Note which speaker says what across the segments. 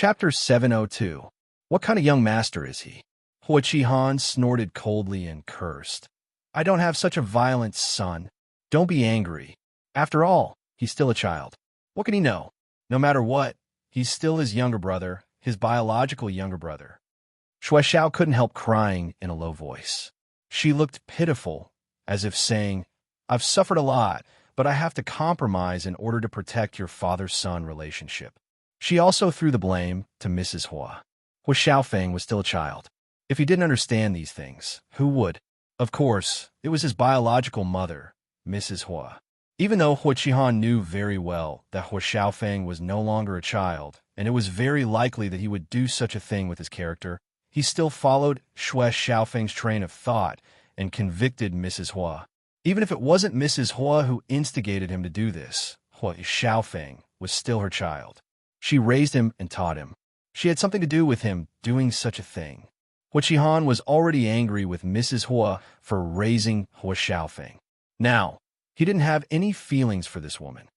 Speaker 1: Chapter 702. What kind of young master is he? Hua Qihan snorted coldly and cursed. I don't have such a violent son. Don't be angry. After all, he's still a child. What can he know? No matter what, he's still his younger brother, his biological younger brother. Shui Xiao couldn't help crying in a low voice. She looked pitiful, as if saying, I've suffered a lot, but I have to compromise in order to protect your father-son relationship. She also threw the blame to Mrs. Hua. Hua Xiaofeng was still a child. If he didn't understand these things, who would? Of course, it was his biological mother, Mrs. Hua. Even though Hua Qihan knew very well that Hua Xiaofeng was no longer a child, and it was very likely that he would do such a thing with his character, he still followed Shui Xiaofeng's train of thought and convicted Mrs. Hua. Even if it wasn't Mrs. Hua who instigated him to do this, Hua Xiaofeng was still her child. She raised him and taught him. She had something to do with him doing such a thing. Hua Qihan was already angry with Mrs. Hua for raising Hua Xiaofeng. Now, he didn't have any feelings for this woman.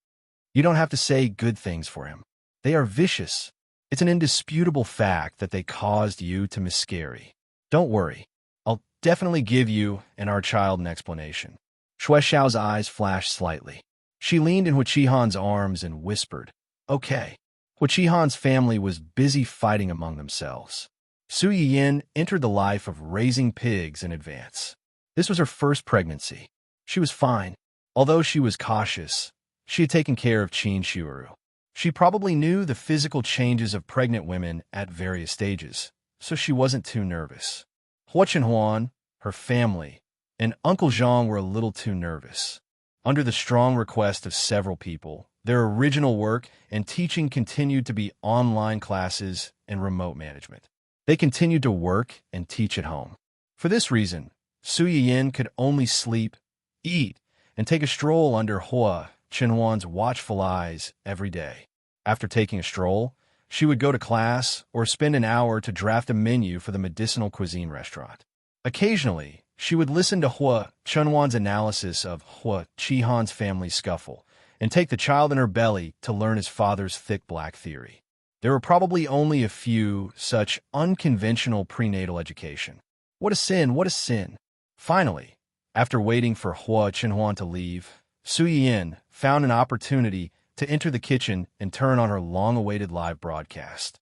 Speaker 1: You don't have to say good things for him. They are vicious. It's an indisputable fact that they caused you to miscarry. Don't worry. I'll definitely give you and our child an explanation. Shui Xiao's eyes flashed slightly. She leaned in Hua Qihan's arms and whispered, Okay. Hua Qihan's family was busy fighting among themselves. Su Yiyin entered the life of raising pigs in advance. This was her first pregnancy. She was fine. Although she was cautious, she had taken care of Qin Shuuru. She probably knew the physical changes of pregnant women at various stages, so she wasn't too nervous. Hua Chenhuan, her family, and Uncle Zhang were a little too nervous. Under the strong request of several people, their original work and teaching continued to be online classes and remote management. They continued to work and teach at home. For this reason, Su Yiyin could only sleep, eat, and take a stroll under Hua Chenhuan's watchful eyes every day. After taking a stroll, she would go to class or spend an hour to draft a menu for the medicinal cuisine restaurant. Occasionally, she would listen to Hua Chenhuan's analysis of Hua Qihan's family scuffle and take the child in her belly to learn his father's thick black theory. There were probably only a few such unconventional prenatal education. What a sin, what a sin. Finally, after waiting for Hua Chenhuan to leave, Su Yiyin found an opportunity to enter the kitchen and turn on her long-awaited live broadcast.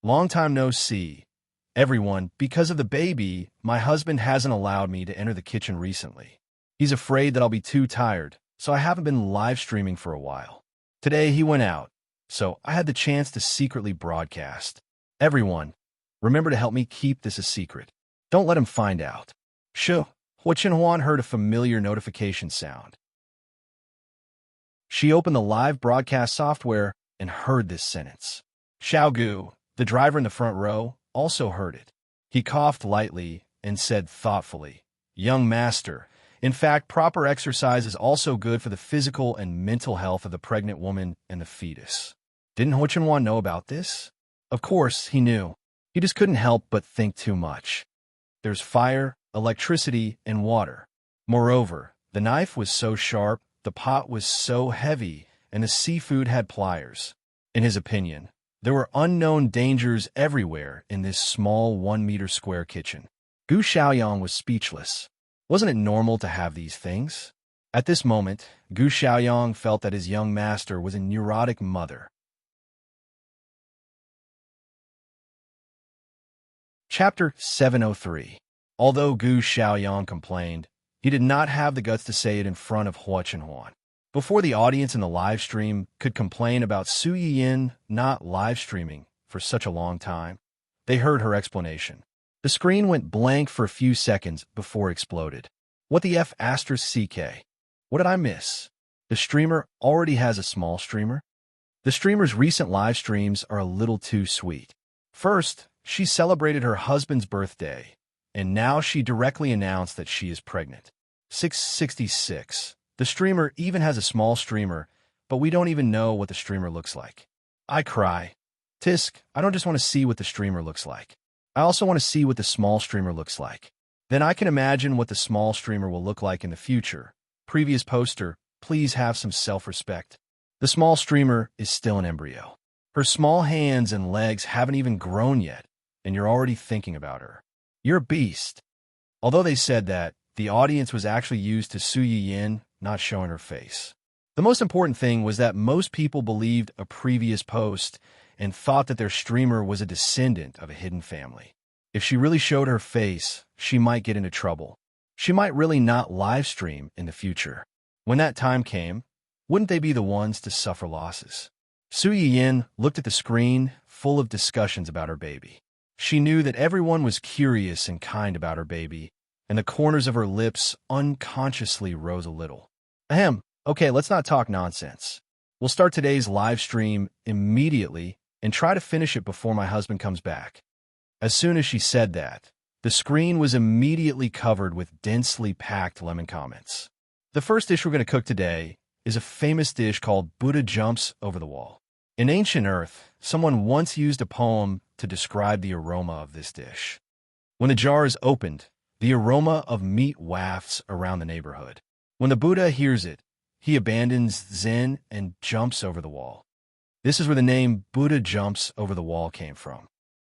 Speaker 1: Long time no see. Everyone, because of the baby, my husband hasn't allowed me to enter the kitchen recently. He's afraid that I'll be too tired, so I haven't been live streaming for a while. Today he went out, so I had the chance to secretly broadcast. Everyone, remember to help me keep this a secret. Don't let him find out. Shoo. Hua Chenhuan heard a familiar notification sound. She opened the live broadcast software and heard this sentence. Xiao Gu, the driver in the front row, also heard it. He coughed lightly and said thoughtfully, Young master, in fact, proper exercise is also good for the physical and mental health of the pregnant woman and the fetus. Didn't Hua Chenhuan know about this? Of course, he knew. He just couldn't help but think too much. There's fire, electricity, and water. Moreover, the knife was so sharp, the pot was so heavy, and the seafood had pliers. In his opinion, there were unknown dangers everywhere in this small 1-meter square kitchen. Gu Xiaoyang was speechless. Wasn't it normal to have these things? At this moment, Gu Xiaoyang felt that his young master was a neurotic mother. Chapter 703. Although Gu Xiaoyang complained, he did not have the guts to say it in front of Hua Chenhuan. Before the audience in the live stream could complain about Su Yiyin not live streaming for such a long time, they heard her explanation. The screen went blank for a few seconds before it exploded. What the F***? What did I miss? The streamer already has a small streamer? The streamer's recent live streams are a little too sweet. First, she celebrated her husband's birthday, and now she directly announced that she is pregnant. 666. The streamer even has a small streamer, but we don't even know what the streamer looks like. I cry. Tisk, I don't just want to see what the streamer looks like. I also want to see what the small streamer looks like. Then I can imagine what the small streamer will look like in the future. Previous poster, please have some self-respect. The small streamer is still an embryo. Her small hands and legs haven't even grown yet, and you're already thinking about her. You're a beast. Although they said that, the audience was actually used to Su Yin not showing her face. The most important thing was that most people believed a previous post and thought that their streamer was a descendant of a hidden family. If she really showed her face, she might get into trouble. She might really not live stream in the future. When that time came, wouldn't they be the ones to suffer losses? Su Yin looked at the screen, full of discussions about her baby. She knew that everyone was curious and kind about her baby, and the corners of her lips unconsciously rose a little. Ahem, okay, let's not talk nonsense. We'll start today's live stream immediately and try to finish it before my husband comes back. As soon as she said that, the screen was immediately covered with densely packed lemon comments. The first dish we're going to cook today is a famous dish called Buddha Jumps Over the Wall. In ancient Earth, someone once used a poem to describe the aroma of this dish. When the jar is opened, the aroma of meat wafts around the neighborhood. When the Buddha hears it, he abandons Zen and jumps over the wall. This is where the name Buddha Jumps Over the Wall came from.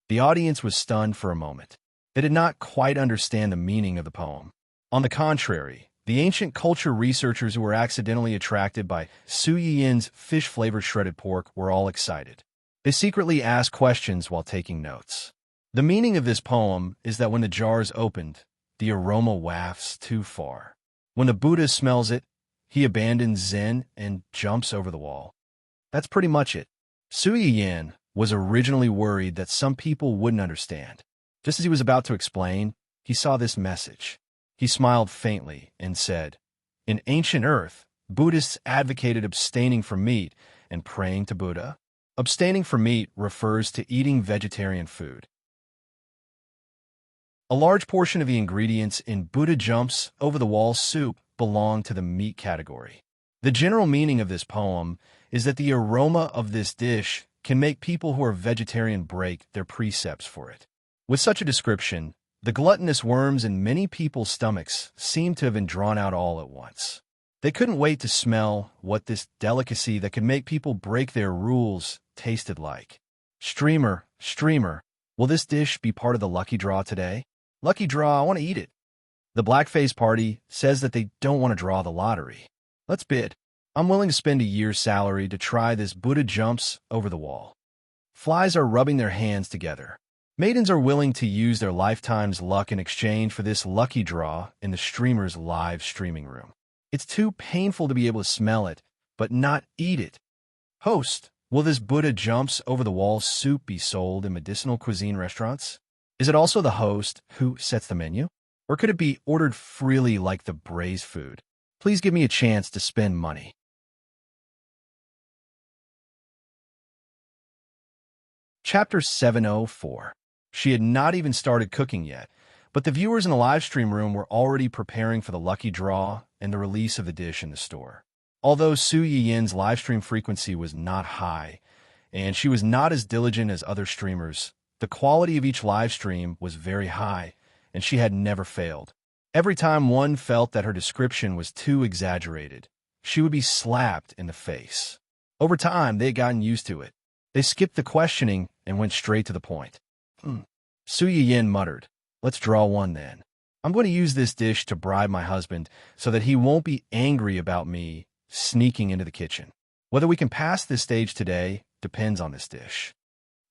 Speaker 1: The audience was stunned for a moment. They did not quite understand the meaning of the poem. On the contrary, the ancient culture researchers who were accidentally attracted by Su Yin's fish-flavored shredded pork were all excited. They secretly asked questions while taking notes. The meaning of this poem is that when the jar is opened, the aroma wafts too far. When the Buddha smells it, he abandons Zen and jumps over the wall. That's pretty much it. Su Yin was originally worried that some people wouldn't understand. Just as he was about to explain, he saw this message. He smiled faintly and said, "In ancient Earth, Buddhists advocated abstaining from meat and praying to Buddha. Abstaining from meat refers to eating vegetarian food. A large portion of the ingredients in Buddha Jumps Over the Wall soup belong to the meat category. The general meaning of this poem is that the aroma of this dish can make people who are vegetarian break their precepts for it." With such a description, the gluttonous worms in many people's stomachs seem to have been drawn out all at once. They couldn't wait to smell what this delicacy that could make people break their rules tasted like. Streamer, will this dish be part of the lucky draw today? Lucky draw, I want to eat it. The blackface party says that they don't want to draw the lottery. Let's bid. I'm willing to spend a year's salary to try this Buddha Jumps Over the Wall. Flies are rubbing their hands together. Maidens are willing to use their lifetime's luck in exchange for this lucky draw in the streamer's live streaming room. It's too painful to be able to smell it, but not eat it. Host, will this Buddha Jumps Over the Wall soup be sold in medicinal cuisine restaurants? Is it also the host who sets the menu? Or could it be ordered freely like the braised food? Please give me a chance to spend money. Chapter 704. She had not even started cooking yet, but the viewers in the live stream room were already preparing for the lucky draw and the release of the dish in the store. Although Su Yin's live stream frequency was not high, and she was not as diligent as other streamers, the quality of each live stream was very high, and she had never failed. Every time one felt that her description was too exaggerated, she would be slapped in the face. Over time, they had gotten used to it. They skipped the questioning and went straight to the point. Su Yin muttered, "Let's draw one then. I'm going to use this dish to bribe my husband so that he won't be angry about me sneaking into the kitchen. Whether we can pass this stage today depends on this dish.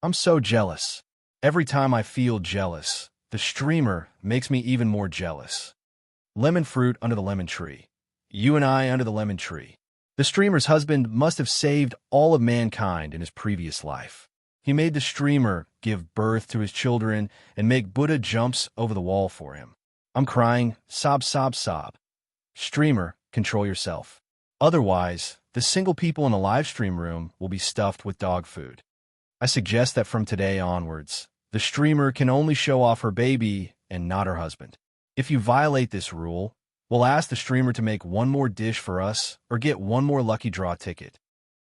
Speaker 1: I'm so jealous. Every time I feel jealous, the streamer makes me even more jealous. Lemon fruit under the lemon tree. You and I under the lemon tree. The streamer's husband must have saved all of mankind in his previous life. He made the streamer give birth to his children and make Buddha Jumps Over the Wall for him. I'm crying, sob, sob, sob. Streamer, control yourself. Otherwise, the single people in the live stream room will be stuffed with dog food. I suggest that from today onwards, the streamer can only show off her baby and not her husband. If you violate this rule, we'll ask the streamer to make one more dish for us or get one more lucky draw ticket."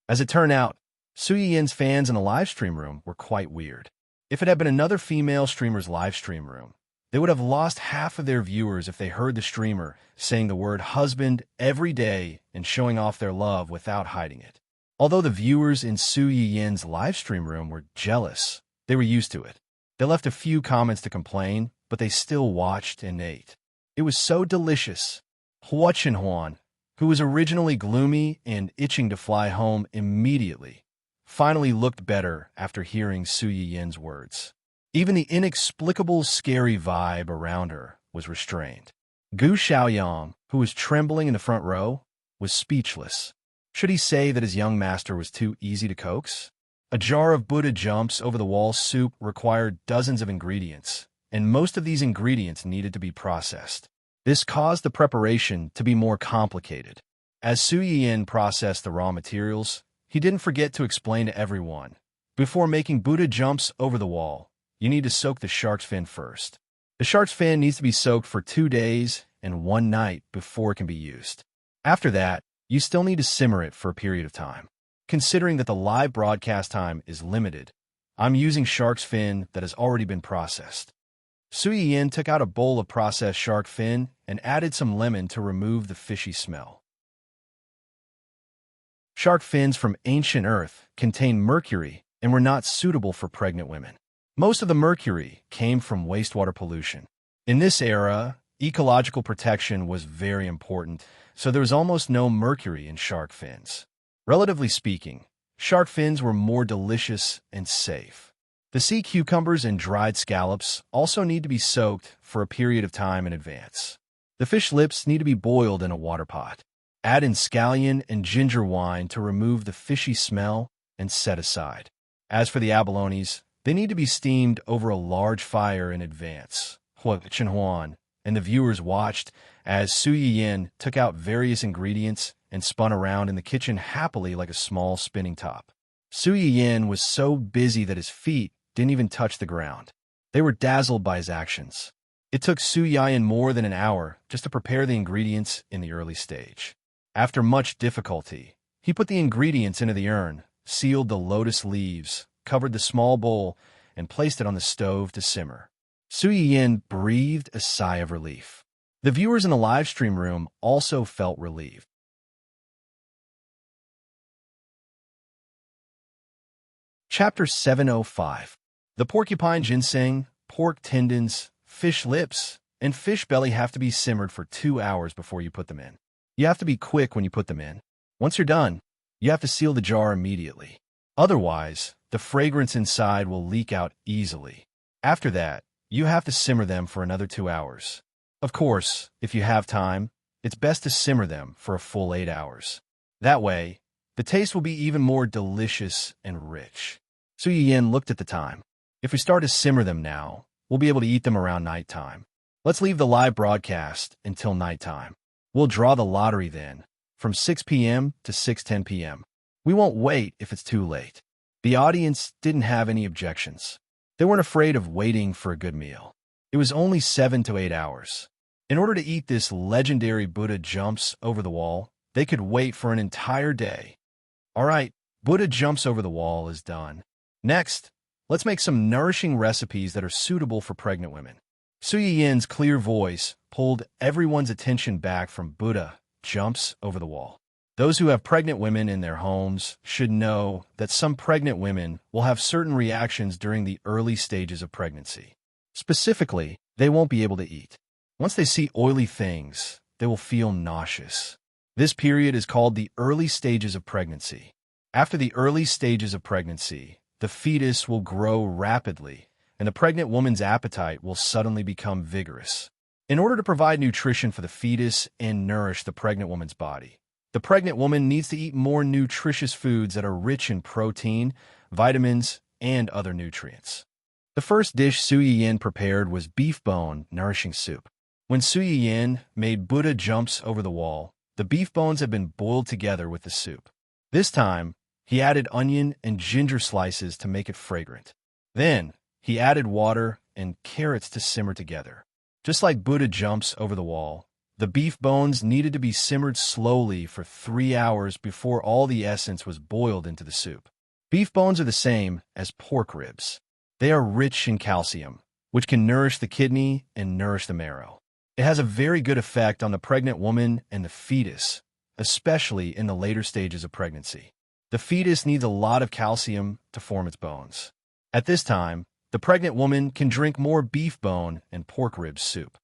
Speaker 1: As it turned out, Su Yin's fans in the live stream room were quite weird. If it had been another female streamer's live stream room, they would have lost half of their viewers if they heard the streamer saying the word husband every day and showing off their love without hiding it. Although the viewers in Su Yin's livestream room were jealous, they were used to it. They left a few comments to complain, but they still watched and ate. It was so delicious. Hua Chenhuan, who was originally gloomy and itching to fly home immediately, finally looked better after hearing Su Yin's words. Even the inexplicable scary vibe around her was restrained. Gu Xiaoyang, who was trembling in the front row, was speechless. Should he say that his young master was too easy to coax? A jar of Buddha jumps over the wall soup required dozens of ingredients, and most of these ingredients needed to be processed. This caused the preparation to be more complicated. As Su Yin processed the raw materials, he didn't forget to explain to everyone. Before making Buddha jumps over the wall, you need to soak the shark's fin first. The shark's fin needs to be soaked for 2 days and 1 night before it can be used. After that, you still need to simmer it for a period of time. Considering that the live broadcast time is limited, I'm using shark's fin that has already been processed. Su Yin took out a bowl of processed shark fin and added some lemon to remove the fishy smell. Shark fins from ancient Earth contain mercury and were not suitable for pregnant women. Most of the mercury came from wastewater pollution. In this era, ecological protection was very important, so there was almost no mercury in shark fins. Relatively speaking, shark fins were more delicious and safe. The sea cucumbers and dried scallops also need to be soaked for a period of time in advance. The fish lips need to be boiled in a water pot. Add in scallion and ginger wine to remove the fishy smell and set aside. As for the abalones, they need to be steamed over a large fire in advance. Hua Chenhuan and the viewers watched as Su Yin took out various ingredients and spun around in the kitchen happily like a small spinning top. Su Yin was so busy that his feet didn't even touch the ground. They were dazzled by his actions. It took Su Yin more than an hour just to prepare the ingredients in the early stage. After much difficulty, he put the ingredients into the urn, sealed the lotus leaves, covered the small bowl, and placed it on the stove to simmer. Su Yin breathed a sigh of relief. The viewers in the live stream room also felt relieved. Chapter 705. The porcupine ginseng, pork tendons, fish lips, and fish belly have to be simmered for 2 hours before you put them in. You have to be quick when you put them in. Once you're done, you have to seal the jar immediately. Otherwise, the fragrance inside will leak out easily. After that, you have to simmer them for another 2 hours. Of course, if you have time, it's best to simmer them for a full 8 hours. That way, the taste will be even more delicious and rich. Su Yin looked at the time. If we start to simmer them now, we'll be able to eat them around nighttime. Let's leave the live broadcast until nighttime. We'll draw the lottery then, from 6 p.m. to 6:10 p.m. We won't wait if it's too late. The audience didn't have any objections. They weren't afraid of waiting for a good meal. It was only 7 to 8 hours. In order to eat this legendary Buddha jumps over the wall, they could wait for an entire day. All right, Buddha jumps over the wall is done. Next, let's make some nourishing recipes that are suitable for pregnant women. Su Yin's clear voice pulled everyone's attention back from Buddha jumps over the wall. Those who have pregnant women in their homes should know that some pregnant women will have certain reactions during the early stages of pregnancy. Specifically, they won't be able to eat. Once they see oily things, they will feel nauseous. This period is called the early stages of pregnancy. After the early stages of pregnancy, the fetus will grow rapidly, and the pregnant woman's appetite will suddenly become vigorous. In order to provide nutrition for the fetus and nourish the pregnant woman's body, the pregnant woman needs to eat more nutritious foods that are rich in protein, vitamins, and other nutrients. The first dish Su Yin prepared was beef bone nourishing soup. When Su Yin made Buddha jumps over the wall, the beef bones had been boiled together with the soup. This time, he added onion and ginger slices to make it fragrant. Then, he added water and carrots to simmer together. Just like Buddha jumps over the wall, the beef bones needed to be simmered slowly for 3 hours before all the essence was boiled into the soup. Beef bones are the same as pork ribs. They are rich in calcium, which can nourish the kidney and nourish the marrow. It has a very good effect on the pregnant woman and the fetus, especially in the later stages of pregnancy. The fetus needs a lot of calcium to form its bones. At this time, the pregnant woman can drink more beef bone and pork ribs soup.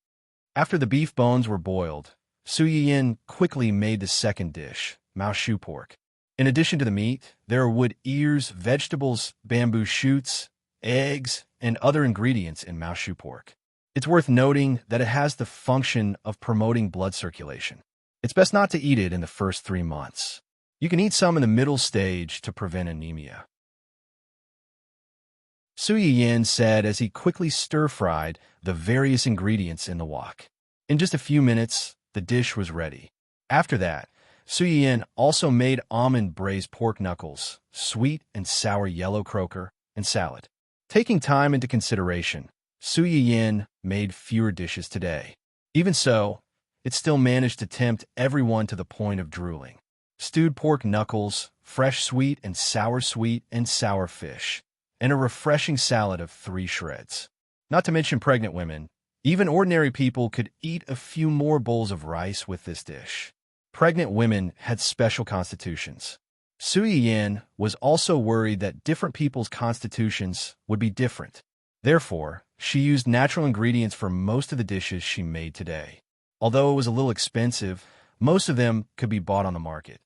Speaker 1: After the beef bones were boiled, Su Yin quickly made the second dish, Mao Shu pork. In addition to the meat, there are wood ears, vegetables, bamboo shoots, eggs, and other ingredients in Mao Shu pork. It's worth noting that it has the function of promoting blood circulation. It's best not to eat it in the first 3 months. You can eat some in the middle stage to prevent anemia. Su Yin said as he quickly stir-fried the various ingredients in the wok. In just a few minutes, the dish was ready. After that, Su Yin also made almond braised pork knuckles, sweet and sour yellow croaker, and salad. Taking time into consideration, Su Yin made fewer dishes today. Even so, it still managed to tempt everyone to the point of drooling. Stewed pork knuckles, fresh sweet and sour fish, and a refreshing salad of 3 shreds. Not to mention pregnant women, even ordinary people could eat a few more bowls of rice with this dish. Pregnant women had special constitutions. Su Yin was also worried that different people's constitutions would be different. Therefore, she used natural ingredients for most of the dishes she made today. Although it was a little expensive, most of them could be bought on the market.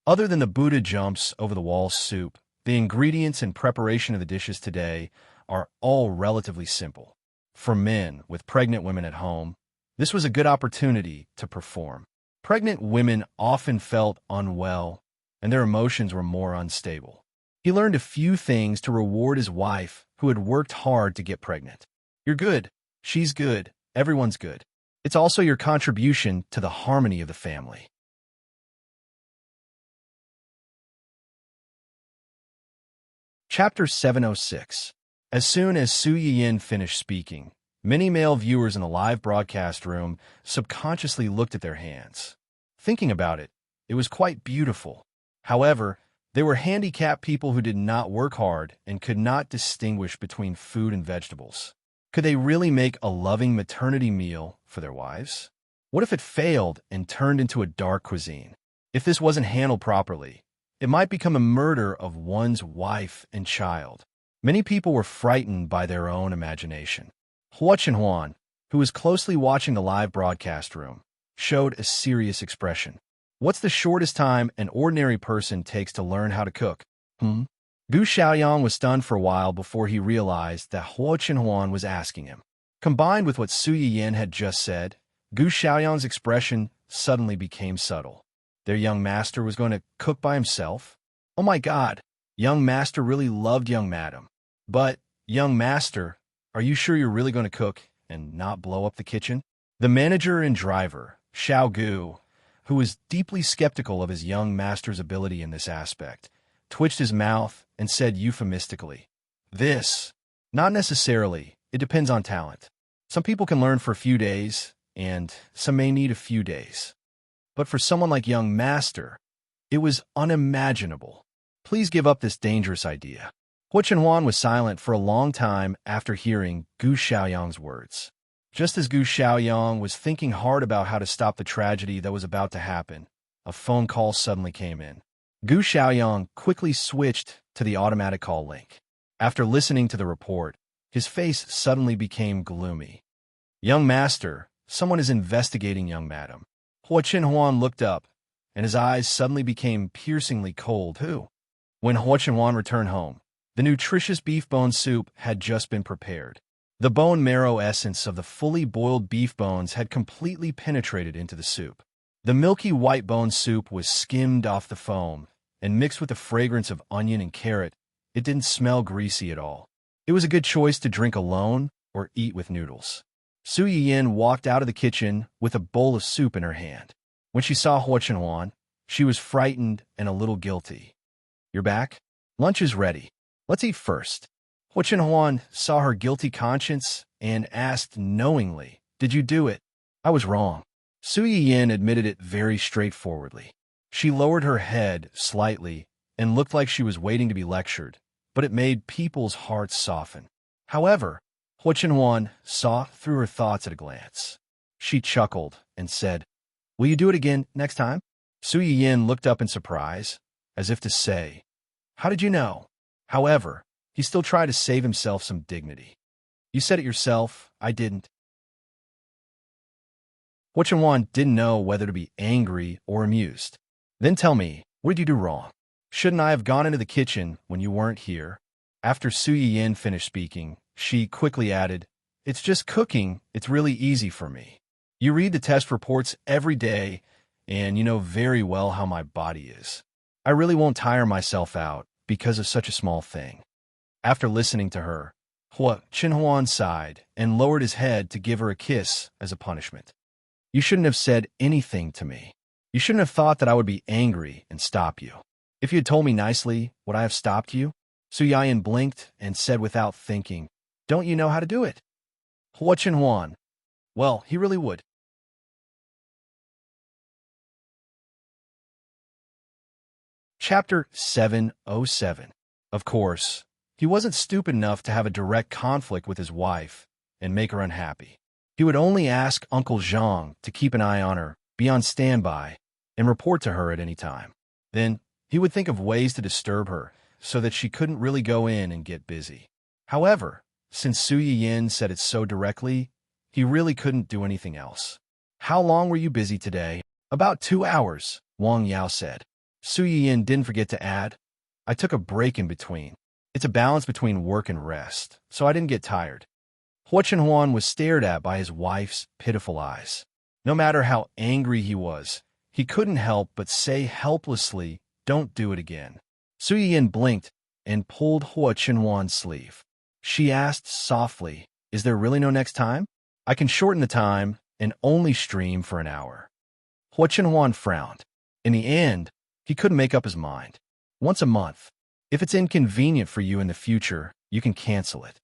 Speaker 1: Other than the Buddha jumps over the wall soup, the ingredients and preparation of the dishes today are all relatively simple. For men with pregnant women at home, this was a good opportunity to perform. Pregnant women often felt unwell, and their emotions were more unstable. He learned a few things to reward his wife, who had worked hard to get pregnant. You're good, she's good, everyone's good. It's also your contribution to the harmony of the family. Chapter 706. As soon as Su Yin finished speaking, many male viewers in the live broadcast room subconsciously looked at their hands. Thinking about it, it was quite beautiful. However, they were handicapped people who did not work hard and could not distinguish between food and vegetables. Could they really make a loving maternity meal for their wives? What if it failed and turned into a dark cuisine? If this wasn't handled properly, it might become a murder of one's wife and child. Many people were frightened by their own imagination. Hua Chenhuan, who was closely watching the live broadcast room, showed a serious expression. What's the shortest time an ordinary person takes to learn how to cook? Gu Xiaoyang was stunned for a while before he realized that Hua Chenhuan was asking him. Combined with what Su Yin had just said, Gu Xiaoyang's expression suddenly became subtle. Their young master was going to cook by himself? Oh my God, young master really loved young madam. But, young master, are you sure you're really going to cook and not blow up the kitchen? The manager and driver, Xiao Gu, who was deeply skeptical of his young master's ability in this aspect, twitched his mouth and said euphemistically, "This, not necessarily, it depends on talent. Some people can learn for a few days, and some may need a few days. But for someone like young master, it was unimaginable. Please give up this dangerous idea." Hua Chenhuan was silent for a long time after hearing Gu Xiaoyang's words. Just as Gu Xiaoyang was thinking hard about how to stop the tragedy that was about to happen, a phone call suddenly came in. Gu Xiaoyang quickly switched to the automatic call link. After listening to the report, his face suddenly became gloomy. "Young master, someone is investigating young madam." Hua Chenhuan looked up, and his eyes suddenly became piercingly cold. Who? When Hua Chenhuan returned home, the nutritious beef bone soup had just been prepared. The bone marrow essence of the fully boiled beef bones had completely penetrated into the soup. The milky white bone soup was skimmed off the foam, and mixed with the fragrance of onion and carrot, it didn't smell greasy at all. It was a good choice to drink alone or eat with noodles. Su Yin walked out of the kitchen with a bowl of soup in her hand. When she saw Hua Chenhuan, she was frightened and a little guilty. "You're back? Lunch is ready. Let's eat first." Hua Chenhuan saw her guilty conscience and asked knowingly, "Did you do it?" "I was wrong." Su Yin admitted it very straightforwardly. She lowered her head slightly and looked like she was waiting to be lectured, but it made people's hearts soften. However, Hua Chenhuan saw through her thoughts at a glance. She chuckled and said, "Will you do it again next time?" Su Yin looked up in surprise. as if to say, "How did you know?" However, he still tried to save himself some dignity. "You said it yourself, I didn't." Hua Chunwan didn't know whether to be angry or amused. "Then tell me, what did you do wrong? Shouldn't I have gone into the kitchen when you weren't here?" After Su Yiyin finished speaking, she quickly added, "It's just cooking. It's really easy for me. You read the test reports every day, and you know very well how my body is. I really won't tire myself out because of such a small thing." After listening to her, Hua Chenhuan sighed and lowered his head to give her a kiss as a punishment. "You shouldn't have said anything to me. You shouldn't have thought that I would be angry and stop you. If you had told me nicely, would I have stopped you?" Su Yiyin blinked and said without thinking, "Don't you know how to do it?" Hua Chenhuan, "Well, he really would." Chapter 707. Of course, he wasn't stupid enough to have a direct conflict with his wife and make her unhappy. He would only ask Uncle Zhang to keep an eye on her, be on standby, and report to her at any time. Then he would think of ways to disturb her so that she couldn't really go in and get busy. However, since Su Yiyin said it so directly, he really couldn't do anything else. "How long were you busy today?" "About 2 hours, Wang Yao said. Su Yiyin didn't forget to add, "I took a break in between. It's a balance between work and rest, so I didn't get tired." Hua Chenhuan was stared at by his wife's pitiful eyes. No matter how angry he was, he couldn't help but say helplessly, "Don't do it again." Su Yiyin blinked and pulled Hua Chenhuan's sleeve. She asked softly, "Is there really no next time? I can shorten the time and only stream for an hour." Hua Chenhuan frowned. In the end, he couldn't make up his mind. "Once a month. If it's inconvenient for you in the future, you can cancel it."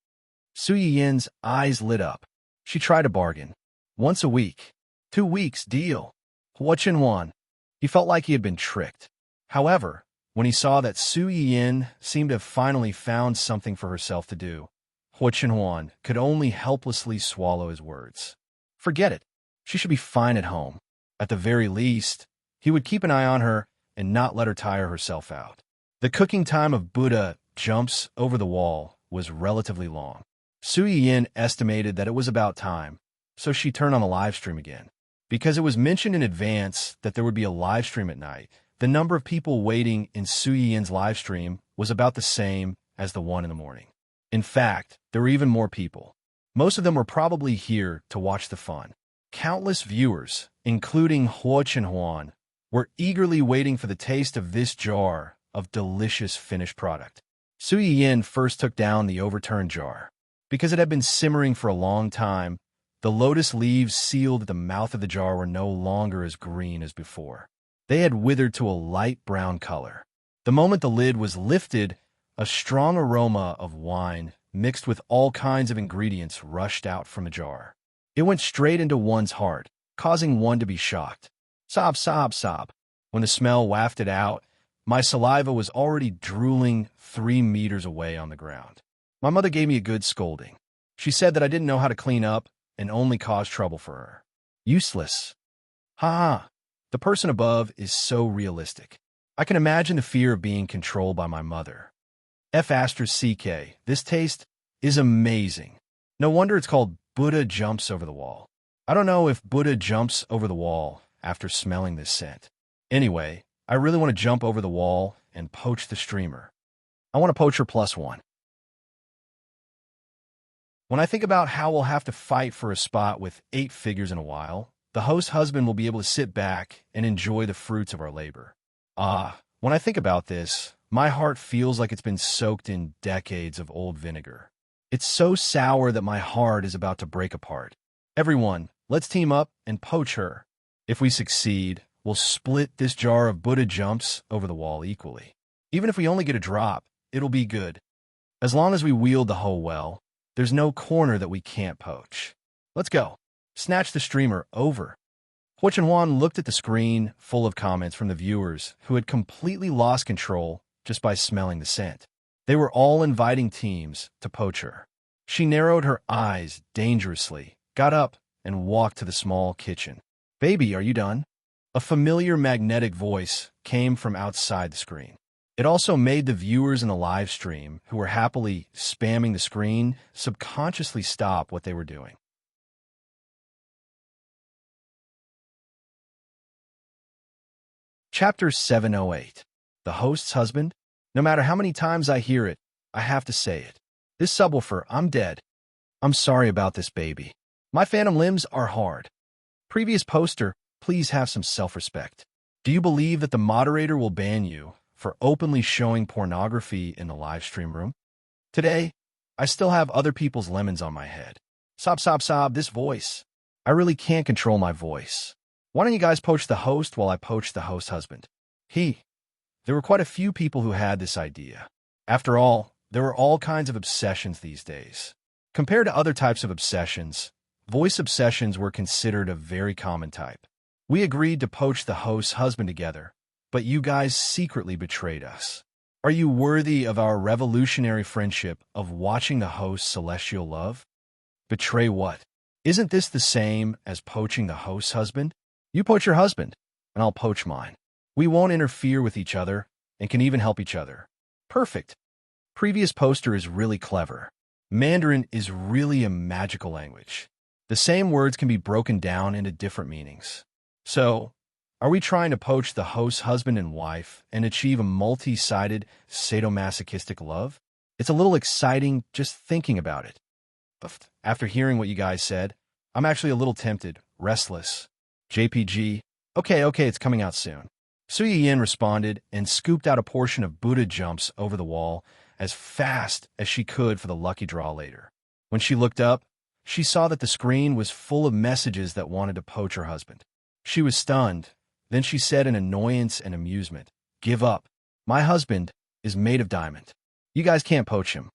Speaker 1: Su Yiyin's eyes lit up. She tried to bargain. "Once a week. 2 weeks, deal." Hua Chenhuan. He felt like he had been tricked. However, when he saw that Su Yiyin seemed to have finally found something for herself to do, Hua Chenhuan could only helplessly swallow his words. Forget it. She should be fine at home. At the very least, he would keep an eye on her and not let her tire herself out. The cooking time of Buddha jumps over the wall was relatively long. Su Yiyin estimated that it was about time, so she turned on the live stream again. Because it was mentioned in advance that there would be a live stream at night, the number of people waiting in Su Yiyin's live stream was about the same as the one in the morning. In fact, there were even more people. Most of them were probably here to watch the fun. Countless viewers, including Hua Chenhuan, were eagerly waiting for the taste of this jar of delicious finished product. Su Yiyin first took down the overturned jar. Because it had been simmering for a long time, the lotus leaves sealed at the mouth of the jar were no longer as green as before. They had withered to a light brown color. The moment the lid was lifted, a strong aroma of wine mixed with all kinds of ingredients rushed out from the jar. It went straight into one's heart, causing one to be shocked. Sob, sob, sob. When the smell wafted out, my saliva was already drooling 3 meters away on the ground. My mother gave me a good scolding. She said that I didn't know how to clean up and only caused trouble for her. Useless. Ha ha. The person above is so realistic. I can imagine the fear of being controlled by my mother. F***CK. This taste is amazing. No wonder it's called Buddha Jumps Over the Wall. I don't know if Buddha jumps over the wall after smelling this scent. Anyway, I really want to jump over the wall and poach the streamer. I want to poach her +1. When I think about how we'll have to fight for a spot with 8 figures in a while, the host husband will be able to sit back and enjoy the fruits of our labor. When I think about this, my heart feels like it's been soaked in decades of old vinegar. It's so sour that my heart is about to break apart. Everyone, let's team up and poach her. If we succeed, we'll split this jar of Buddha Jumps over the wall equally. Even if we only get a drop, it'll be good. As long as we wield the hoe well, there's no corner that we can't poach. Let's go. Snatch the streamer over. Hua Chenhuan looked at the screen full of comments from the viewers who had completely lost control just by smelling the scent. They were all inviting teams to poach her. She narrowed her eyes dangerously, got up, and walked to the small kitchen. "Baby, are you done?" A familiar magnetic voice came from outside the screen. It also made the viewers in the live stream, who were happily spamming the screen, subconsciously stop what they were doing. Chapter 708. The Host's Husband. No matter how many times I hear it, I have to say it. This subwoofer, I'm dead. I'm sorry about this, baby. My phantom limbs are hard. Previous poster, please have some self-respect. Do you believe that the moderator will ban you for openly showing pornography in the live stream room? Today, I still have other people's lemons on my head. Sob, this voice. I really can't control my voice. Why don't you guys poach the host while I poach the host's husband? There were quite a few people who had this idea. After all, there are all kinds of obsessions these days. Compared to other types of obsessions, voice obsessions were considered a very common type. We agreed to poach the host's husband together, but you guys secretly betrayed us. Are you worthy of our revolutionary friendship of watching the host's celestial love? Betray what? Isn't this the same as poaching the host's husband? You poach your husband, and I'll poach mine. We won't interfere with each other and can even help each other. Perfect. Previous poster is really clever. Mandarin is really a magical language. The same words can be broken down into different meanings. So, are we trying to poach the host's husband and wife and achieve a multi-sided sadomasochistic love? It's a little exciting just thinking about it. But after hearing what you guys said, I'm actually a little tempted, restless. JPG, okay, it's coming out soon. Su Yin responded and scooped out a portion of Buddha jumps over the wall as fast as she could for the lucky draw later. When she looked up, she saw that the screen was full of messages that wanted to poach her husband. She was stunned. Then she said in annoyance and amusement, "Give up. My husband is made of diamond. You guys can't poach him."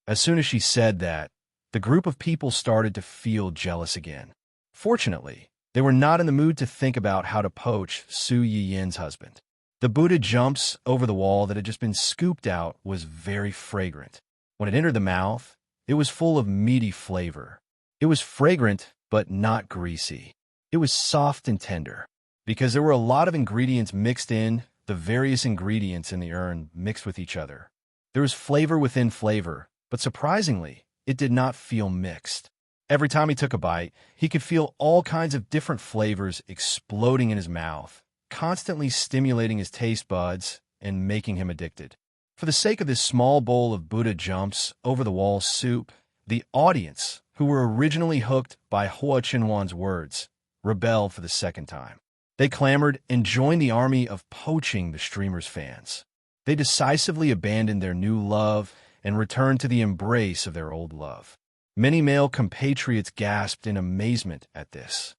Speaker 1: As soon as she said that, the group of people started to feel jealous again. Fortunately, they were not in the mood to think about how to poach Su Yin's husband. The Buddha jumps over the wall that had just been scooped out was very fragrant. When it entered the mouth, it was full of meaty flavor. It was fragrant, but not greasy. It was soft and tender. Because there were a lot of ingredients mixed in, the various ingredients in the urn mixed with each other. There was flavor within flavor, but surprisingly, it did not feel mixed. Every time he took a bite, he could feel all kinds of different flavors exploding in his mouth, constantly stimulating his taste buds and making him addicted. For the sake of this small bowl of Buddha jumps over the wall soup, the audience, who were originally hooked by Hua Chinwan's words, rebelled for the second time. They clamored and joined the army of poaching the streamer's fans. They decisively abandoned their new love and returned to the embrace of their old love. Many male compatriots gasped in amazement at this.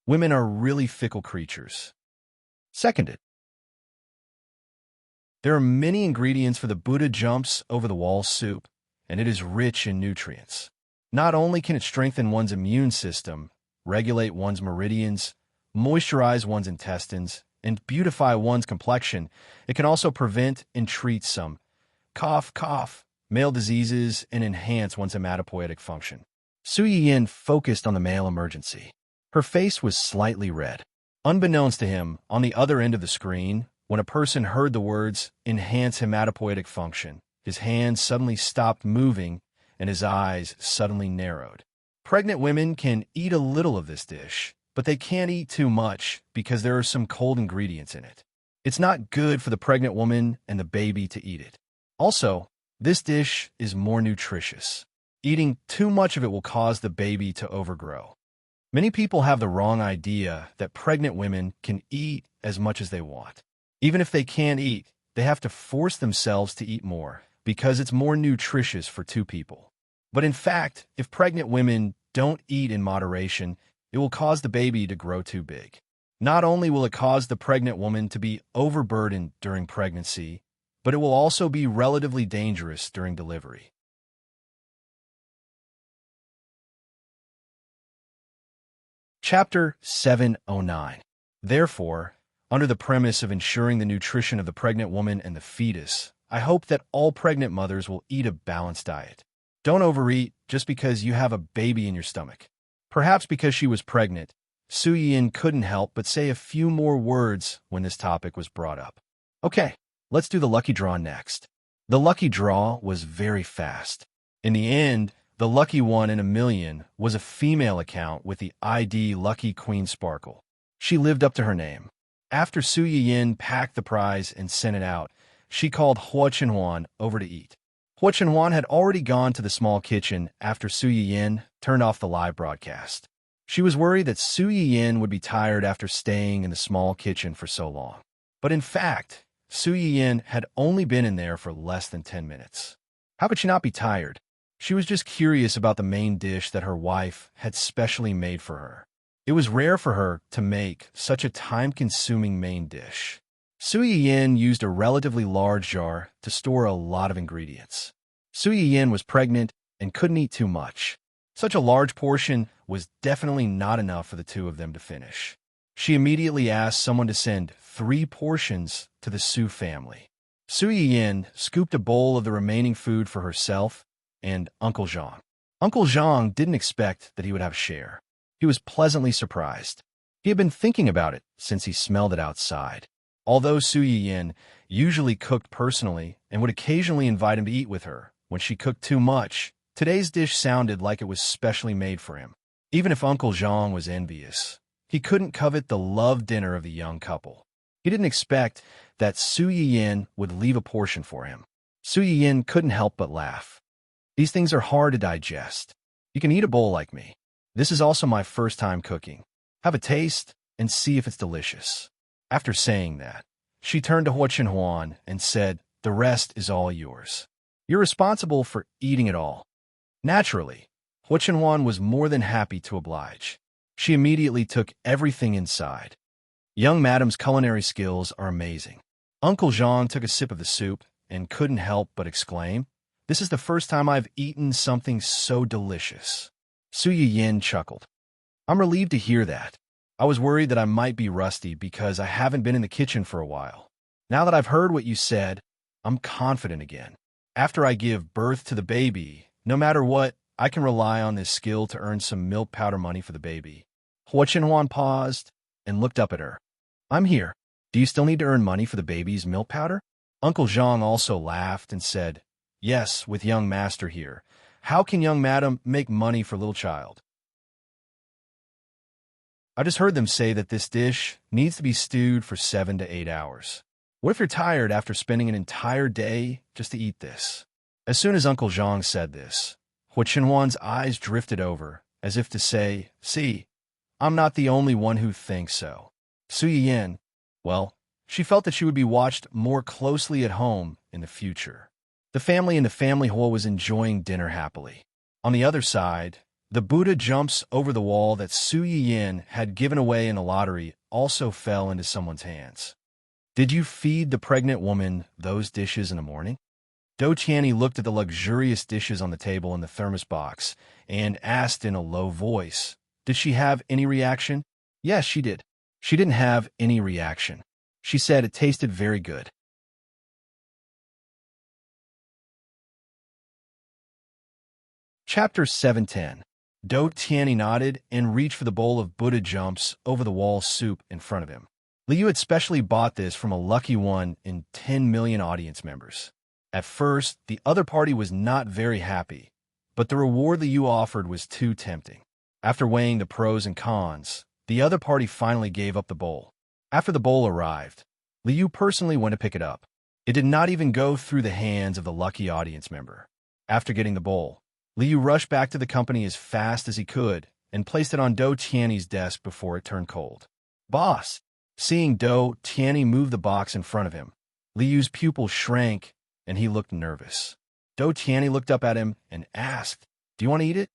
Speaker 1: Women are really fickle creatures. Seconded. There are many ingredients for the Buddha jumps over the wall soup, and it is rich in nutrients. Not only can it strengthen one's immune system, regulate one's meridians, moisturize one's intestines, and beautify one's complexion, it can also prevent and treat some cough, male diseases, and enhance one's hematopoietic function. Su Yin focused on the male emergency. Her face was slightly red. Unbeknownst to him, on the other end of the screen, when a person heard the words, enhance hematopoietic function, his hands suddenly stopped moving and his eyes suddenly narrowed. Pregnant women can eat a little of this dish, but they can't eat too much because there are some cold ingredients in it. It's not good for the pregnant woman and the baby to eat it. Also, this dish is more nutritious. Eating too much of it will cause the baby to overgrow. Many people have the wrong idea that pregnant women can eat as much as they want. Even if they can't eat, they have to force themselves to eat more because it's more nutritious for two people. But in fact, if pregnant women don't eat in moderation, it will cause the baby to grow too big. Not only will it cause the pregnant woman to be overburdened during pregnancy, but it will also be relatively dangerous during delivery. Chapter 709. Therefore, under the premise of ensuring the nutrition of the pregnant woman and the fetus, I hope that all pregnant mothers will eat a balanced diet. Don't overeat just because you have a baby in your stomach. Perhaps because she was pregnant, Su Yin couldn't help but say a few more words when this topic was brought up. Okay, let's do the lucky draw next. The lucky draw was very fast. In the end, the lucky one in a million was a female account with the ID Lucky Queen Sparkle. She lived up to her name. After Su Yin packed the prize and sent it out, she called Hua Chenhuan over to eat. Hua Chenhuan had already gone to the small kitchen after Su Yin turned off the live broadcast. She was worried that Su Yin would be tired after staying in the small kitchen for so long. But in fact, Su Yin had only been in there for less than 10 minutes. How could she not be tired? She was just curious about the main dish that her wife had specially made for her. It was rare for her to make such a time-consuming main dish. Su Yin used a relatively large jar to store a lot of ingredients. Su Yin was pregnant and couldn't eat too much. Such a large portion was definitely not enough for the two of them to finish. She immediately asked someone to send 3 portions to the Su family. Su Yin scooped a bowl of the remaining food for herself and Uncle Zhang. Uncle Zhang didn't expect that he would have a share. He was pleasantly surprised. He had been thinking about it since he smelled it outside. Although Su Yin usually cooked personally and would occasionally invite him to eat with her when she cooked too much, today's dish sounded like it was specially made for him. Even if Uncle Zhang was envious, he couldn't covet the love dinner of the young couple. He didn't expect that Su Yin would leave a portion for him. Su Yin couldn't help but laugh. These things are hard to digest. You can eat a bowl like me. This is also my first time cooking. Have a taste and see if it's delicious. After saying that, she turned to Hua Chenhuan and said, "The rest is all yours. You're responsible for eating it all." Naturally, Hua Chenhuan was more than happy to oblige. She immediately took everything inside. Young Madam's culinary skills are amazing. Uncle Zhang took a sip of the soup and couldn't help but exclaim, "This is the first time I've eaten something so delicious." Su Yin chuckled. "I'm relieved to hear that. I was worried that I might be rusty because I haven't been in the kitchen for a while. Now that I've heard what you said, I'm confident again. After I give birth to the baby, no matter what, I can rely on this skill to earn some milk powder money for the baby." Hua Chenhuan paused and looked up at her. "I'm here. Do you still need to earn money for the baby's milk powder?" Uncle Zhang also laughed and said, "Yes, with young master here. How can young madam make money for little child? I just heard them say that this dish needs to be stewed for 7 to 8 hours. What if you're tired after spending an entire day just to eat this?" As soon as Uncle Zhang said this, Hua Chenhuan's eyes drifted over, as if to say, "See, I'm not the only one who thinks so." Su Yin, well, she felt that she would be watched more closely at home in the future. The family in the family hall was enjoying dinner happily. On the other side, the Buddha jumps over the wall that Su Yin had given away in the lottery also fell into someone's hands. "Did you feed the pregnant woman those dishes in the morning?" Do Tianyi looked at the luxurious dishes on the table in the thermos box and asked in a low voice, "Did she have any reaction?" "Yes, she did." "She didn't have any reaction. She said it tasted very good." Chapter 710. Do Tianyi nodded and reached for the bowl of Buddha jumps over the wall soup in front of him. Liu had specially bought this from a lucky one in 10 million audience members. At first, the other party was not very happy, but the reward Liu offered was too tempting. After weighing the pros and cons, the other party finally gave up the bowl. After the bowl arrived, Liu personally went to pick it up. It did not even go through the hands of the lucky audience member. After getting the bowl, Liu rushed back to the company as fast as he could and placed it on Do Tianyi's desk before it turned cold. "Boss!" Seeing Do Tianyi move the box in front of him, Liu's pupil shrank and he looked nervous. Do Tianyi looked up at him and asked, "Do you want to eat it?"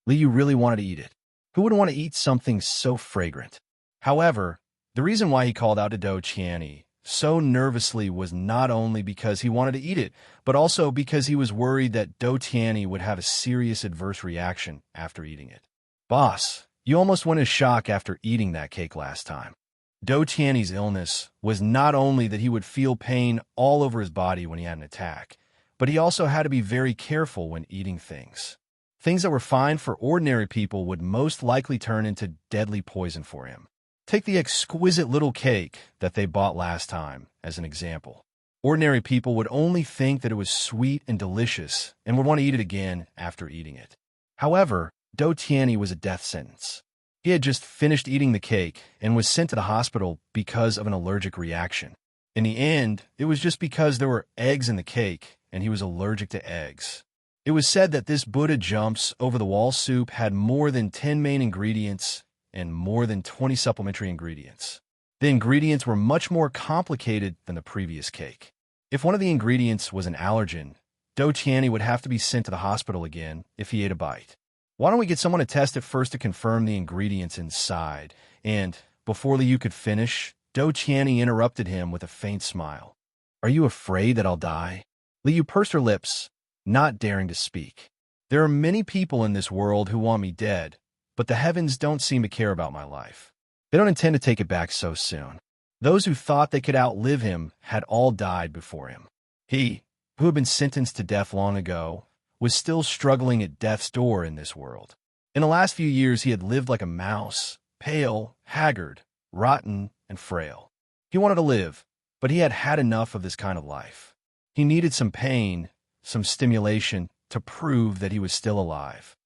Speaker 1: Liu really wanted to eat it. Who would want to eat something so fragrant? However, the reason why he called out to Do Tianyi so nervously was not only because he wanted to eat it, but also because he was worried that Do Tianyi would have a serious adverse reaction after eating it. "Boss, you almost went in shock after eating that cake last time." Do Tianyi's illness was not only that he would feel pain all over his body when he had an attack, but he also had to be very careful when eating things. Things that were fine for ordinary people would most likely turn into deadly poison for him. Take the exquisite little cake that they bought last time as an example. Ordinary people would only think that it was sweet and delicious and would want to eat it again after eating it. However, Do Tianyi was a death sentence. He had just finished eating the cake and was sent to the hospital because of an allergic reaction. In the end, it was just because there were eggs in the cake and he was allergic to eggs. It was said that this Buddha jumps over the wall soup had more than 10 main ingredients and more than 20 supplementary ingredients. The ingredients were much more complicated than the previous cake. If one of the ingredients was an allergen, Do Tianyi would have to be sent to the hospital again if he ate a bite. Why don't we get someone to test it first to confirm the ingredients inside? And before Liu could finish, Do Tianyi interrupted him with a faint smile. Are you afraid that I'll die? Liu pursed her lips, not daring to speak. There are many people in this world who want me dead, but the heavens don't seem to care about my life. They don't intend to take it back so soon. Those who thought they could outlive him had all died before him. He, who had been sentenced to death long ago, was still struggling at death's door in this world. In the last few years, he had lived like a mouse, pale, haggard, rotten, and frail. He wanted to live, but he had had enough of this kind of life. He needed some pain, some stimulation to prove that he was still alive.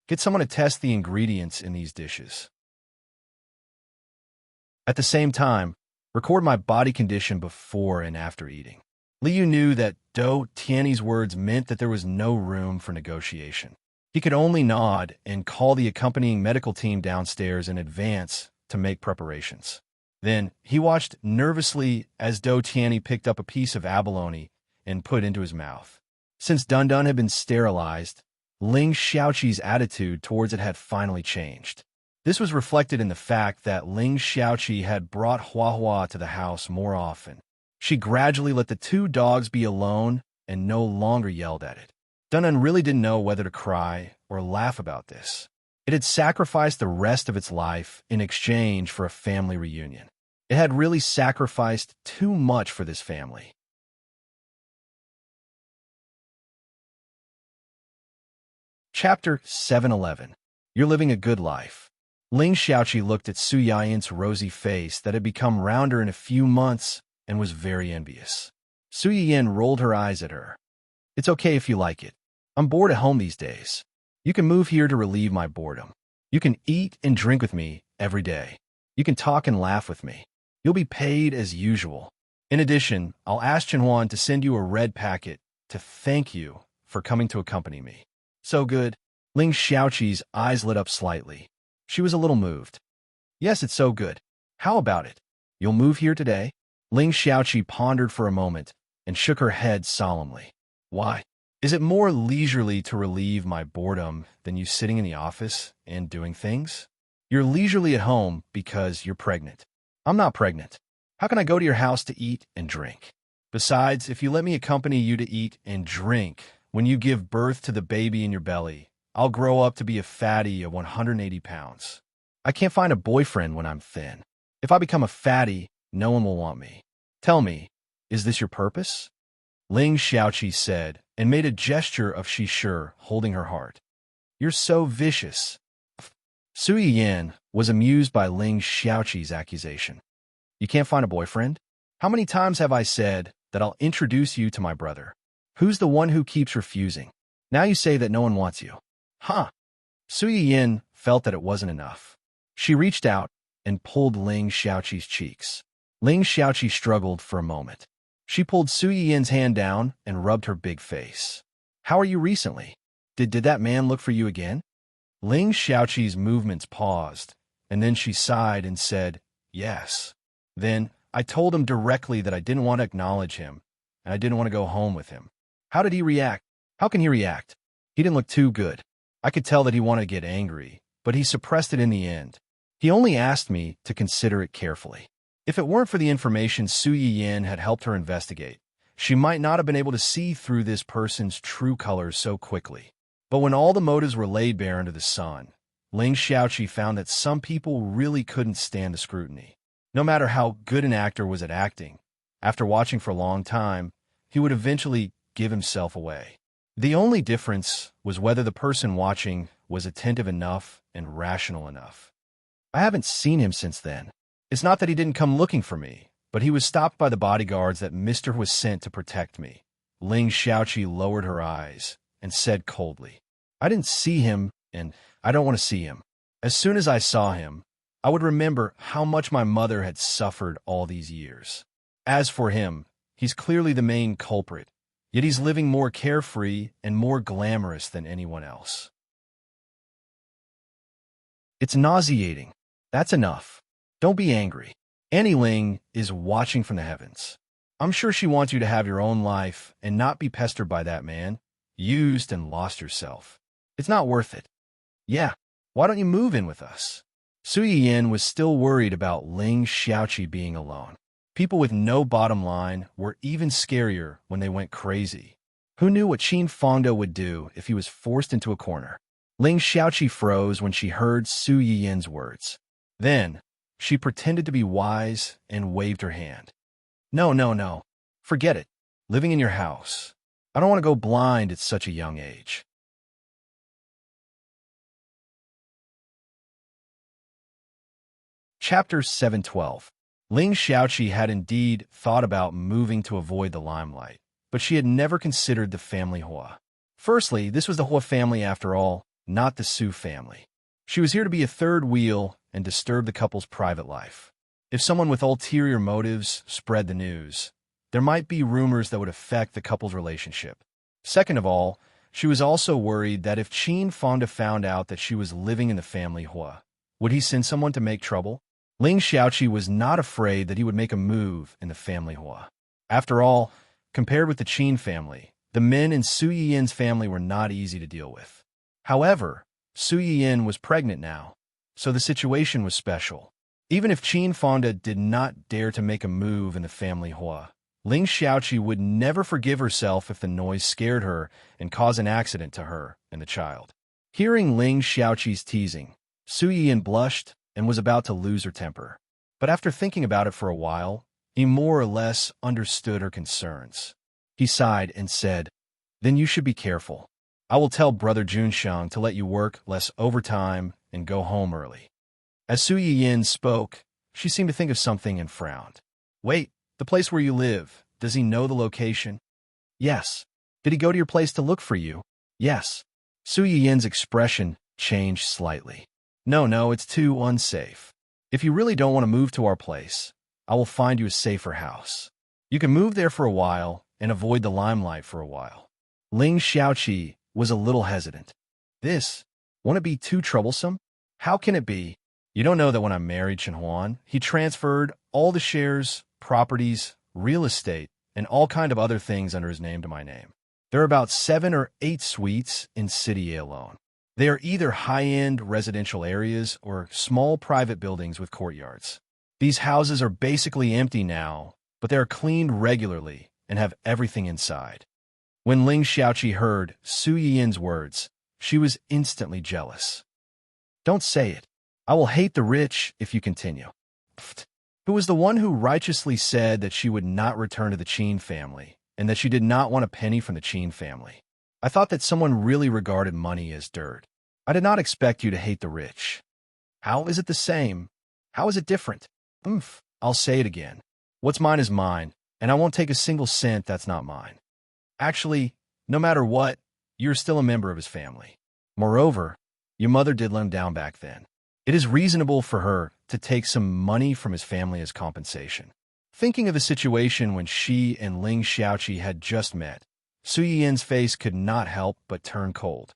Speaker 1: Get someone to test the ingredients in these dishes. At the same time, record my body condition before and after eating. Liu knew that Do Tianyi's words meant that there was no room for negotiation. He could only nod and call the accompanying medical team downstairs in advance to make preparations. Then he watched nervously as Do Tianyi picked up a piece of abalone and put it into his mouth. Since Dun Dun had been sterilized, Ling Xiaoqi's attitude towards it had finally changed. This was reflected in the fact that Ling Xiaoqi had brought Hua Hua to the house more often. She gradually let the two dogs be alone and no longer yelled at it. Dun Dun really didn't know whether to cry or laugh about this. It had sacrificed the rest of its life in exchange for a family reunion. It had really sacrificed too much for this family. Chapter 711. You're living a good life. Ling Xiaoqi looked at Su Yayin's rosy face that had become rounder in a few months and was very envious. Su Yayin rolled her eyes at her. It's okay if you like it. I'm bored at home these days. You can move here to relieve my boredom. You can eat and drink with me every day. You can talk and laugh with me. You'll be paid as usual. In addition, I'll ask Chenhuan to send you a red packet to thank you for coming to accompany me. So good. Ling Xiaoqi's eyes lit up slightly. She was a little moved. Yes, it's so good. How about it? You'll move here today? Ling Xiaoqi pondered for a moment and shook her head solemnly. Why? Is it more leisurely to relieve my boredom than you sitting in the office and doing things? You're leisurely at home because you're pregnant. I'm not pregnant. How can I go to your house to eat and drink? Besides, if you let me accompany you to eat and drink when you give birth to the baby in your belly, I'll grow up to be a fatty of 180 pounds. I can't find a boyfriend when I'm thin. If I become a fatty, no one will want me. Tell me, is this your purpose? Ling Xiaoqi said, and made a gesture of she sure, holding her heart. You're so vicious. Su Yiyan was amused by Ling Xiaoqi's accusation. You can't find a boyfriend? How many times have I said that I'll introduce you to my brother? Who's the one who keeps refusing? Now you say that no one wants you. Huh. Su Yiyan felt that it wasn't enough. She reached out and pulled Ling Xiaoqi's cheeks. Ling Xiaoqi struggled for a moment. She pulled Su Yiyan's hand down and rubbed her big face. How are you recently? Did that man look for you again? Ling Xiaoqi's movements paused, and then she sighed and said, yes. Then I told him directly that I didn't want to acknowledge him, and I didn't want to go home with him. How did he react? How can he react? He didn't look too good. I could tell that he wanted to get angry, but he suppressed it in the end. He only asked me to consider it carefully. If it weren't for the information Su Yiyan had helped her investigate, she might not have been able to see through this person's true colors so quickly. But when all the motives were laid bare under the sun, Ling Xiaoqi found that some people really couldn't stand the scrutiny. No matter how good an actor was at acting, after watching for a long time, he would eventually give himself away. The only difference was whether the person watching was attentive enough and rational enough. I haven't seen him since then. It's not that he didn't come looking for me, but he was stopped by the bodyguards that Mister was sent to protect me. Ling Xiaoqi lowered her eyes and said coldly, I didn't see him, and I don't want to see him. As soon as I saw him, I would remember how much my mother had suffered all these years. As for him, he's clearly the main culprit, yet he's living more carefree and more glamorous than anyone else. It's nauseating. That's enough. Don't be angry. Annie Ling is watching from the heavens. I'm sure she wants you to have your own life and not be pestered by that man. Used and lost yourself. It's not worth it. Yeah, why don't you move in with us? Su Yiyin was still worried about Ling Xiaoqi being alone. People with no bottom line were even scarier when they went crazy. Who knew what Qin Fangda would do if he was forced into a corner? Ling Xiaoqi froze when she heard Su Yiyin's words. Then, she pretended to be wise and waved her hand. No. Forget it. Living in your house. I don't want to go blind at such a young age. Chapter 712. Ling Xiaoqi had indeed thought about moving to avoid the limelight, but she had never considered the family Hua. Firstly, this was the Hua family after all, not the Su family. She was here to be a third wheel and disturb the couple's private life. If someone with ulterior motives spread the news, there might be rumors that would affect the couple's relationship. Second of all, she was also worried that if Qin Fangda found out that she was living in the family Hua, would he send someone to make trouble? Ling Xiaoqi was not afraid that he would make a move in the family Hua. After all, compared with the Qin family, the men in Su Yiyin's family were not easy to deal with. However, Su Yiyin was pregnant now, so the situation was special. Even if Qin Fangda did not dare to make a move in the family Hua, Ling Xiaoqi would never forgive herself if the noise scared her and caused an accident to her and the child. Hearing Ling Xiaoqi's teasing, Su Yiyin blushed and was about to lose her temper. But after thinking about it for a while, he more or less understood her concerns. He sighed and said, Then you should be careful. I will tell Brother Junshang to let you work less overtime and go home early. As Su Yiyin spoke, she seemed to think of something and frowned. Wait, the place where you live, does he know the location? Yes. Did he go to your place to look for you? Yes. Su Yiyin's expression changed slightly. No, it's too unsafe. If you really don't want to move to our place, I will find you a safer house. You can move there for a while and avoid the limelight for a while. Ling Xiaoqi was a little hesitant. Won't it be too troublesome? How can it be? You don't know that when I married Chen Huan, he transferred all the shares, properties, real estate, and all kind of other things under his name to my name. There are about 7 or 8 suites in City A alone. They are either high-end residential areas or small private buildings with courtyards. These houses are basically empty now, but they are cleaned regularly and have everything inside. When Ling Xiaoqi heard Su Yiyin's words, she was instantly jealous. Don't say it. I will hate the rich if you continue. Pfft. Who was the one who righteously said that she would not return to the Qin family and that she did not want a penny from the Qin family? I thought that someone really regarded money as dirt. I did not expect you to hate the rich. How is it the same? How is it different? I'll say it again. What's mine is mine, and I won't take a single cent that's not mine. Actually, no matter what, you're still a member of his family. Moreover, your mother did let him down back then. It is reasonable for her to take some money from his family as compensation. Thinking of the situation when she and Ling Xiaoqi had just met, Su Yiyin's face could not help but turn cold.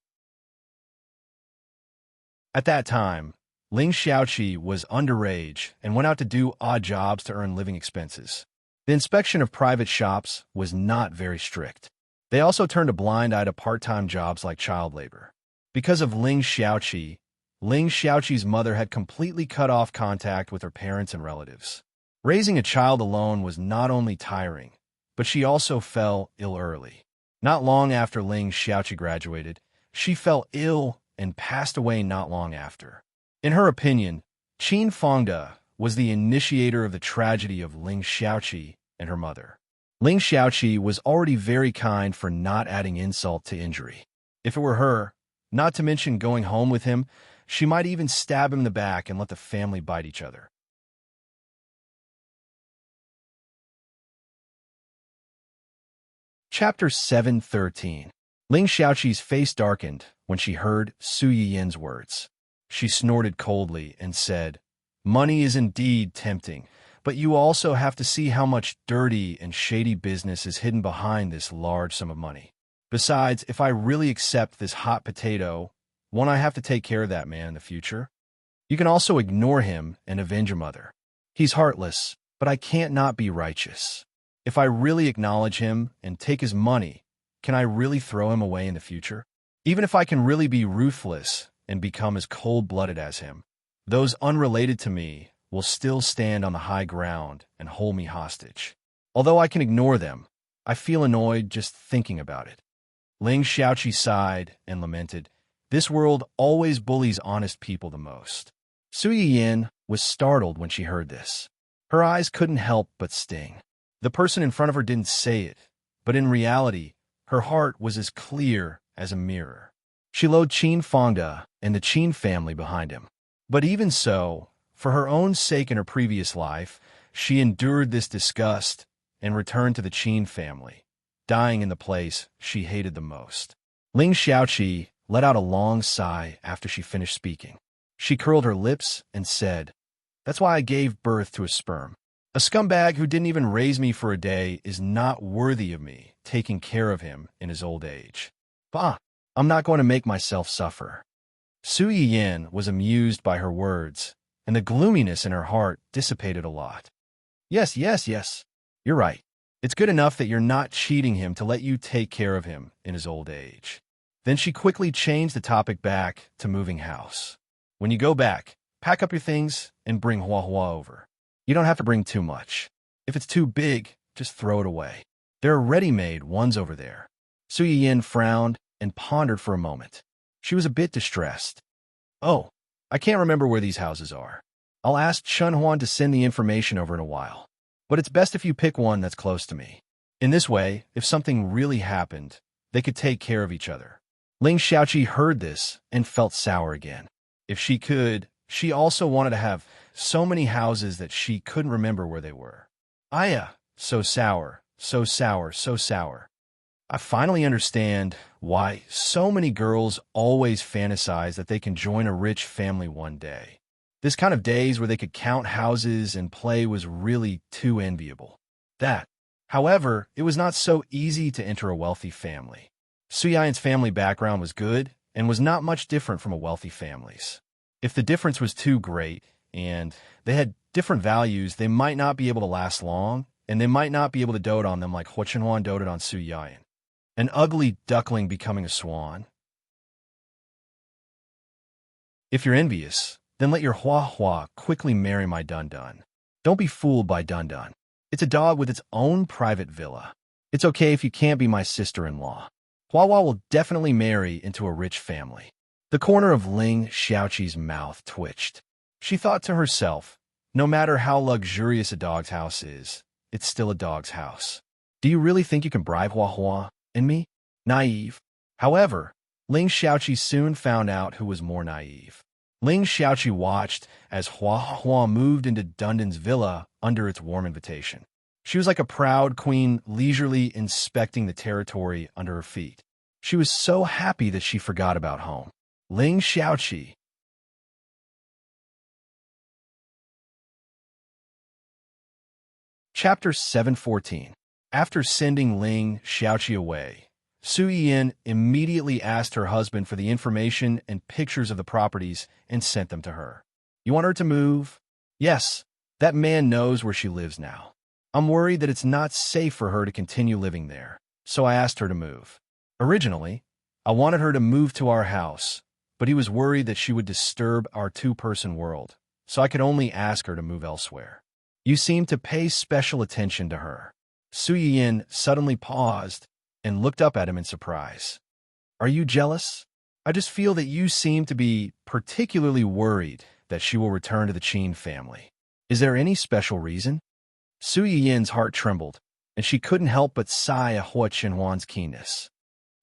Speaker 1: At that time, Ling Xiaoqi was underage and went out to do odd jobs to earn living expenses. The inspection of private shops was not very strict. They also turned a blind eye to part-time jobs like child labor. Because of Ling Xiaoqi's mother had completely cut off contact with her parents and relatives. Raising a child alone was not only tiring, but she also fell ill early. Not long after Ling Xiaoqi graduated, she fell ill and passed away not long after. In her opinion, Qin Fangda was the initiator of the tragedy of Ling Xiaoqi and her mother. Ling Xiaoqi was already very kind for not adding insult to injury. If it were her, not to mention going home with him, she might even stab him in the back and let the family bite each other. Chapter 713. Ling Xiaoqi's face darkened when she heard Su Yiyin's words. She snorted coldly and said, "Money is indeed tempting, but you also have to see how much dirty and shady business is hidden behind this large sum of money. Besides, if I really accept this hot potato, won't I have to take care of that man in the future? You can also ignore him and avenge your mother. He's heartless, but I can't not be righteous. If I really acknowledge him and take his money, can I really throw him away in the future? Even if I can really be ruthless and become as cold-blooded as him, those unrelated to me will still stand on the high ground and hold me hostage. Although I can ignore them, I feel annoyed just thinking about it." Ling Xiaoqi sighed and lamented, "This world always bullies honest people the most." Su Yiyin was startled when she heard this. Her eyes couldn't help but sting. The person in front of her didn't say it, but in reality, her heart was as clear as a mirror. She loathed Qin Fangda and the Qin family behind him. But even so, for her own sake in her previous life, she endured this disgust and returned to the Qin family, dying in the place she hated the most. Ling Xiaoqi let out a long sigh after she finished speaking. She curled her lips and said, "That's why I gave birth to a sperm. A scumbag who didn't even raise me for a day is not worthy of me taking care of him in his old age. Bah, I'm not going to make myself suffer." Su Yiyin was amused by her words, and the gloominess in her heart dissipated a lot. Yes, you're right. It's good enough that you're not cheating him to let you take care of him in his old age." Then she quickly changed the topic back to moving house. "When you go back, pack up your things and bring Hua Hua over. You don't have to bring too much. If it's too big, just throw it away. There are ready-made ones over there." Su Yiyin frowned and pondered for a moment. She was a bit distressed. "Oh, I can't remember where these houses are. I'll ask Chun Huan to send the information over in a while. But it's best if you pick one that's close to me. In this way, if something really happened, they could take care of each other." Ling Xiaoqi heard this and felt sour again. If she could, she also wanted to have so many houses that she couldn't remember where they were. Aya, so sour, so sour, so sour. I finally understand why so many girls always fantasize that they can join a rich family one day. This kind of days where they could count houses and play was really too enviable. However, it was not so easy to enter a wealthy family. Su Yin's family background was good and was not much different from a wealthy family's. If the difference was too great and they had different values, they might not be able to last long, and they might not be able to dote on them like Hua Chenhuan doted on Su Yin. An ugly duckling becoming a swan. If you're envious, then let your Hua Hua quickly marry my Dun Dun. Don't be fooled by Dun Dun. It's a dog with its own private villa. It's okay if you can't be my sister-in-law. Hua Hua will definitely marry into a rich family." The corner of Ling Xiaoqi's mouth twitched. She thought to herself, no matter how luxurious a dog's house is, it's still a dog's house. Do you really think you can bribe Hua Hua and me? Naive. However, Ling Xiaoqi soon found out who was more naive. Ling Xiaoqi watched as Hua Hua moved into Dun Dun's villa under its warm invitation. She was like a proud queen leisurely inspecting the territory under her feet. She was so happy that she forgot about home. Ling Xiaoqi. Chapter 714. After sending Ling Xiaoqi away, Su Yiyin immediately asked her husband for the information and pictures of the properties and sent them to her. "You want her to move?" "Yes, that man knows where she lives now. I'm worried that it's not safe for her to continue living there, so I asked her to move. Originally, I wanted her to move to our house, but he was worried that she would disturb our two-person world, so I could only ask her to move elsewhere. You seem to pay special attention to her." Su Yiyin suddenly paused and looked up at him in surprise. "Are you jealous? I just feel that you seem to be particularly worried that she will return to the Qin family. Is there any special reason?" Su Yiyin's heart trembled, and she couldn't help but sigh at Hua Chenhuan's keenness.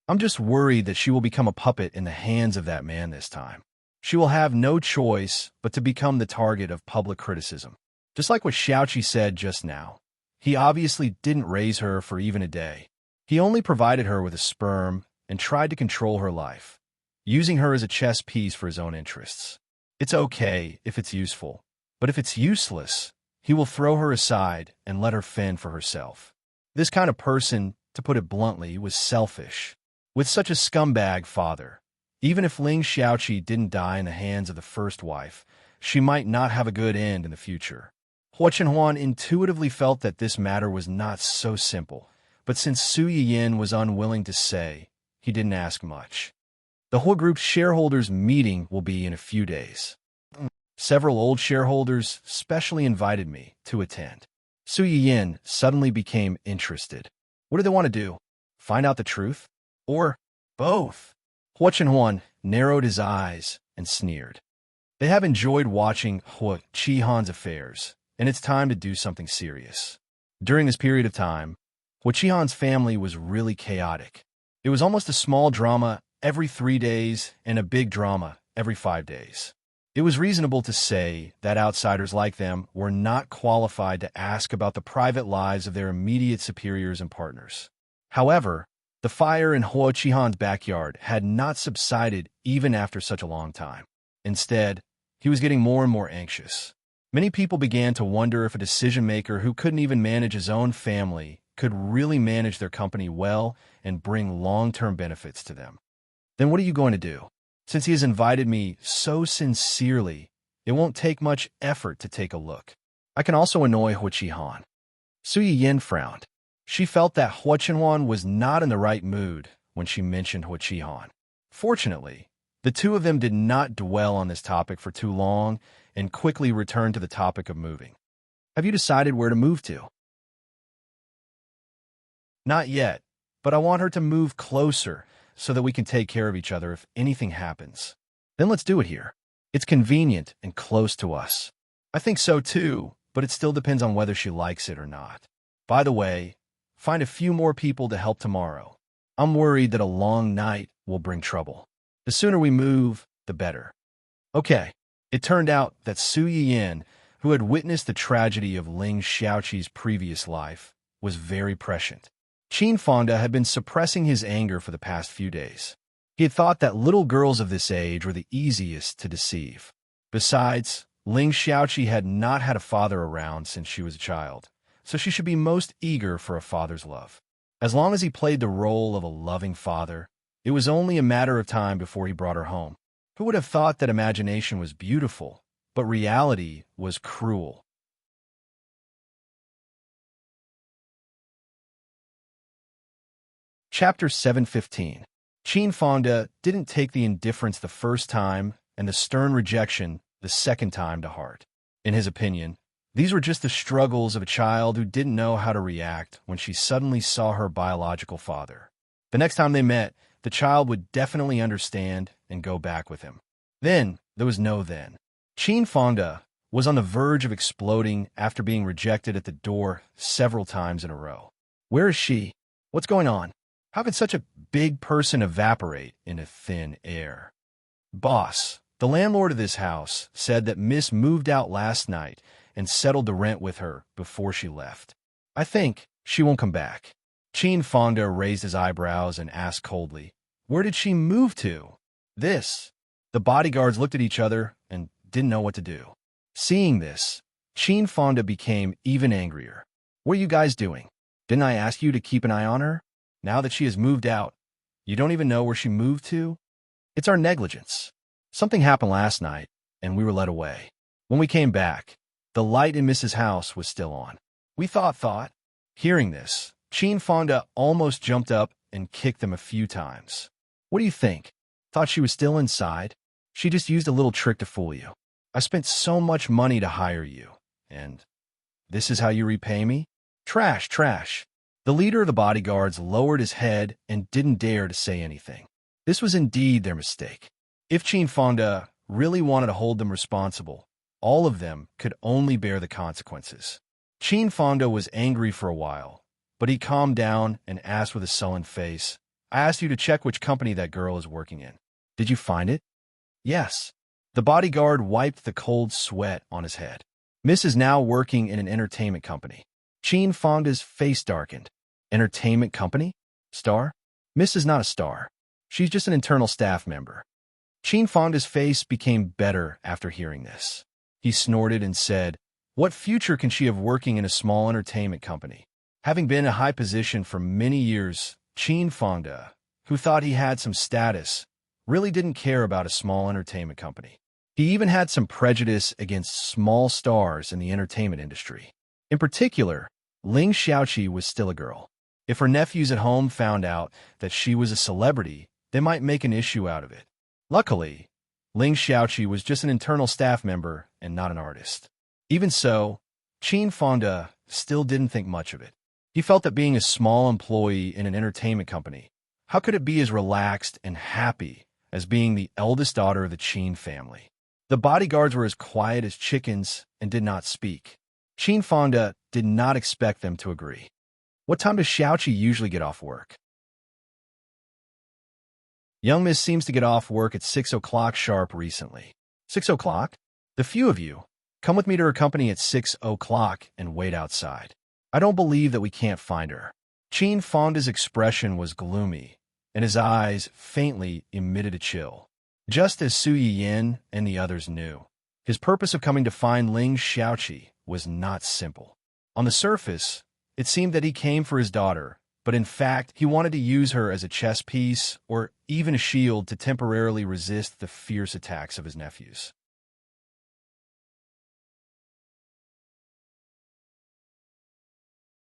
Speaker 1: I'm just worried that she will become a puppet in the hands of that man this time. She will have no choice but to become the target of public criticism. Just like what Xiaoqi said just now. He obviously didn't raise her for even a day. He only provided her with a sperm and tried to control her life, using her as a chess piece for his own interests. It's okay if it's useful, but if it's useless, he will throw her aside and let her fend for herself. This kind of person, to put it bluntly, was selfish. With such a scumbag father, even if Ling Xiaoqi didn't die in the hands of the first wife, she might not have a good end in the future. Hua Chenhuan intuitively felt that this matter was not so simple, but since Su Yiyin was unwilling to say, he didn't ask much. The Hua Group's shareholders' meeting will be in a few days. Several old shareholders specially invited me to attend. Su Yiyin suddenly became interested. What do they want to do? Find out the truth? Or both? Hua Chenhuan narrowed his eyes and sneered. They have enjoyed watching Hua Qihan's affairs, and it's time to do something serious. During this period of time, Hua Qihan's family was really chaotic. It was almost a small drama every 3 days and a big drama every 5 days. It was reasonable to say that outsiders like them were not qualified to ask about the private lives of their immediate superiors and partners. However, the fire in Hua Qihan's backyard had not subsided even after such a long time. Instead, he was getting more and more anxious. Many people began to wonder if a decision-maker who couldn't even manage his own family could really manage their company well and bring long-term benefits to them. Then what are you going to do? Since he has invited me so sincerely, it won't take much effort to take a look. I can also annoy Hua Qihan. Su Yiyin frowned. She felt that Hua Chenhuan was not in the right mood when she mentioned Hua Qihan. Fortunately, the two of them did not dwell on this topic for too long and quickly returned to the topic of moving. Have you decided where to move to? Not yet, but I want her to move closer so that we can take care of each other if anything happens. Then let's do it here. It's convenient and close to us. I think so too, but it still depends on whether she likes it or not. By the way, find a few more people to help tomorrow. I'm worried that a long night will bring trouble. The sooner we move, the better. Okay, it turned out that Su Yiyin, who had witnessed the tragedy of Ling Xiaoqi's previous life, was very prescient. Qin Fonda had been suppressing his anger for the past few days. He had thought that little girls of this age were the easiest to deceive. Besides, Ling Xiaoqi had not had a father around since she was a child, so she should be most eager for a father's love. As long as he played the role of a loving father, it was only a matter of time before he brought her home. Who would have thought that imagination was beautiful, but reality was cruel? Chapter 715. Qin Fonda didn't take the indifference the first time and the stern rejection the second time to heart. In his opinion, these were just the struggles of a child who didn't know how to react when she suddenly saw her biological father. The next time they met, the child would definitely understand and go back with him. Then, there was no then. Qin Fonda was on the verge of exploding after being rejected at the door several times in a row. Where is she? What's going on? How could such a big person evaporate into thin air? Boss, the landlord of this house, said that Miss moved out last night and settled the rent with her before she left. I think she won't come back. Qin Fonda raised his eyebrows and asked coldly, where did she move to? This. The bodyguards looked at each other and didn't know what to do. Seeing this, Qin Fonda became even angrier. What are you guys doing? Didn't I ask you to keep an eye on her? Now that she has moved out, you don't even know where she moved to? It's our negligence. Something happened last night, and we were led away. When we came back, the light in Mrs. House was still on. We thought. Hearing this, Qin Fonda almost jumped up and kicked them a few times. What do you think? Thought she was still inside? She just used a little trick to fool you. I spent so much money to hire you, and this is how you repay me? Trash. The leader of the bodyguards lowered his head and didn't dare to say anything. This was indeed their mistake. If Qin Fonda really wanted to hold them responsible, all of them could only bear the consequences. Qin Fonda was angry for a while, but he calmed down and asked with a sullen face, I asked you to check which company that girl is working in. Did you find it? Yes. The bodyguard wiped the cold sweat on his head. Miss is now working in an entertainment company. Qin Fonda's face darkened. Entertainment company? Star? Miss is not a star. She's just an internal staff member. Qin Fonda's face became better after hearing this. He snorted and said, What future can she have working in a small entertainment company? Having been in a high position for many years, Qin Fonda, who thought he had some status, really didn't care about a small entertainment company. He even had some prejudice against small stars in the entertainment industry. In particular, Ling Xiaoqi was still a girl. If her nephews at home found out that she was a celebrity, they might make an issue out of it. Luckily, Ling Xiaoqi was just an internal staff member and not an artist. Even so, Qin Fonda still didn't think much of it. He felt that being a small employee in an entertainment company, how could it be as relaxed and happy as being the eldest daughter of the Qin family? The bodyguards were as quiet as chickens and did not speak. Qin Fonda did not expect them to agree. What time does Xiaoqi usually get off work? Young Miss seems to get off work at 6 o'clock sharp recently. 6 o'clock? The few of you, come with me to her company at 6 o'clock and wait outside. I don't believe that we can't find her. Qin Fonda's expression was gloomy, and his eyes faintly emitted a chill. Just as Su Yiyin and the others knew, his purpose of coming to find Ling Xiaoqi was not simple. On the surface, it seemed that he came for his daughter, but in fact, he wanted to use her as a chess piece or even a shield to temporarily resist the fierce attacks of his nephews.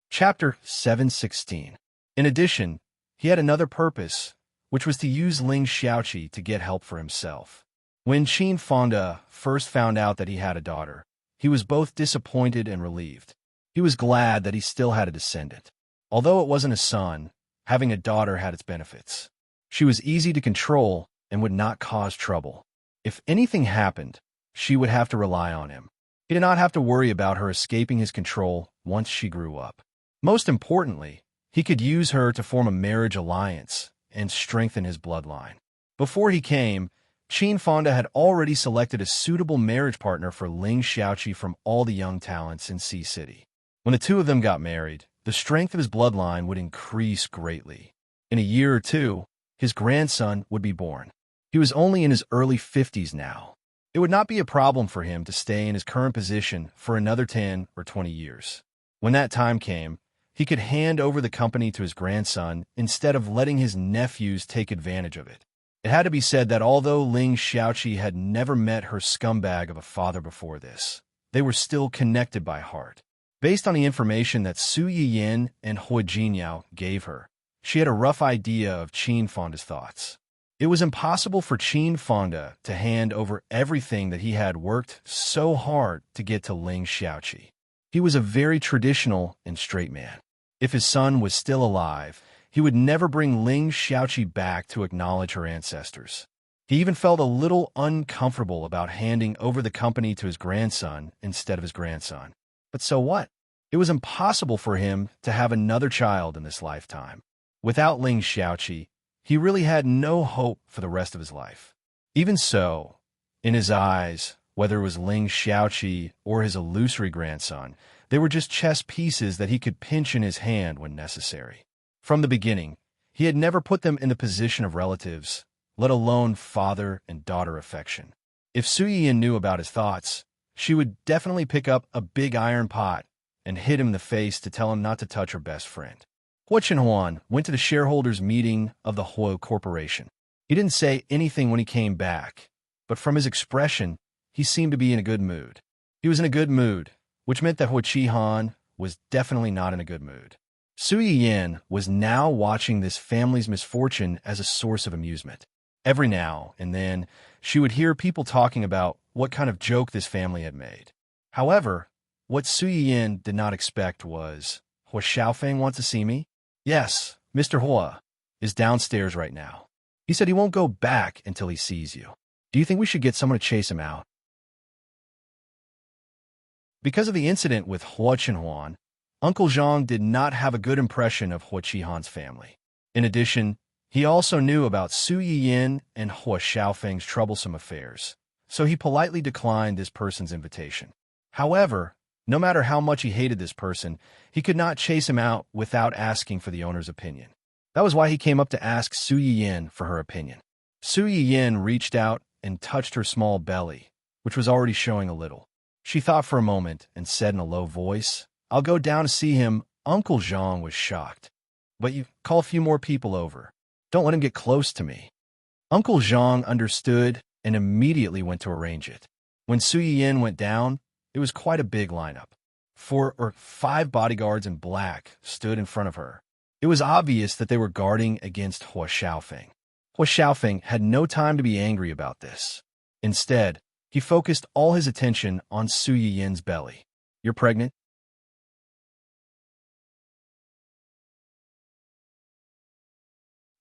Speaker 1: Chapter 716. In addition, he had another purpose, which was to use Ling Xiaoqi to get help for himself. When Qin Fonda first found out that he had a daughter, he was both disappointed and relieved. He was glad that he still had a descendant. Although it wasn't a son, having a daughter had its benefits. She was easy to control and would not cause trouble. If anything happened, she would have to rely on him. He did not have to worry about her escaping his control once she grew up. Most importantly, he could use her to form a marriage alliance and strengthen his bloodline. Before he came, Qin Fonda had already selected a suitable marriage partner for Ling Xiaoqi from all the young talents in Sea City. When the two of them got married, the strength of his bloodline would increase greatly. In a year or two, his grandson would be born. He was only in his early 50s now. It would not be a problem for him to stay in his current position for another 10 or 20 years. When that time came, he could hand over the company to his grandson instead of letting his nephews take advantage of it. It had to be said that although Ling Xiaoqi had never met her scumbag of a father before this, they were still connected by heart. Based on the information that Su Yiyin and Hui Jinyao gave her, she had a rough idea of Qin Fonda's thoughts. It was impossible for Qin Fonda to hand over everything that he had worked so hard to get to Ling Xiaoqi. He was a very traditional and straight man. If his son was still alive, he would never bring Ling Xiaoqi back to acknowledge her ancestors. He even felt a little uncomfortable about handing over the company to his grandson instead of his grandson. But so what? It was impossible for him to have another child in this lifetime. Without Ling Xiaoqi, he really had no hope for the rest of his life. Even so, in his eyes, whether it was Ling Xiaoqi or his illusory grandson, they were just chess pieces that he could pinch in his hand when necessary. From the beginning, he had never put them in the position of relatives, let alone father and daughter affection. If Su Yiyin knew about his thoughts, she would definitely pick up a big iron pot and hit him in the face to tell him not to touch her best friend. Hua Chenhuan went to the shareholders' meeting of the Huo Corporation. He didn't say anything when he came back, but from his expression, he seemed to be in a good mood. He was in a good mood, which meant that Hua Qihan was definitely not in a good mood. Su Yiyin was now watching this family's misfortune as a source of amusement. Every now and then, she would hear people talking about what kind of joke this family had made. However, what Su Yiyin did not expect was, Hua Xiaofeng wants to see me? Yes, Mr. Hua is downstairs right now. He said he won't go back until he sees you. Do you think we should get someone to chase him out? Because of the incident with Hua Chenhuan, Uncle Zhang did not have a good impression of Hua Qihan's family. In addition, he also knew about Su Yiyin and Hua Xiaofeng's troublesome affairs, so he politely declined this person's invitation. However, no matter how much he hated this person, he could not chase him out without asking for the owner's opinion. That was why he came up to ask Su Yiyin for her opinion. Su Yiyin reached out and touched her small belly, which was already showing a little. She thought for a moment and said in a low voice, "I'll go down to see him." Uncle Zhang was shocked. "But you call a few more people over. Don't let him get close to me." Uncle Zhang understood and immediately went to arrange it. When Su Yiyin went down, it was quite a big lineup. 4 or 5 bodyguards in black stood in front of her. It was obvious that they were guarding against Hua Xiaofeng. Hua Xiaofeng had no time to be angry about this. Instead, he focused all his attention on Su Yiyin's belly. "You're pregnant?"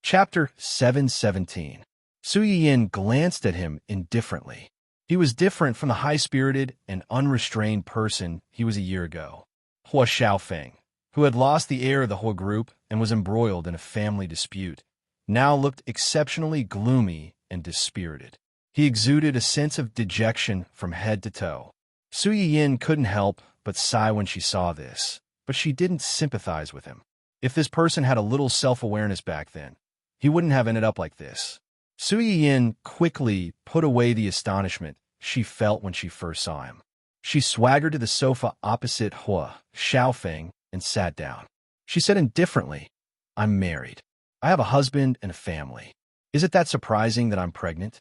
Speaker 1: Chapter 717. Su Yiyin glanced at him indifferently. He was different from the high-spirited and unrestrained person he was a year ago. Hua Xiaofeng, who had lost the heir of the Hua group and was embroiled in a family dispute, now looked exceptionally gloomy and dispirited. He exuded a sense of dejection from head to toe. Su Yiyin couldn't help but sigh when she saw this, but she didn't sympathize with him. If this person had a little self-awareness back then, he wouldn't have ended up like this. Su Yiyin quickly put away the astonishment she felt when she first saw him. She swaggered to the sofa opposite Hua Xiaofeng and sat down. She said indifferently, "I'm married. I have a husband and a family. Is it that surprising that I'm pregnant?"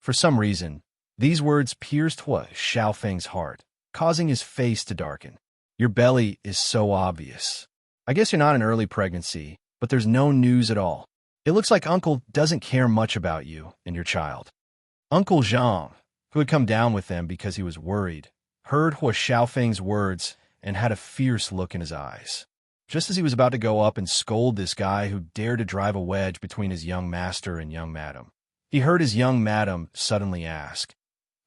Speaker 1: For some reason, these words pierced Hua Xiaofeng's heart, causing his face to darken. "Your belly is so obvious. I guess you're not in early pregnancy, but there's no news at all. It looks like Uncle doesn't care much about you and your child." Uncle Zhang, who had come down with them because he was worried, heard Hua Xiaofeng's words and had a fierce look in his eyes. Just as he was about to go up and scold this guy who dared to drive a wedge between his young master and young madam, he heard his young madam suddenly ask,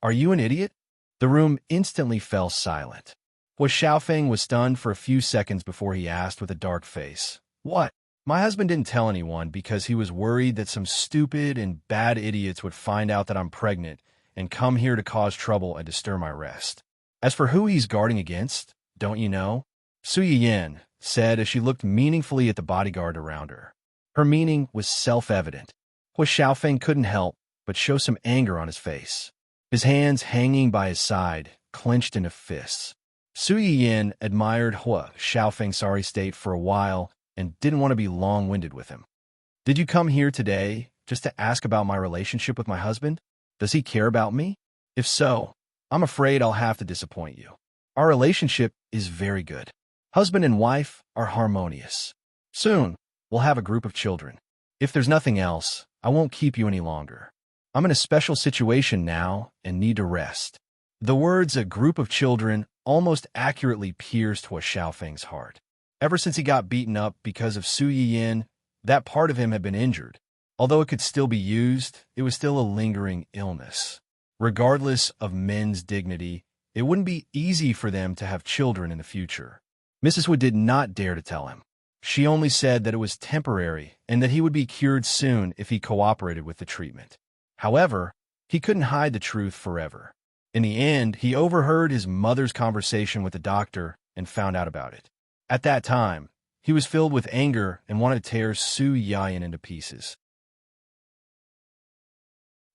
Speaker 1: "Are you an idiot?" The room instantly fell silent. Hua Xiaofeng was stunned for a few seconds before he asked with a dark face, "What?" "My husband didn't tell anyone because he was worried that some stupid and bad idiots would find out that I'm pregnant and come here to cause trouble and disturb my rest. As for who he's guarding against, don't you know?" Su Yiyin said as she looked meaningfully at the bodyguard around her. Her meaning was self-evident. Hua Xiaofeng couldn't help but show some anger on his face. His hands hanging by his side, clenched into fists. Su Yiyin admired Hua Xiaofeng's sorry state for a while and didn't want to be long-winded with him. "Did you come here today just to ask about my relationship with my husband? Does he care about me? If so, I'm afraid I'll have to disappoint you. Our relationship is very good. Husband and wife are harmonious. Soon, we'll have a group of children. If there's nothing else, I won't keep you any longer. I'm in a special situation now and need to rest." The words "a group of children" almost accurately pierced Hua Xiaofeng's heart. Ever since he got beaten up because of Su Yiyin, that part of him had been injured. Although it could still be used, it was still a lingering illness. Regardless of men's dignity, it wouldn't be easy for them to have children in the future. Mrs. Wood did not dare to tell him. She only said that it was temporary and that he would be cured soon if he cooperated with the treatment. However, he couldn't hide the truth forever. In the end, he overheard his mother's conversation with the doctor and found out about it. At that time, he was filled with anger and wanted to tear Su Yiyin into pieces.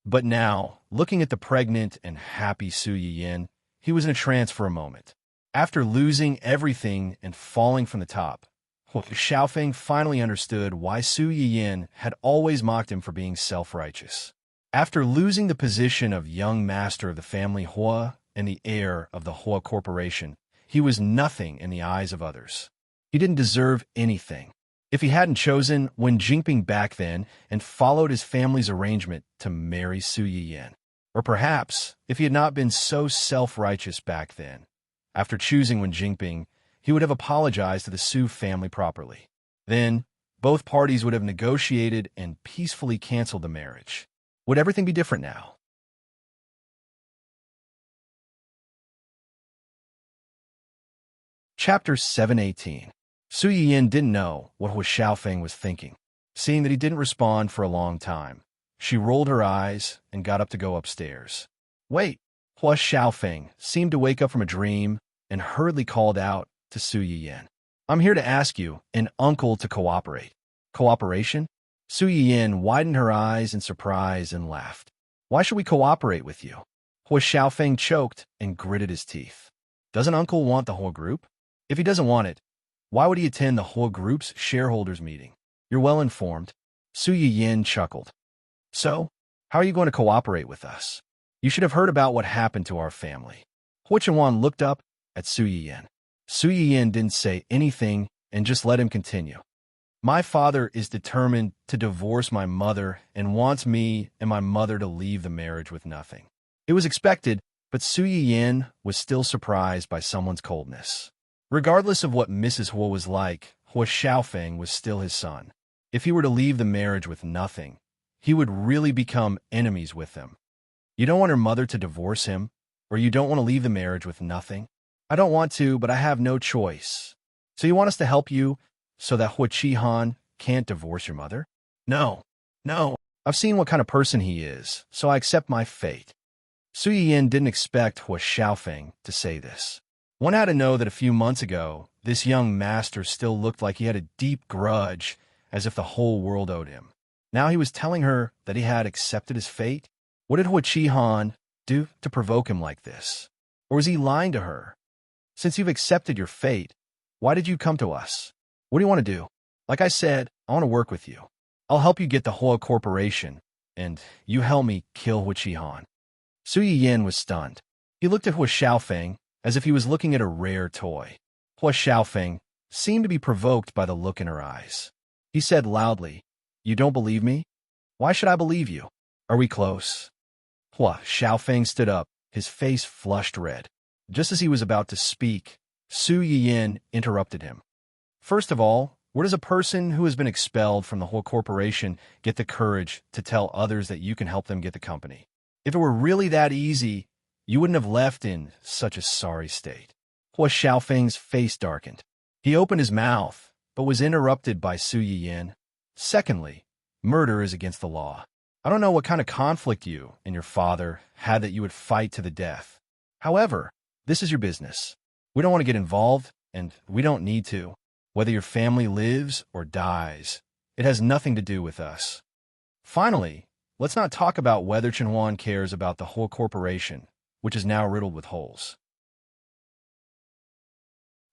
Speaker 1: But now, looking at the pregnant and happy Su Yiyin, he was in a trance for a moment. After losing everything and falling from the top, Hua Xiaofeng finally understood why Su Yiyin had always mocked him for being self-righteous. After losing the position of young master of the family Hua and the heir of the Hua Corporation, he was nothing in the eyes of others. He didn't deserve anything. If he hadn't chosen Wen Jingping back then and followed his family's arrangement to marry Su Yiyin, or perhaps if he had not been so self-righteous back then, after choosing Wen Jingping, he would have apologized to the Su family properly. Then, both parties would have negotiated and peacefully canceled the marriage. Would everything be different now? Chapter 718. Su Yiyin didn't know what Hua Xiaofeng was thinking. Seeing that he didn't respond for a long time, she rolled her eyes and got up to go upstairs. Wait! Hua Xiaofeng seemed to wake up from a dream and hurriedly called out to Su Yiyin. I'm here to ask you, an uncle, to cooperate. Cooperation? Su Yiyin widened her eyes in surprise and laughed. Why should we cooperate with you? Hua Xiaofeng choked and gritted his teeth. Doesn't uncle want the whole group? If he doesn't want it, why would he attend the whole group's shareholders meeting? You're well informed. Su Yiyin chuckled. So, how are you going to cooperate with us? You should have heard about what happened to our family. Hua Chenwan looked up at Su Yiyin. Su Yiyin didn't say anything and just let him continue. My father is determined to divorce my mother and wants me and my mother to leave the marriage with nothing. It was expected, but Su Yiyin was still surprised by someone's coldness. Regardless of what Mrs. Hua was like, Hua Xiaofeng was still his son. If he were to leave the marriage with nothing, he would really become enemies with them. You don't want her mother to divorce him, or you don't want to leave the marriage with nothing? I don't want to, but I have no choice. So you want us to help you so that Hua Qihan can't divorce your mother? No. I've seen what kind of person he is, so I accept my fate. Su Yiyin didn't expect Hua Xiaofeng to say this. One had to know that a few months ago, this young master still looked like he had a deep grudge, as if the whole world owed him. Now he was telling her that he had accepted his fate? What did Hua Qihan do to provoke him like this? Or was he lying to her? Since you've accepted your fate, why did you come to us? What do you want to do? Like I said, I want to work with you. I'll help you get the Hua Corporation, and you help me kill Hua Qihan. Su Yiyin was stunned. He looked at Hua Xiaofeng as if he was looking at a rare toy. Hua Xiaofeng seemed to be provoked by the look in her eyes. He said loudly, You don't believe me? Why should I believe you? Are we close? Hua Xiaofeng stood up, his face flushed red. Just as he was about to speak, Su Yiyin interrupted him. First of all, where does a person who has been expelled from the whole corporation get the courage to tell others that you can help them get the company? If it were really that easy, you wouldn't have left in such a sorry state. Hua Xiaofeng's face darkened. He opened his mouth, but was interrupted by Su Yiyin. Secondly, murder is against the law. I don't know what kind of conflict you and your father had that you would fight to the death. However, this is your business. We don't want to get involved, and we don't need to. Whether your family lives or dies, it has nothing to do with us. Finally, let's not talk about whether Chenhuan cares about the whole corporation, which is now riddled with holes.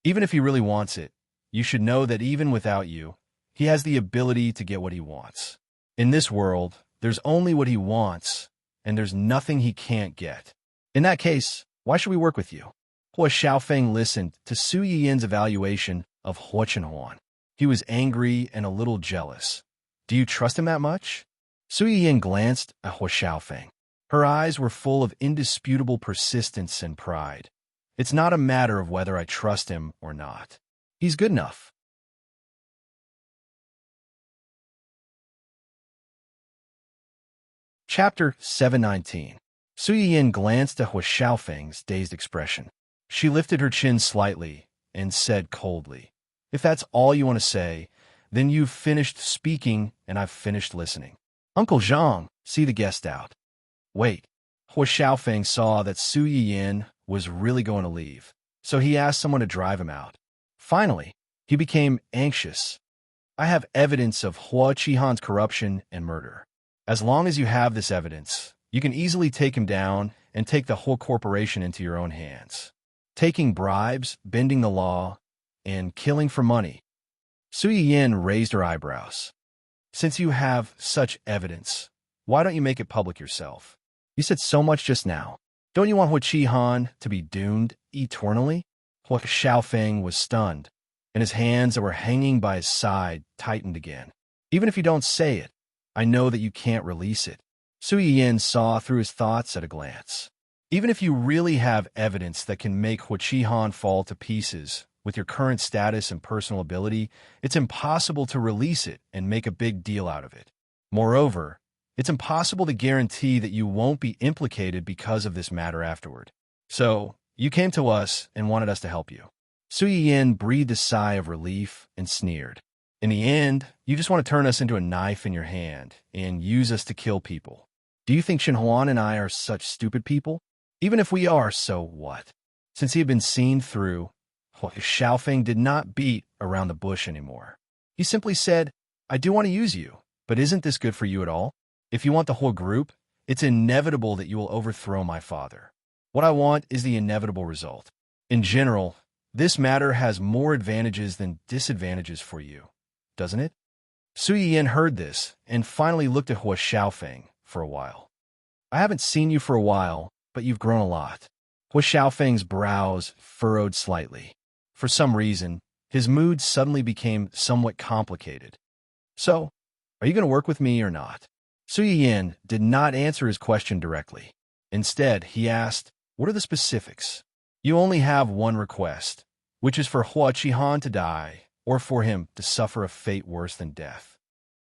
Speaker 1: Even if he really wants it, you should know that even without you, he has the ability to get what he wants. In this world, there's only what he wants, and there's nothing he can't get. In that case, why should we work with you? Hua Xiaofeng listened to Su Yiyin's evaluation of Hua Chenhuan. He was angry and a little jealous. Do you trust him that much? Su Yiyin glanced at Hua Xiaofeng. Her eyes were full of indisputable persistence and pride. It's not a matter of whether I trust him or not. He's good enough. Chapter 719. Su Yiyin glanced at Hua Xiaofeng's dazed expression. She lifted her chin slightly and said coldly, If that's all you want to say, then you've finished speaking and I've finished listening. Uncle Zhang, see the guest out. Wait. Hua Xiaofeng saw that Su Yiyin was really going to leave, so he asked someone to drive him out. Finally, he became anxious. I have evidence of Hua Qihan's corruption and murder. As long as you have this evidence, you can easily take him down and take the whole corporation into your own hands. Taking bribes, bending the law, and killing for money. Su Yiyin raised her eyebrows. Since you have such evidence, why don't you make it public yourself? You said so much just now. Don't you want Hua Qihan to be doomed eternally? Hua Xiaofeng was stunned, and his hands that were hanging by his side tightened again. Even if you don't say it, I know that you can't release it. Su Yiyin saw through his thoughts at a glance. Even if you really have evidence that can make Hua Qihan fall to pieces, with your current status and personal ability, it's impossible to release it and make a big deal out of it. Moreover, it's impossible to guarantee that you won't be implicated because of this matter afterward. So, you came to us and wanted us to help you. Su Yin breathed a sigh of relief and sneered. In the end, you just want to turn us into a knife in your hand and use us to kill people. Do you think Shenhuan and I are such stupid people? Even if we are, so what? Since he had been seen through, Xiaofeng did not beat around the bush anymore. He simply said, I do want to use you, but isn't this good for you at all? If you want the whole group, it's inevitable that you will overthrow my father. What I want is the inevitable result. In general, this matter has more advantages than disadvantages for you, doesn't it? Su Yin heard this and finally looked at Hua Xiaofeng for a while. I haven't seen you for a while, but you've grown a lot. Hua Xiaofeng's brows furrowed slightly. For some reason, his mood suddenly became somewhat complicated. So, are you going to work with me or not? Su Yin did not answer his question directly. Instead, he asked, what are the specifics? You only have one request, which is for Hua Qihan to die, or for him to suffer a fate worse than death.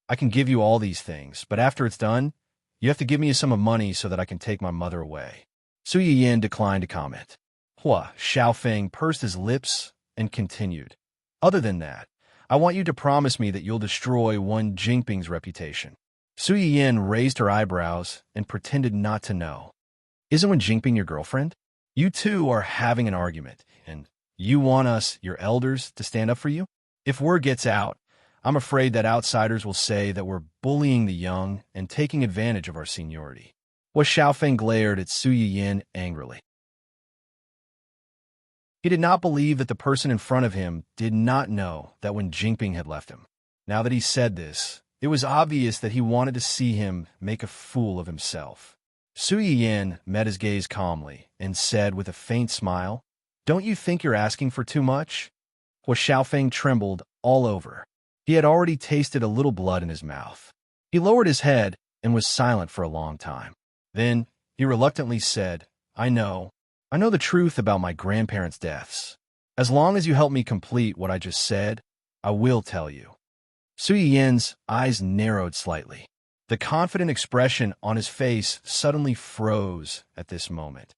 Speaker 1: I can give you all these things, but after it's done, you have to give me a sum of money so that I can take my mother away. Su Yin declined to comment. Hua Xiaofeng pursed his lips and continued. Other than that, I want you to promise me that you'll destroy one Jingping's reputation. Su Yin raised her eyebrows and pretended not to know. Isn't Wen Jingping your girlfriend? You two are having an argument, and you want us, your elders, to stand up for you? If word gets out, I'm afraid that outsiders will say that we're bullying the young and taking advantage of our seniority. Hua Xiaofeng glared at Su Yin angrily. He did not believe that the person in front of him did not know that Wen Jingping had left him. Now that he said this, it was obvious that he wanted to see him make a fool of himself. Su Yin met his gaze calmly and said with a faint smile, Don't you think you're asking for too much? Hua Xiaofeng trembled all over. He had already tasted a little blood in his mouth. He lowered his head and was silent for a long time. Then he reluctantly said, I know the truth about my grandparents' deaths. As long as you help me complete what I just said, I will tell you. Su Yin's eyes narrowed slightly. The confident expression on his face suddenly froze at this moment.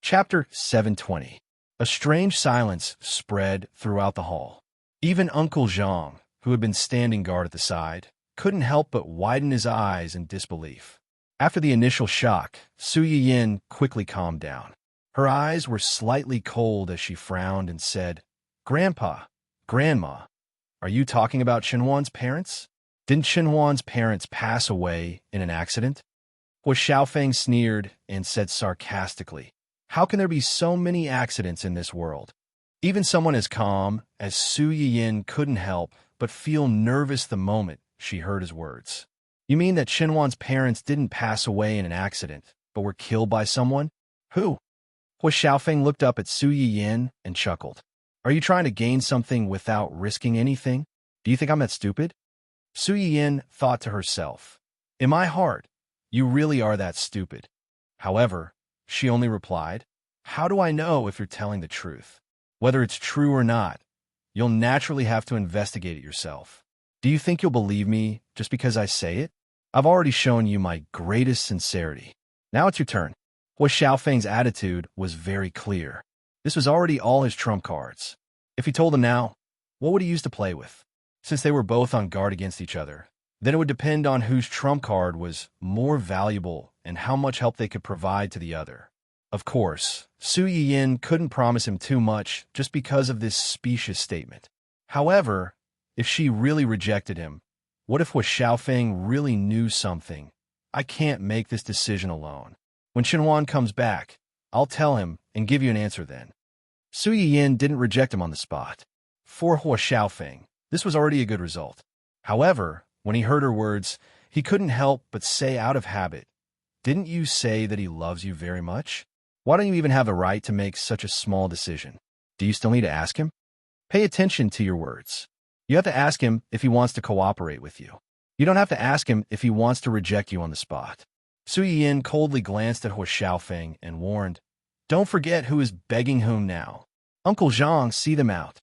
Speaker 1: Chapter 720. A strange silence spread throughout the hall. Even Uncle Zhang, who had been standing guard at the side, couldn't help but widen his eyes in disbelief. After the initial shock, Su Yin quickly calmed down. Her eyes were slightly cold as she frowned and said, Grandpa, Grandma, are you talking about Shenhuan's parents? Didn't Shenhuan's parents pass away in an accident? Hua Xiaofeng sneered and said sarcastically, How can there be so many accidents in this world? Even someone as calm as Su Yin couldn't help but feel nervous the moment she heard his words. You mean that Shenhuan's parents didn't pass away in an accident, but were killed by someone? Who? Hua Xiaofeng looked up at Su Yin and chuckled. Are you trying to gain something without risking anything? Do you think I'm that stupid? Su Yin thought to herself. In my heart, you really are that stupid. However, she only replied, How do I know if you're telling the truth? Whether it's true or not, you'll naturally have to investigate it yourself. Do you think you'll believe me just because I say it? I've already shown you my greatest sincerity. Now it's your turn. Hua Xiaofeng's attitude was very clear. This was already all his trump cards. If he told them now, what would he use to play with? Since they were both on guard against each other, then it would depend on whose trump card was more valuable and how much help they could provide to the other. Of course, Su Yin couldn't promise him too much just because of this specious statement. However, if she really rejected him, what if Hua Xiaofeng really knew something? I can't make this decision alone. When Shenhuan comes back, I'll tell him and give you an answer then. Su Yin didn't reject him on the spot. For Hua Xiaofeng, this was already a good result. However, when he heard her words, he couldn't help but say out of habit, Didn't you say that he loves you very much? Why don't you even have the right to make such a small decision? Do you still need to ask him? Pay attention to your words. You have to ask him if he wants to cooperate with you. You don't have to ask him if he wants to reject you on the spot. Su Yin coldly glanced at Hua Xiaofeng and warned, Don't forget who is begging whom now. Uncle Zhang, see them out.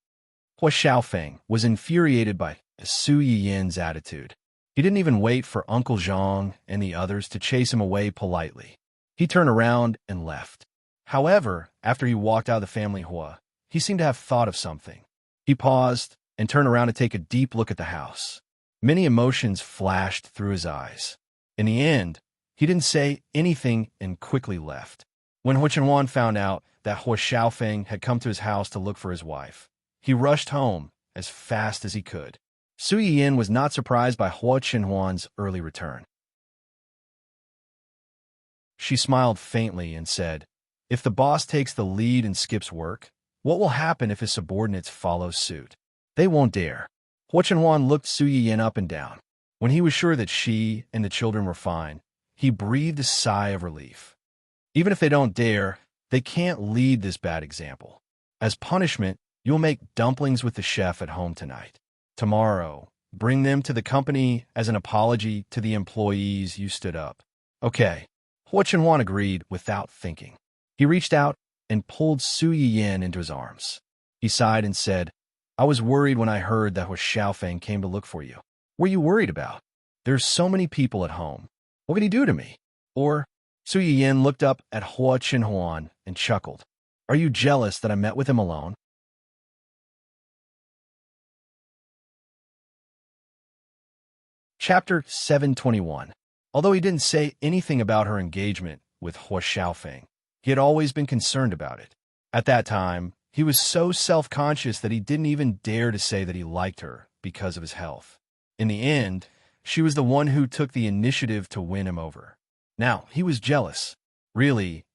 Speaker 1: Hua Xiaofeng was infuriated by Su Yin's attitude. He didn't even wait for Uncle Zhang and the others to chase him away politely. He turned around and left. However, after he walked out of the family hua, he seemed to have thought of something. He paused and turned around to take a deep look at the house. Many emotions flashed through his eyes. In the end, he didn't say anything and quickly left. When Hua Chenhuan found out that Hua Xiaofeng had come to his house to look for his wife, he rushed home as fast as he could. Su Yiyin was not surprised by Hua Chenhuan's early return. She smiled faintly and said, "If the boss takes the lead and skips work, what will happen if his subordinates follow suit? They won't dare." Hua Chenhuan looked Su Yiyin up and down. When he was sure that she and the children were fine, he breathed a sigh of relief. Even if they don't dare, they can't lead this bad example. As punishment, you'll make dumplings with the chef at home tonight. Tomorrow, bring them to the company as an apology to the employees you stood up. Okay. Hua Chenhuan agreed without thinking. He reached out and pulled Su Yiyin into his arms. He sighed and said, "I was worried when I heard that Hua Xiaofeng came to look for you." "What are you worried about? There's so many people at home. What can he do to me?" Or, Su Yiyin looked up at Hua Chenhuan and chuckled. "Are you jealous that I met with him alone?" Chapter 721. Although he didn't say anything about her engagement with Hua Xiaofeng, he had always been concerned about it. At that time, he was so self-conscious that he didn't even dare to say that he liked her because of his health. In the end, she was the one who took the initiative to win him over. Now, he was jealous. Really,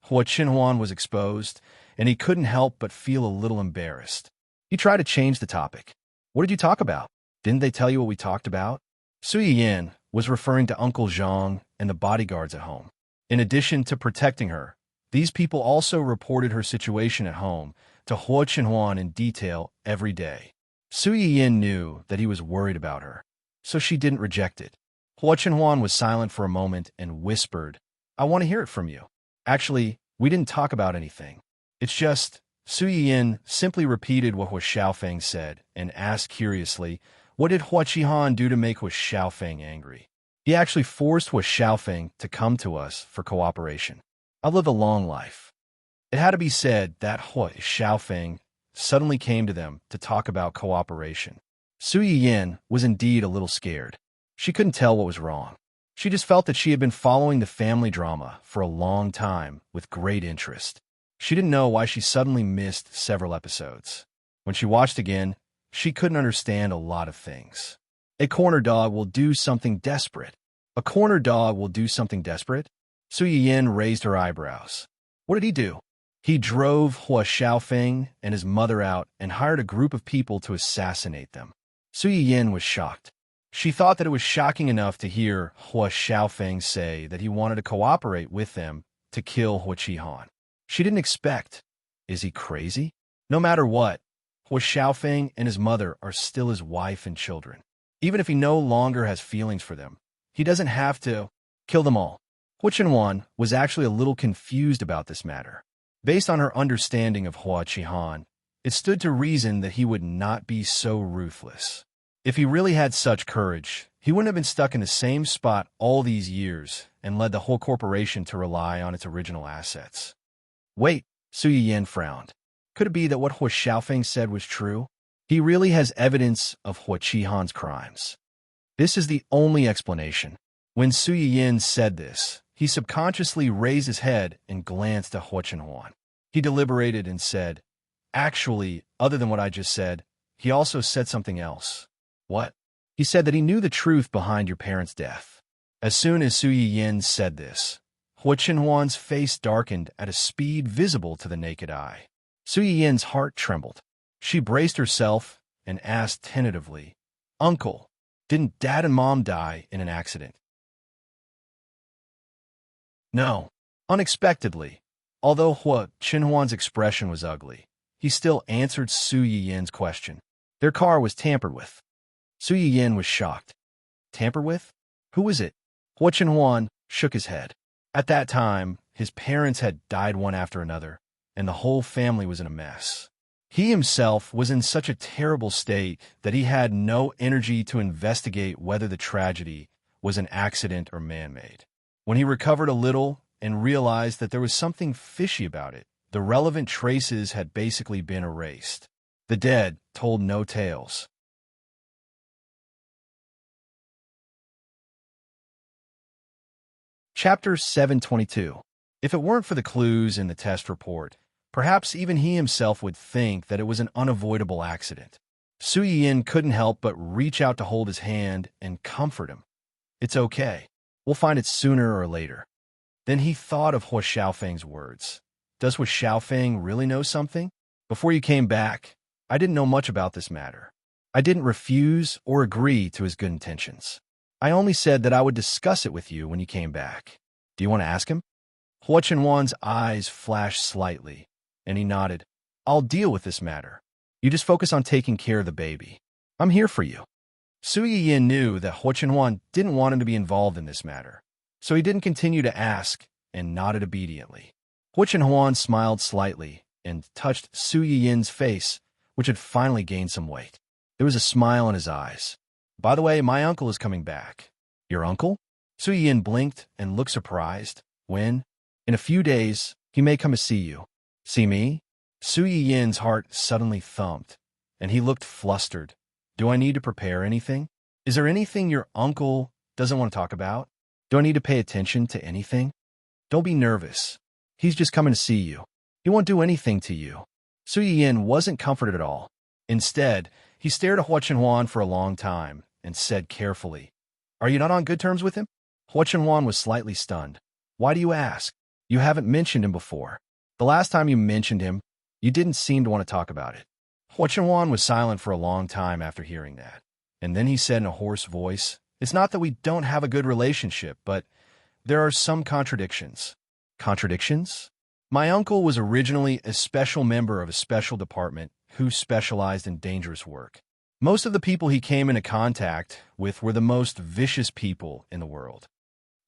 Speaker 1: Hua Chenhuan was exposed, and he couldn't help but feel a little embarrassed. He tried to change the topic. "What did you talk about? Didn't they tell you what we talked about?" Su Yiyin was referring to Uncle Zhang and the bodyguards at home. In addition to protecting her, these people also reported her situation at home to Hua Chenhuan in detail every day. Su Yiyin knew that he was worried about her, so she didn't reject it. Hua Chenhuan was silent for a moment and whispered, "I want to hear it from you." "Actually, we didn't talk about anything. It's just..." Su Yiyin simply repeated what Hua Xiaofeng said and asked curiously, "What did Hua Qihan do to make Hua Xiaofeng angry?" "He actually forced Hua Xiaofeng to come to us for cooperation. I've lived a long life." It had to be said that Hua Xiaofeng suddenly came to them to talk about cooperation. Su Yiyin was indeed a little scared. She couldn't tell what was wrong. She just felt that she had been following the family drama for a long time with great interest. She didn't know why she suddenly missed several episodes. When she watched again, she couldn't understand a lot of things. A corner dog will do something desperate. A corner dog will do something desperate? Su Yiyin raised her eyebrows. What did he do? He drove Hua Xiaofeng and his mother out and hired a group of people to assassinate them. Su Yiyin was shocked. She thought that it was shocking enough to hear Hua Xiaofeng say that he wanted to cooperate with them to kill Hua Qihan. She didn't expect, is he crazy? No matter what, Hua Xiaofeng and his mother are still his wife and children. Even if he no longer has feelings for them, he doesn't have to kill them all. Hua Chenhuan was actually a little confused about this matter. Based on her understanding of Hua Qihan, it stood to reason that he would not be so ruthless. If he really had such courage, he wouldn't have been stuck in the same spot all these years and led the whole corporation to rely on its original assets. Wait, Su Yiyin frowned. Could it be that what Hua Xiaofeng said was true? He really has evidence of Hua Qihan's crimes. This is the only explanation. When Su Yiyin said this, he subconsciously raised his head and glanced at Hua Chenhuan. He deliberated and said, "Actually, other than what I just said, he also said something else." "What?" "He said that he knew the truth behind your parents' death." As soon as Su Yiyin said this, Hua Chenhuan's face darkened at a speed visible to the naked eye. Su Yiyin's heart trembled. She braced herself and asked tentatively, "Uncle, didn't Dad and Mom die in an accident?" No. Unexpectedly, although Hua Chenhuan's expression was ugly, he still answered Su Yiyin's question. Their car was tampered with. Su Yiyin was shocked. Tampered with? Who was it? Hua Chenhuan shook his head. At that time, his parents had died one after another, and the whole family was in a mess. He himself was in such a terrible state that he had no energy to investigate whether the tragedy was an accident or man-made. When he recovered a little and realized that there was something fishy about it. The relevant traces had basically been erased. The dead told no tales. Chapter 722. If it weren't for the clues in the test report, perhaps even he himself would think that it was an unavoidable accident. Su Yin couldn't help but reach out to hold his hand and comfort him. It's okay. We'll find it sooner or later. Then he thought of Hua Xiaofeng's words. Does Hua Xiaofeng really know something? Before you came back, I didn't know much about this matter. I didn't refuse or agree to his good intentions. I only said that I would discuss it with you when you came back. Do you want to ask him? Hua Chenwan's eyes flashed slightly, and he nodded. I'll deal with this matter. You just focus on taking care of the baby. I'm here for you. Su Yiyin knew that Hua Chenwan didn't want him to be involved in this matter, so he didn't continue to ask and nodded obediently. Hua Chenwan smiled slightly and touched Su Yiyin's face, which had finally gained some weight. There was a smile in his eyes. By the way, my uncle is coming back. Your uncle? Su Yiyin blinked and looked surprised. When? In a few days, he may come to see you. See me? Su Yiyin's heart suddenly thumped, and he looked flustered. Do I need to prepare anything? Is there anything your uncle doesn't want to talk about? Do I need to pay attention to anything? Don't be nervous. He's just coming to see you. He won't do anything to you. Su Yiyin wasn't comforted at all. Instead, he stared at Hua Chenwan for a long time and said carefully, Are you not on good terms with him? Hua Chenwan was slightly stunned. Why do you ask? You haven't mentioned him before. The last time you mentioned him, you didn't seem to want to talk about it. Hua Chenwan was silent for a long time after hearing that. And then he said in a hoarse voice, It's not that we don't have a good relationship, but there are some contradictions. Contradictions? My uncle was originally a special member of a special department who specialized in dangerous work. Most of the people he came into contact with were the most vicious people in the world.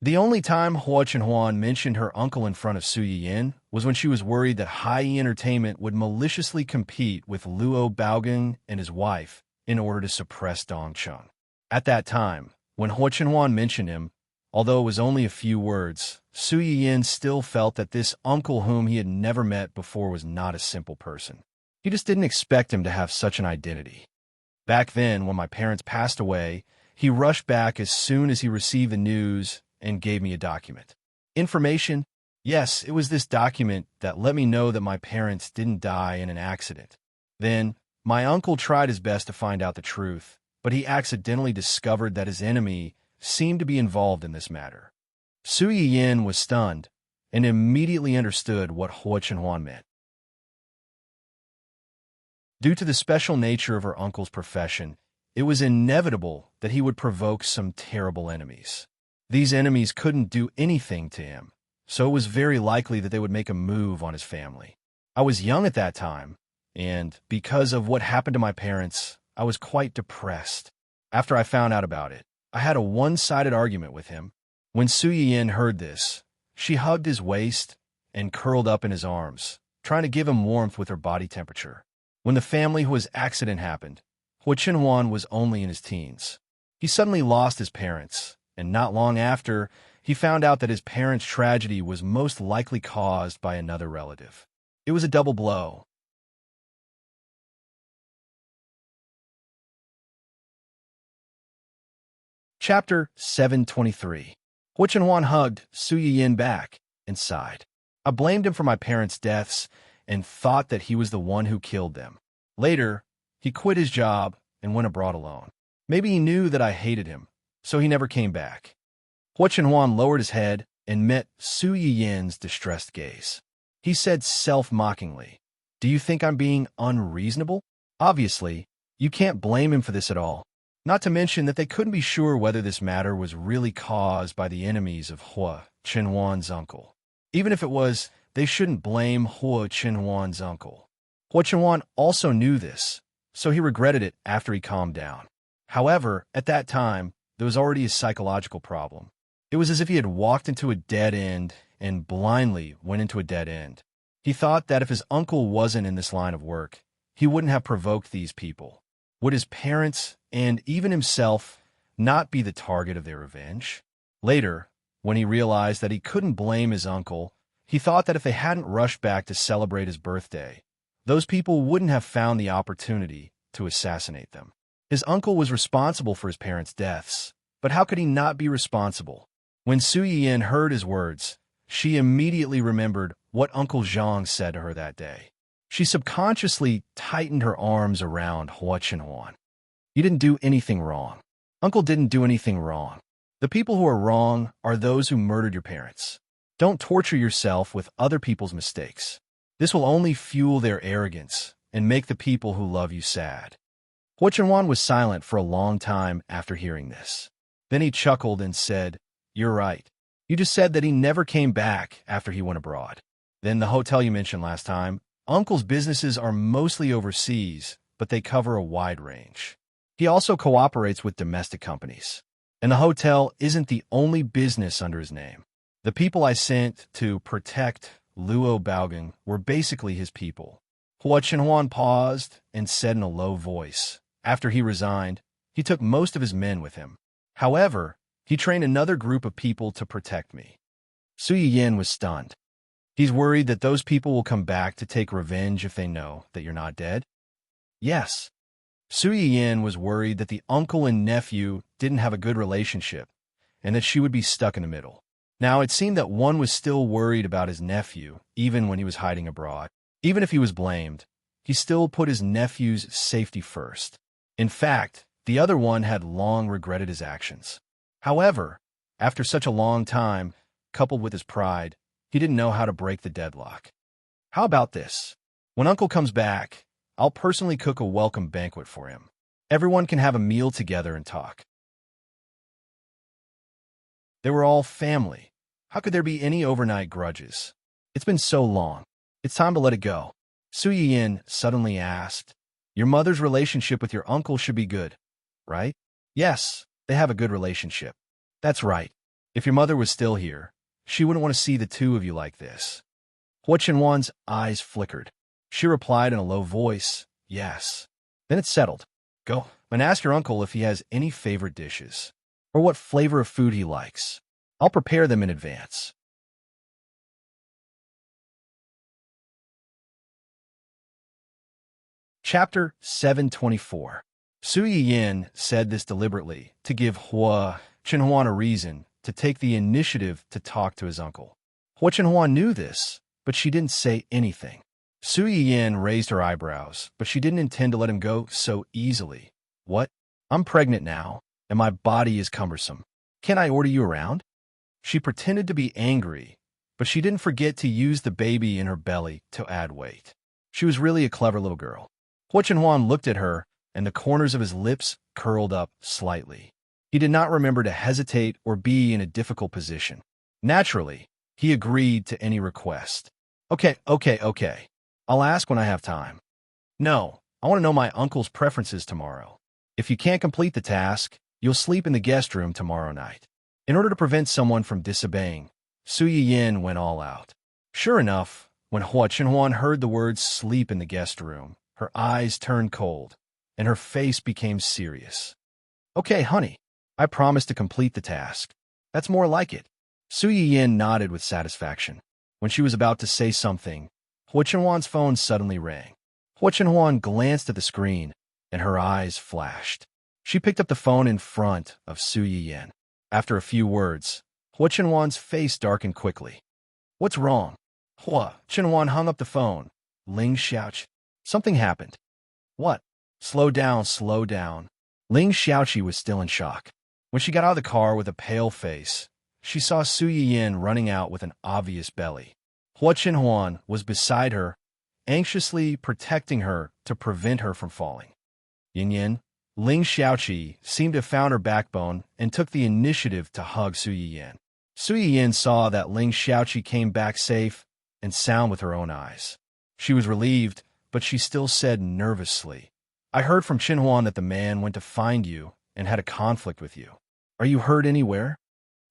Speaker 1: The only time Hua Chenhuan mentioned her uncle in front of Su Yiyin was when she was worried that Hai Entertainment would maliciously compete with Luo Baogang and his wife in order to suppress Dongcheng. At that time, when Hua Chenhuan mentioned him, although it was only a few words, Su Yiyin still felt that this uncle whom he had never met before was not a simple person. He just didn't expect him to have such an identity. Back then, when my parents passed away, he rushed back as soon as he received the news and gave me a document. Information? Yes, it was this document that let me know that my parents didn't die in an accident. Then, my uncle tried his best to find out the truth, but he accidentally discovered that his enemy seemed to be involved in this matter. Su Yiyin was stunned and immediately understood what Hua Chenhuan meant. Due to the special nature of her uncle's profession, it was inevitable that he would provoke some terrible enemies. These enemies couldn't do anything to him, so it was very likely that they would make a move on his family. I was young at that time, and because of what happened to my parents, I was quite depressed. After I found out about it, I had a one-sided argument with him. When Su Yiyin heard this, she hugged his waist and curled up in his arms, trying to give him warmth with her body temperature. When the family whose accident happened, Hua Chenhuan was only in his teens. He suddenly lost his parents, and not long after, he found out that his parents' tragedy was most likely caused by another relative. It was a double blow. Chapter 723. Hua Chenhuan hugged Su Yiyin back and sighed. I blamed him for my parents' deaths and thought that he was the one who killed them. Later, he quit his job and went abroad alone. Maybe he knew that I hated him, so he never came back. Hua Chenhuan lowered his head and met Su Yiyin's distressed gaze. He said self-mockingly, Do you think I'm being unreasonable? Obviously, you can't blame him for this at all. Not to mention that they couldn't be sure whether this matter was really caused by the enemies of Hua Chenhuan's uncle. Even if it was, they shouldn't blame Hua Chenhuan's uncle. Hua Chenhuan also knew this, so he regretted it after he calmed down. However, at that time, there was already a psychological problem. It was as if he had walked into a dead end and blindly went into a dead end. He thought that if his uncle wasn't in this line of work, he wouldn't have provoked these people. Would his parents, and even himself, not be the target of their revenge? Later, When he realized that he couldn't blame his uncle, he thought that if they hadn't rushed back to celebrate his birthday, those people wouldn't have found the opportunity to assassinate them. His uncle was responsible for his parents' deaths, but how could he not be responsible? When Su Yiyin heard his words, she immediately remembered what Uncle Zhang said to her that day. She subconsciously tightened her arms around Hua Chenhuan. You didn't do anything wrong. Uncle didn't do anything wrong. The people who are wrong are those who murdered your parents. Don't torture yourself with other people's mistakes. This will only fuel their arrogance and make the people who love you sad. Hua Chenhuan was silent for a long time after hearing this. Then he chuckled and said, You're right. You just said that he never came back after he went abroad. Then the hotel you mentioned last time, Uncle's businesses are mostly overseas, but they cover a wide range. He also cooperates with domestic companies. And the hotel isn't the only business under his name. The people I sent to protect Luo Baogang were basically his people. Hua Chenhuan paused and said in a low voice, after he resigned, he took most of his men with him. However, he trained another group of people to protect me. Su Yiyin was stunned. He's worried that those people will come back to take revenge if they know that you're not dead? Yes. Su Yiyin was worried that the uncle and nephew didn't have a good relationship, and that she would be stuck in the middle. Now, it seemed that one was still worried about his nephew, even when he was hiding abroad. Even if he was blamed, he still put his nephew's safety first. In fact, the other one had long regretted his actions. However, after such a long time, coupled with his pride, he didn't know how to break the deadlock. How about this? When Uncle comes back, I'll personally cook a welcome banquet for him. Everyone can have a meal together and talk. They were all family. How could there be any overnight grudges? It's been so long. It's time to let it go. Su Yiyin suddenly asked, Your mother's relationship with your uncle should be good, right? Yes, they have a good relationship. That's right. If your mother was still here, she wouldn't want to see the two of you like this. Hua Chenhuan's eyes flickered. She replied in a low voice, Yes. Then it settled. Go and ask your uncle if he has any favorite dishes, or what flavor of food he likes. I'll prepare them in advance. Chapter 724. Su Yiyin said this deliberately to give Hua Chenhuan a reason to take the initiative to talk to his uncle. Hua Chenhuan knew this, but she didn't say anything. Su Yiyin raised her eyebrows, but she didn't intend to let him go so easily. What? I'm pregnant now, and my body is cumbersome. Can I order you around? She pretended to be angry, but she didn't forget to use the baby in her belly to add weight. She was really a clever little girl. Hua Chenhuan looked at her, and the corners of his lips curled up slightly. He did not remember to hesitate or be in a difficult position. Naturally, he agreed to any request. Okay. I'll ask when I have time. No, I want to know my uncle's preferences tomorrow. If you can't complete the task, you'll sleep in the guest room tomorrow night. In order to prevent someone from disobeying, Su Yiyin went all out. Sure enough, when Hua Chenhuan heard the words sleep in the guest room, her eyes turned cold, and her face became serious. Okay, honey, I promise to complete the task. That's more like it. Su Yiyin nodded with satisfaction. When she was about to say something, Hua Chenhuan's phone suddenly rang. Hua Chenhuan glanced at the screen, and her eyes flashed. She picked up the phone in front of Su Yiyin. After a few words, Hua Chenhuan's face darkened quickly. What's wrong? Hua Chenhuan hung up the phone. Ling Xiaoqi. Something happened. What? Slow down. Ling Xiaoqi was still in shock. When she got out of the car with a pale face, she saw Su Yiyin running out with an obvious belly. Hua Chenhuan was beside her, anxiously protecting her to prevent her from falling. Yin, Ling Xiaoqi seemed to have found her backbone and took the initiative to hug Su Yiyin. Su Yiyin saw that Ling Xiaoqi came back safe and sound with her own eyes. She was relieved, but she still said nervously, I heard from Chenhuan that the man went to find you and had a conflict with you. Are you hurt anywhere?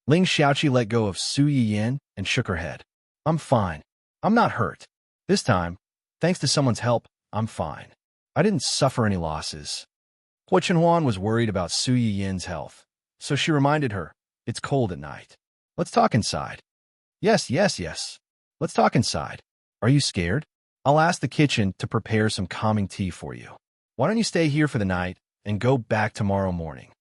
Speaker 1: Ling Xiaoqi let go of Su Yiyin and shook her head. I'm fine. I'm not hurt. This time, thanks to someone's help, I'm fine. I didn't suffer any losses. Hua Chenhuan was worried about Su Yiyin's health, so she reminded her, it's cold at night. Let's talk inside. Yes, yes, yes. Let's talk inside. Are you scared? I'll ask the kitchen to prepare some calming tea for you. Why don't you stay here for the night and go back tomorrow morning?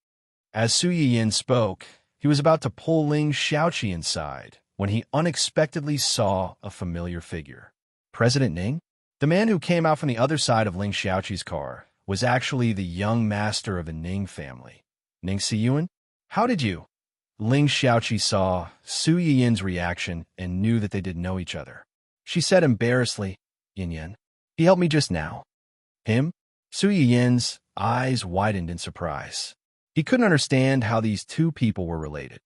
Speaker 1: As Su Yiyin spoke, he was about to pull Ling Xiaoqi inside when he unexpectedly saw a familiar figure. President Ning? The man who came out from the other side of Ling Xiaoqi's car was actually the young master of the Ning family. Ning Siyuan? How did you? Ling Xiaoqi saw Su Yiyin's reaction and knew that they didn't know each other. She said embarrassedly, Yin Yin. He helped me just now. Him? Su Yiyin's eyes widened in surprise. He couldn't understand how these two people were related.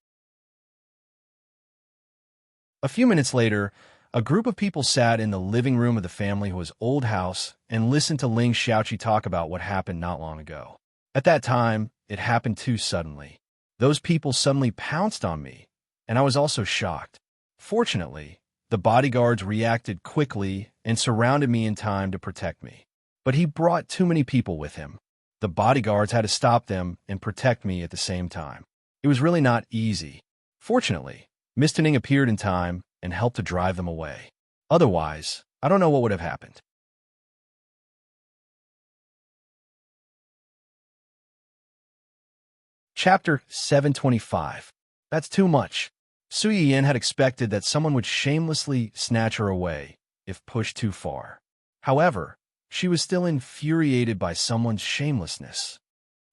Speaker 1: A few minutes later, a group of people sat in the living room of the family's old house and listened to Ling Xiaoqi talk about what happened not long ago. At that time, it happened too suddenly. Those people suddenly pounced on me, and I was also shocked. Fortunately, the bodyguards reacted quickly and surrounded me in time to protect me. But he brought too many people with him. The bodyguards had to stop them and protect me at the same time. It was really not easy. Fortunately, Mr. Ning appeared in time and helped to drive them away. Otherwise, I don't know what would have happened. Chapter 725. That's too much. Su Yiyin had expected that someone would shamelessly snatch her away if pushed too far. However, she was still infuriated by someone's shamelessness.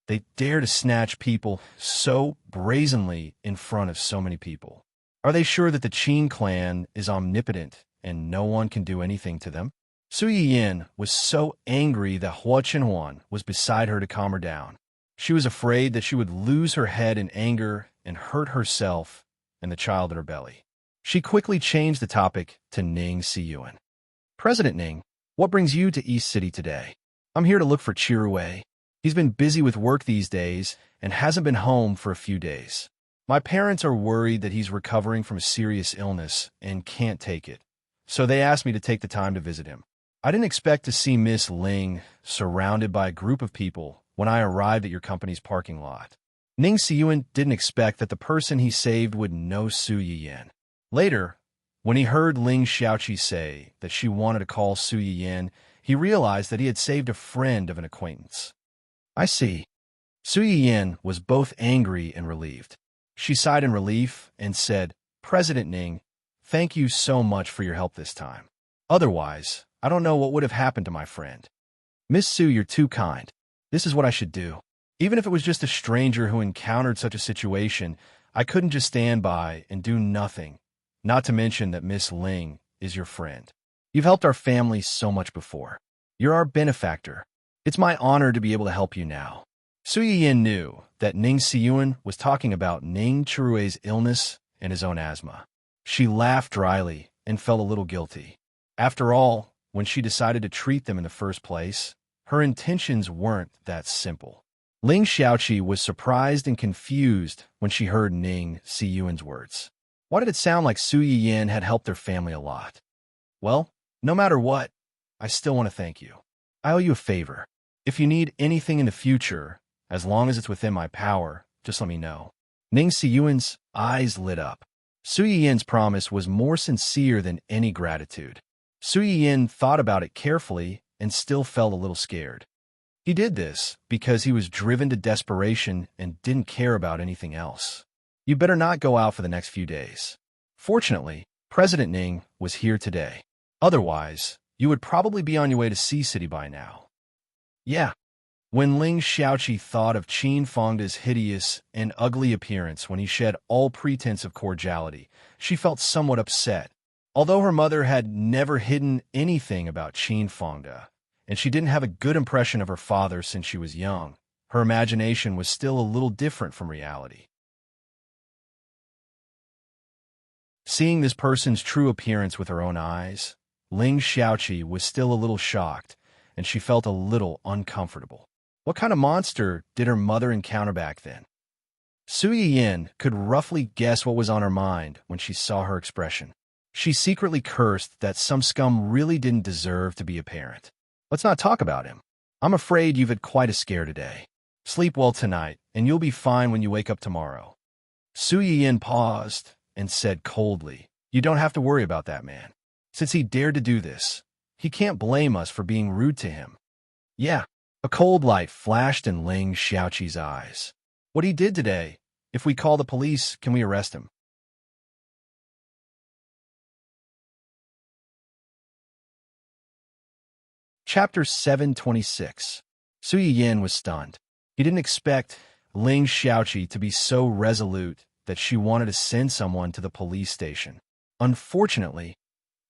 Speaker 1: They dare to snatch people so brazenly in front of so many people. Are they sure that the Qin clan is omnipotent and no one can do anything to them? Su Yiyin was so angry that Hua Qinhuan was beside her to calm her down. She was afraid that she would lose her head in anger and hurt herself and the child in her belly. She quickly changed the topic to Ning Siyuan. President Ning, what brings you to East City today? I'm here to look for Chirue. He's been busy with work these days and hasn't been home for a few days. My parents are worried that he's recovering from a serious illness and can't take it, so they asked me to take the time to visit him. I didn't expect to see Miss Ling surrounded by a group of people when I arrived at your company's parking lot. Ning Siyuan didn't expect that the person he saved would know Su Yiyin. Later, when he heard Ling Xiaoqi say that she wanted to call Su Yiyin, he realized that he had saved a friend of an acquaintance. I see. Su Yiyin was both angry and relieved. She sighed in relief and said, President Ning, thank you so much for your help this time. Otherwise, I don't know what would have happened to my friend. Miss Su, you're too kind. This is what I should do. Even if it was just a stranger who encountered such a situation, I couldn't just stand by and do nothing, not to mention that Miss Ling is your friend. You've helped our family so much before. You're our benefactor. It's my honor to be able to help you now. Su Yiyin knew that Ning Siyuan was talking about Ning Chirue's illness and his own asthma. She laughed dryly and felt a little guilty. After all, when she decided to treat them in the first place, her intentions weren't that simple. Ling Xiaoqi was surprised and confused when she heard Ning Siyuan's words. Why did it sound like Su Yiyin had helped their family a lot? Well, no matter what, I still want to thank you. I owe you a favor. If you need anything in the future, as long as it's within my power, just let me know. Ning Siyuan's eyes lit up. Su Yiyin's promise was more sincere than any gratitude. Su Yiyin thought about it carefully and still felt a little scared. He did this because he was driven to desperation and didn't care about anything else. You better not go out for the next few days. Fortunately, President Ning was here today. Otherwise, you would probably be on your way to Sea City by now. Yeah. When Ling Xiaoqi thought of Qin Fengda's hideous and ugly appearance when he shed all pretense of cordiality, she felt somewhat upset. Although her mother had never hidden anything about Qin Fengda, and she didn't have a good impression of her father since she was young, her imagination was still a little different from reality. Seeing this person's true appearance with her own eyes, Ling Xiaoqi was still a little shocked, and she felt a little uncomfortable. What kind of monster did her mother encounter back then? Su Yiyin could roughly guess what was on her mind when she saw her expression. She secretly cursed that some scum really didn't deserve to be a parent. Let's not talk about him. I'm afraid you've had quite a scare today. Sleep well tonight, and you'll be fine when you wake up tomorrow. Su Yiyin paused and said coldly, "You don't have to worry about that man. Since he dared to do this, he can't blame us for being rude to him." Yeah, a cold light flashed in Ling Xiaoqi's eyes. "What he did today, if we call the police, can we arrest him?" Chapter 726. Su Yiyin was stunned. He didn't expect Ling Xiaoqi to be so resolute that she wanted to send someone to the police station. "Unfortunately,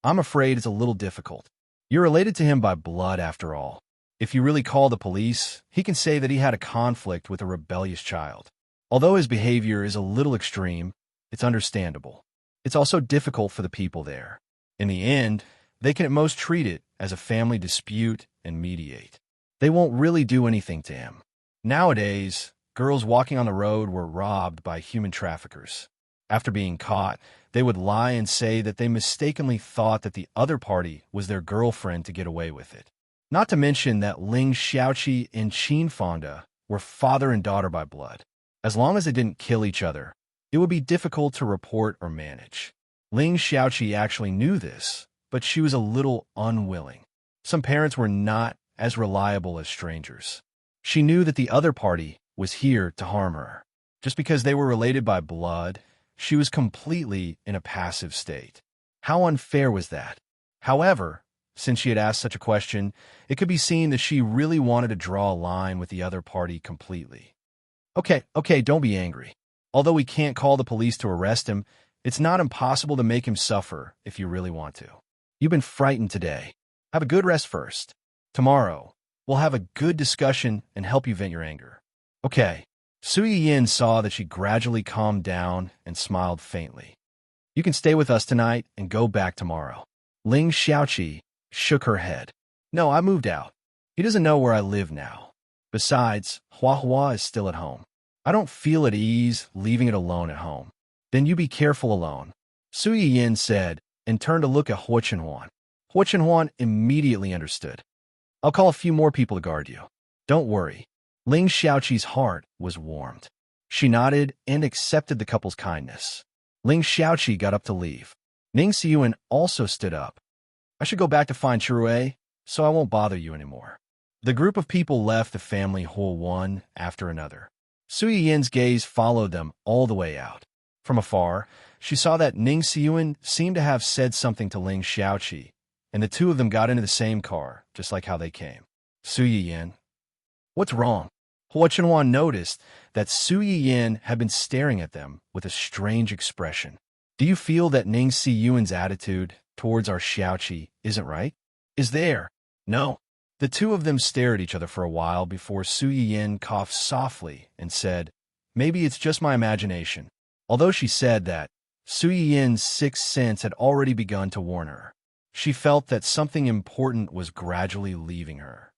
Speaker 1: I'm afraid it's a little difficult. You're related to him by blood after all. If you really call the police, he can say that he had a conflict with a rebellious child. Although his behavior is a little extreme, it's understandable. It's also difficult for the people there. In the end, they can at most treat it as a family dispute and mediate. They won't really do anything to him." Nowadays, girls walking on the road were robbed by human traffickers. After being caught, they would lie and say that they mistakenly thought that the other party was their girlfriend to get away with it. Not to mention that Ling Xiaoqi and Qin Fonda were father and daughter by blood. As long as they didn't kill each other, it would be difficult to report or manage. Ling Xiaoqi actually knew this, but she was a little unwilling. Some parents were not as reliable as strangers. She knew that the other party was here to harm her. Just because they were related by blood, she was completely in a passive state. How unfair was that? However, since she had asked such a question, it could be seen that she really wanted to draw a line with the other party completely. Okay, don't be angry. Although we can't call the police to arrest him, it's not impossible to make him suffer if you really want to. You've been frightened today. Have a good rest first. Tomorrow, we'll have a good discussion and help you vent your anger." "Okay." Su Yiyin saw that she gradually calmed down and smiled faintly. "You can stay with us tonight and go back tomorrow." Ling Xiaoqi shook her head. "No, I moved out. He doesn't know where I live now. Besides, Hua Hua is still at home. I don't feel at ease leaving it alone at home." "Then you be careful alone," Su Yiyin said, and turned to look at Hua Chenhuan. Hua Chenhuan immediately understood. "I'll call a few more people to guard you. Don't worry." Ling Xiaoqi's heart was warmed. She nodded and accepted the couple's kindness. Ling Xiaoqi got up to leave. Ning Xiyuan also stood up. "I should go back to find Chirue, so I won't bother you anymore." The group of people left the family hall one after another. Su Yin's gaze followed them all the way out. From afar, she saw that Ning Xiyuan seemed to have said something to Ling Xiaoqi, and the two of them got into the same car, just like how they came. "Su Yiyin, what's wrong?" Hua Chenhuan noticed that Su Yiyin had been staring at them with a strange expression. "Do you feel that Ning Xiyuan's attitude towards our Xiaoqi isn't right? Is there?" "No." The two of them stared at each other for a while before Su Yiyin coughed softly and said, "Maybe it's just my imagination." Although she said that, Su Yin's sixth sense had already begun to warn her. She felt that something important was gradually leaving her.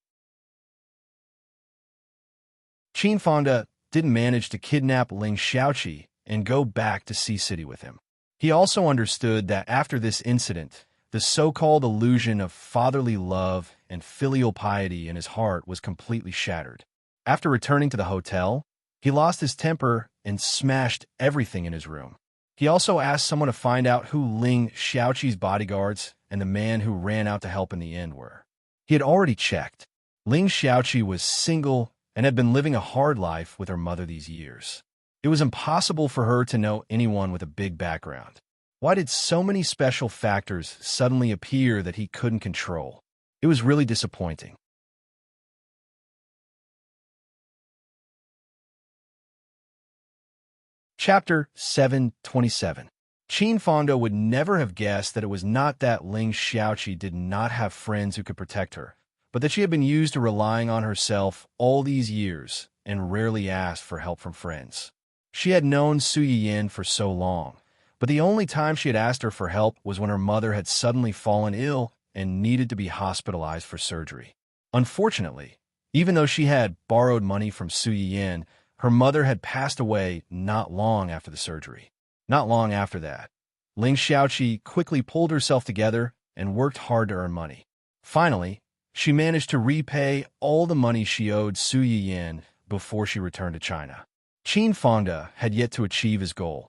Speaker 1: Qin Fonda didn't manage to kidnap Ling Xiaoqi and go back to Sea City with him. He also understood that after this incident, the so-called illusion of fatherly love and filial piety in his heart was completely shattered. After returning to the hotel, he lost his temper and smashed everything in his room. He also asked someone to find out who Ling Xiaoqi's bodyguards and the man who ran out to help in the end were. He had already checked. Ling Xiaoqi was single and had been living a hard life with her mother these years. It was impossible for her to know anyone with a big background. Why did so many special factors suddenly appear that he couldn't control? It was really disappointing. Chapter 727. Qin Fonda would never have guessed that it was not that Ling Xiaoqi did not have friends who could protect her, but that she had been used to relying on herself all these years and rarely asked for help from friends. She had known Su Yiyin for so long, but the only time she had asked her for help was when her mother had suddenly fallen ill and needed to be hospitalized for surgery. Unfortunately, even though she had borrowed money from Su Yiyin, her mother had passed away not long after the surgery. Not long after that, Ling Xiaoqi quickly pulled herself together and worked hard to earn money. Finally, she managed to repay all the money she owed Su Yiyin before she returned to China. Qin Fonda had yet to achieve his goal.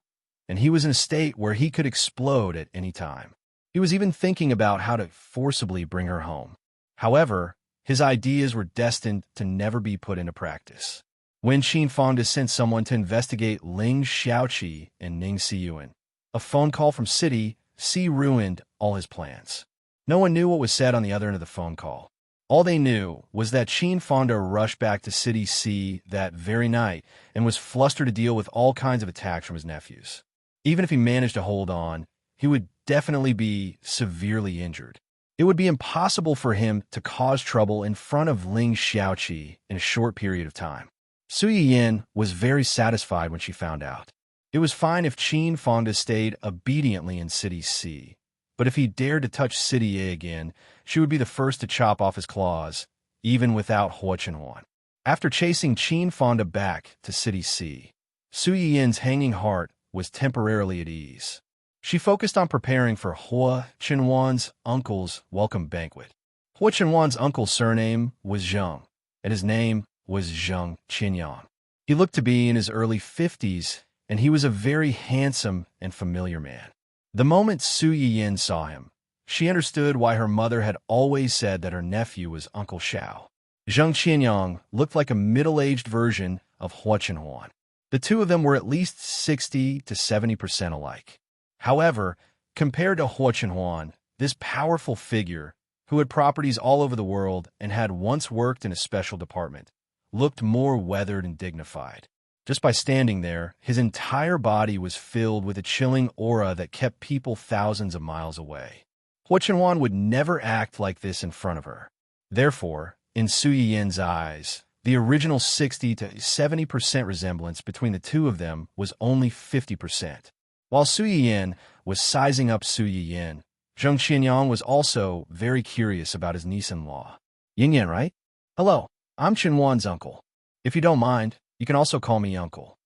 Speaker 1: and he was in a state where he could explode at any time. He was even thinking about how to forcibly bring her home. However, his ideas were destined to never be put into practice. Wen Qinfang sent someone to investigate Ling Xiaoqi and Ning Siyuan. A phone call from City C ruined all his plans. No one knew what was said on the other end of the phone call. All they knew was that Qin Fonda rushed back to City C that very night and was flustered to deal with all kinds of attacks from his nephews. Even if he managed to hold on, he would definitely be severely injured. It would be impossible for him to cause trouble in front of Ling Xiaoqi in a short period of time. Su Yiyin was very satisfied when she found out. It was fine if Qin Fonda stayed obediently in City C, but if he dared to touch City A again, she would be the first to chop off his claws, even without Hua Chenhuan. After chasing Qin Fonda back to City C, Su Yiyin's hanging heart was temporarily at ease. She focused on preparing for Hua Chenhuan's uncle's welcome banquet. Hua Chenhuan's uncle's surname was Zheng, and his name was Zheng Qinyang. He looked to be in his early 50s, and he was a very handsome and familiar man. The moment Su Yiyin saw him, she understood why her mother had always said that her nephew was Uncle Xiao. Zheng Qinyang looked like a middle-aged version of Hua Chenhuan. The two of them were at least 60 to 70% alike. However, compared to Hua Chenhuan, this powerful figure, who had properties all over the world and had once worked in a special department, looked more weathered and dignified. Just by standing there, his entire body was filled with a chilling aura that kept people thousands of miles away. Hua Chenhuan would never act like this in front of her. Therefore, in Su Yiyin's eyes, the original 60 to 70% resemblance between the two of them was only 50%. While Su Yiyin was sizing up Su Yiyin, Zheng Qinyang was also very curious about his niece-in-law. Yin, right? Hello, I'm Chenhuan's uncle. If you don't mind, you can also call me uncle.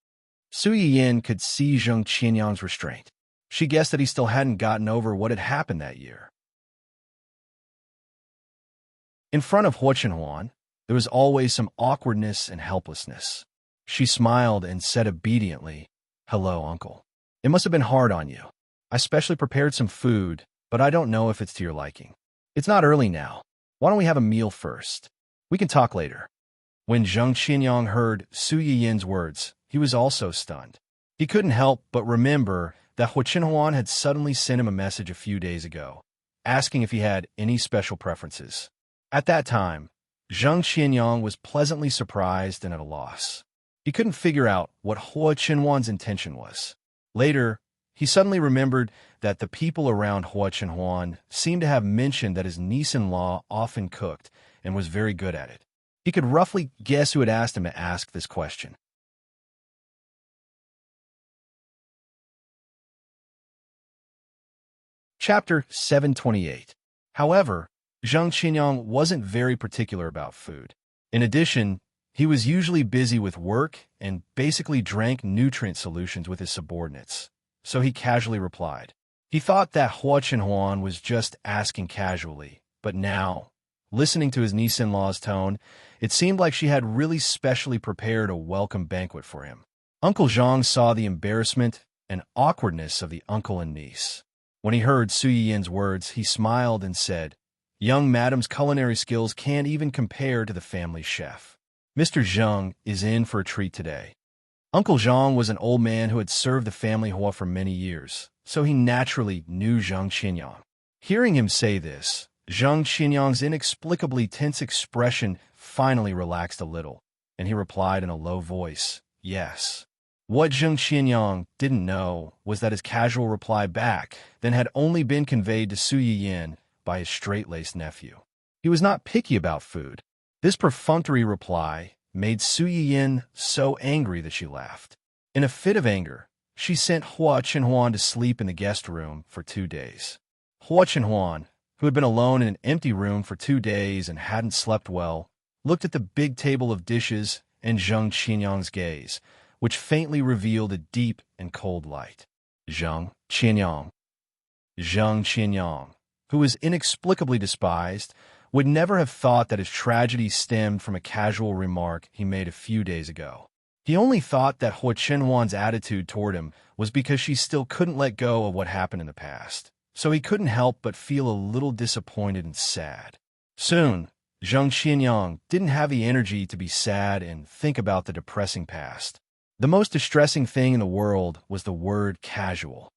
Speaker 1: Su Yiyin could see Zheng Qinyang's restraint. She guessed that he still hadn't gotten over what had happened that year. In front of Hua Chenhuan, there was always some awkwardness and helplessness. She smiled and said obediently, "Hello, uncle. It must have been hard on you. I specially prepared some food, but I don't know if it's to your liking. It's not early now. Why don't we have a meal first? We can talk later." When Zheng Qinyang heard Su Yiyin's words, he was also stunned. He couldn't help but remember that Hua Chenhuan had suddenly sent him a message a few days ago, asking if he had any special preferences. At that time, Zheng Qinyang was pleasantly surprised and at a loss. He couldn't figure out what Hua Chenhuan's intention was. Later, he suddenly remembered that the people around Hua Chenhuan seemed to have mentioned that his niece-in-law often cooked and was very good at it. He could roughly guess who had asked him to ask this question. Chapter 728. However, Zheng Qinyang wasn't very particular about food. In addition, he was usually busy with work and basically drank nutrient solutions with his subordinates, so he casually replied. He thought that Hua Chenhuan was just asking casually, but now, listening to his niece-in-law's tone, it seemed like she had really specially prepared a welcome banquet for him. Uncle Zhang saw the embarrassment and awkwardness of the uncle and niece. When he heard Su Yiyin's words, he smiled and said, "Young madam's culinary skills can't even compare to the family chef. Mr. Zheng is in for a treat today." Uncle Zhang was an old man who had served the family Hua for many years, so he naturally knew Zheng Qinyang. Hearing him say this, Zheng Qinyang's inexplicably tense expression finally relaxed a little, and he replied in a low voice, "Yes." What Zheng Qinyang didn't know was that his casual reply back then had only been conveyed to Su Yiyin by his straight-laced nephew. He was not picky about food. This perfunctory reply made Su Yiyin so angry that she laughed. In a fit of anger, she sent Hua Chenhuan to sleep in the guest room for 2 days. Hua Chenhuan, who had been alone in an empty room for 2 days and hadn't slept well, looked at the big table of dishes and Zheng Qinyang's gaze, which faintly revealed a deep and cold light. Zheng Qinyang, who was inexplicably despised, would never have thought that his tragedy stemmed from a casual remark he made a few days ago. He only thought that Hua Chenhuan's attitude toward him was because she still couldn't let go of what happened in the past, so he couldn't help but feel a little disappointed and sad. Soon, Zheng Qianyang didn't have the energy to be sad and think about the depressing past. The most distressing thing in the world was the word casual.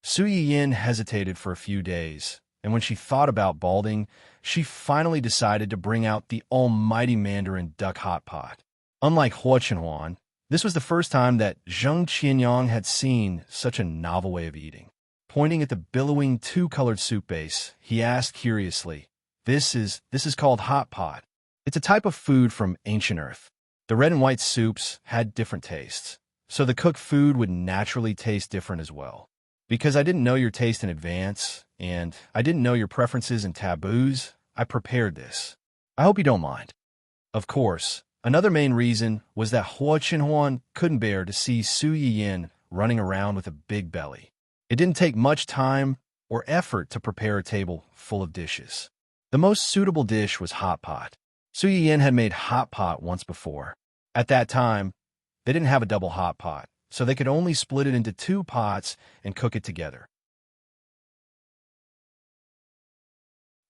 Speaker 1: Su Yiyin hesitated for a few days, and when she thought about balding, she finally decided to bring out the almighty Mandarin duck hot pot. Unlike Hua Chenhuan, this was the first time that Zheng Qianyang had seen such a novel way of eating. Pointing at the billowing two-colored soup base, he asked curiously, This is called hot pot. It's a type of food from ancient Earth. The red and white soups had different tastes, so the cooked food would naturally taste different as well. Because I didn't know your taste in advance, and I didn't know your preferences and taboos, I prepared this. I hope you don't mind. Of course, another main reason was that Hua Chenhuan couldn't bear to see Su Yiyin running around with a big belly. It didn't take much time or effort to prepare a table full of dishes. The most suitable dish was hot pot. Su Yiyin had made hot pot once before. At that time, they didn't have a double hot pot, so they could only split it into two pots and cook it together.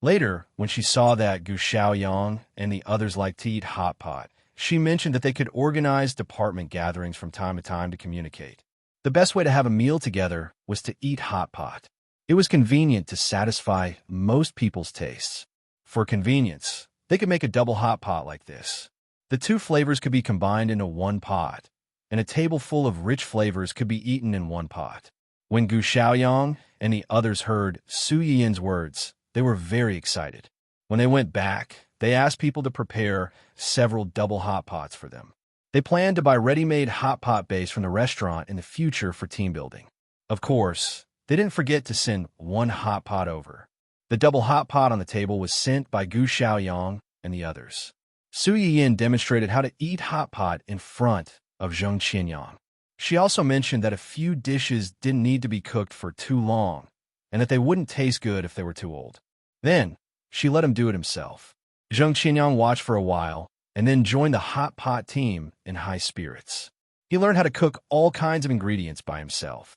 Speaker 1: Later, when she saw that Gu Xiaoyang and the others liked to eat hot pot, she mentioned that they could organize department gatherings from time to time to communicate. The best way to have a meal together was to eat hot pot. It was convenient to satisfy most people's tastes. For convenience, they could make a double hot pot like this. The two flavors could be combined into one pot, and a table full of rich flavors could be eaten in one pot. When Gu Xiaoyang and the others heard Su Yiyin's words, they were very excited. When they went back, they asked people to prepare several double hot pots for them. They planned to buy ready-made hot pot base from the restaurant in the future for team building. Of course, they didn't forget to send one hot pot over. The double hot pot on the table was sent by Gu Xiaoyang and the others. Su Yiyin demonstrated how to eat hot pot in front of Zheng Qianyang. She also mentioned that a few dishes didn't need to be cooked for too long, and that they wouldn't taste good if they were too old. Then, she let him do it himself. Zheng Qianyang watched for a while, and then joined the hot pot team in high spirits. He learned how to cook all kinds of ingredients by himself.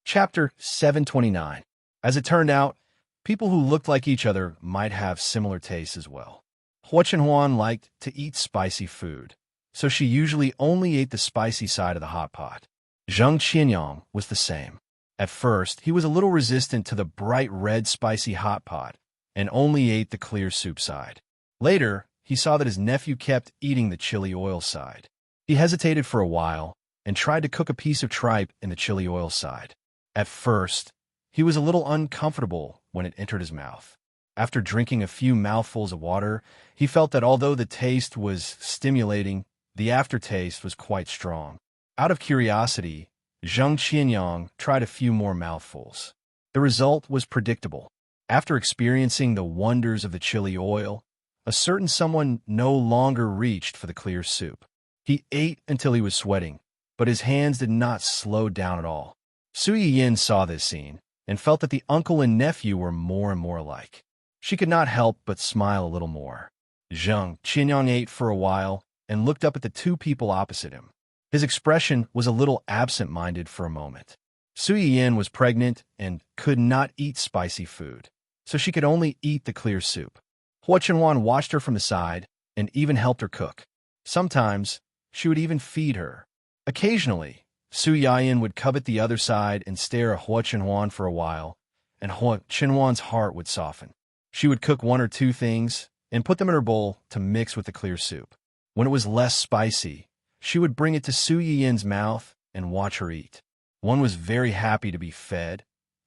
Speaker 1: Chapter 729. As it turned out, people who looked like each other might have similar tastes as well. Hua Chenhuan liked to eat spicy food, so she usually only ate the spicy side of the hot pot. Zheng Qianyang was the same. At first, he was a little resistant to the bright red spicy hot pot and only ate the clear soup side. Later, he saw that his nephew kept eating the chili oil side. He hesitated for a while and tried to cook a piece of tripe in the chili oil side. At first, he was a little uncomfortable when it entered his mouth. After drinking a few mouthfuls of water, he felt that although the taste was stimulating, the aftertaste was quite strong. Out of curiosity, Zheng Qianyang tried a few more mouthfuls. The result was predictable. After experiencing the wonders of the chili oil, a certain someone no longer reached for the clear soup. He ate until he was sweating, but his hands did not slow down at all. Su Yiyin saw this scene and felt that the uncle and nephew were more and more alike. She could not help but smile a little more. Zheng Qianyang ate for a while and looked up at the two people opposite him. His expression was a little absent-minded for a moment. Su Yiyin was pregnant and could not eat spicy food, so she could only eat the clear soup. Hua Chenhuan watched her from the side and even helped her cook. Sometimes, she would even feed her. Occasionally, Su Yiyin would covet the other side and stare at Hua Chenhuan for a while, and Hua Chenhuan's heart would soften. She would cook one or two things and put them in her bowl to mix with the clear soup. When it was less spicy, she would bring it to Su Yiyin's mouth and watch her eat. One was very happy to be fed,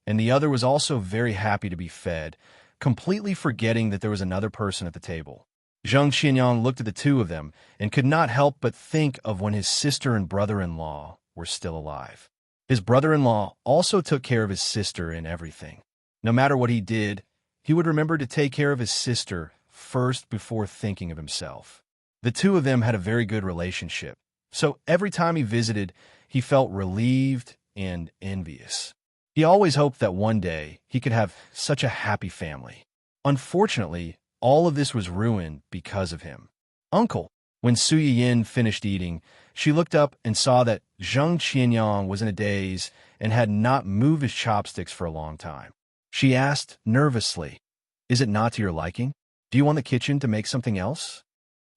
Speaker 1: and the other was also very happy to be fed, completely forgetting that there was another person at the table. Zheng Qianyang looked at the two of them and could not help but think of when his sister and brother-in-law were still alive. His brother-in-law also took care of his sister in everything. No matter what he did, he would remember to take care of his sister first before thinking of himself. The two of them had a very good relationship, so every time he visited, he felt relieved and envious. He always hoped that one day he could have such a happy family. Unfortunately, all of this was ruined because of him. Uncle. When Su Yin finished eating, she looked up and saw that Zheng Qianyang was in a daze and had not moved his chopsticks for a long time. She asked nervously, "Is it not to your liking? Do you want the kitchen to make something else?"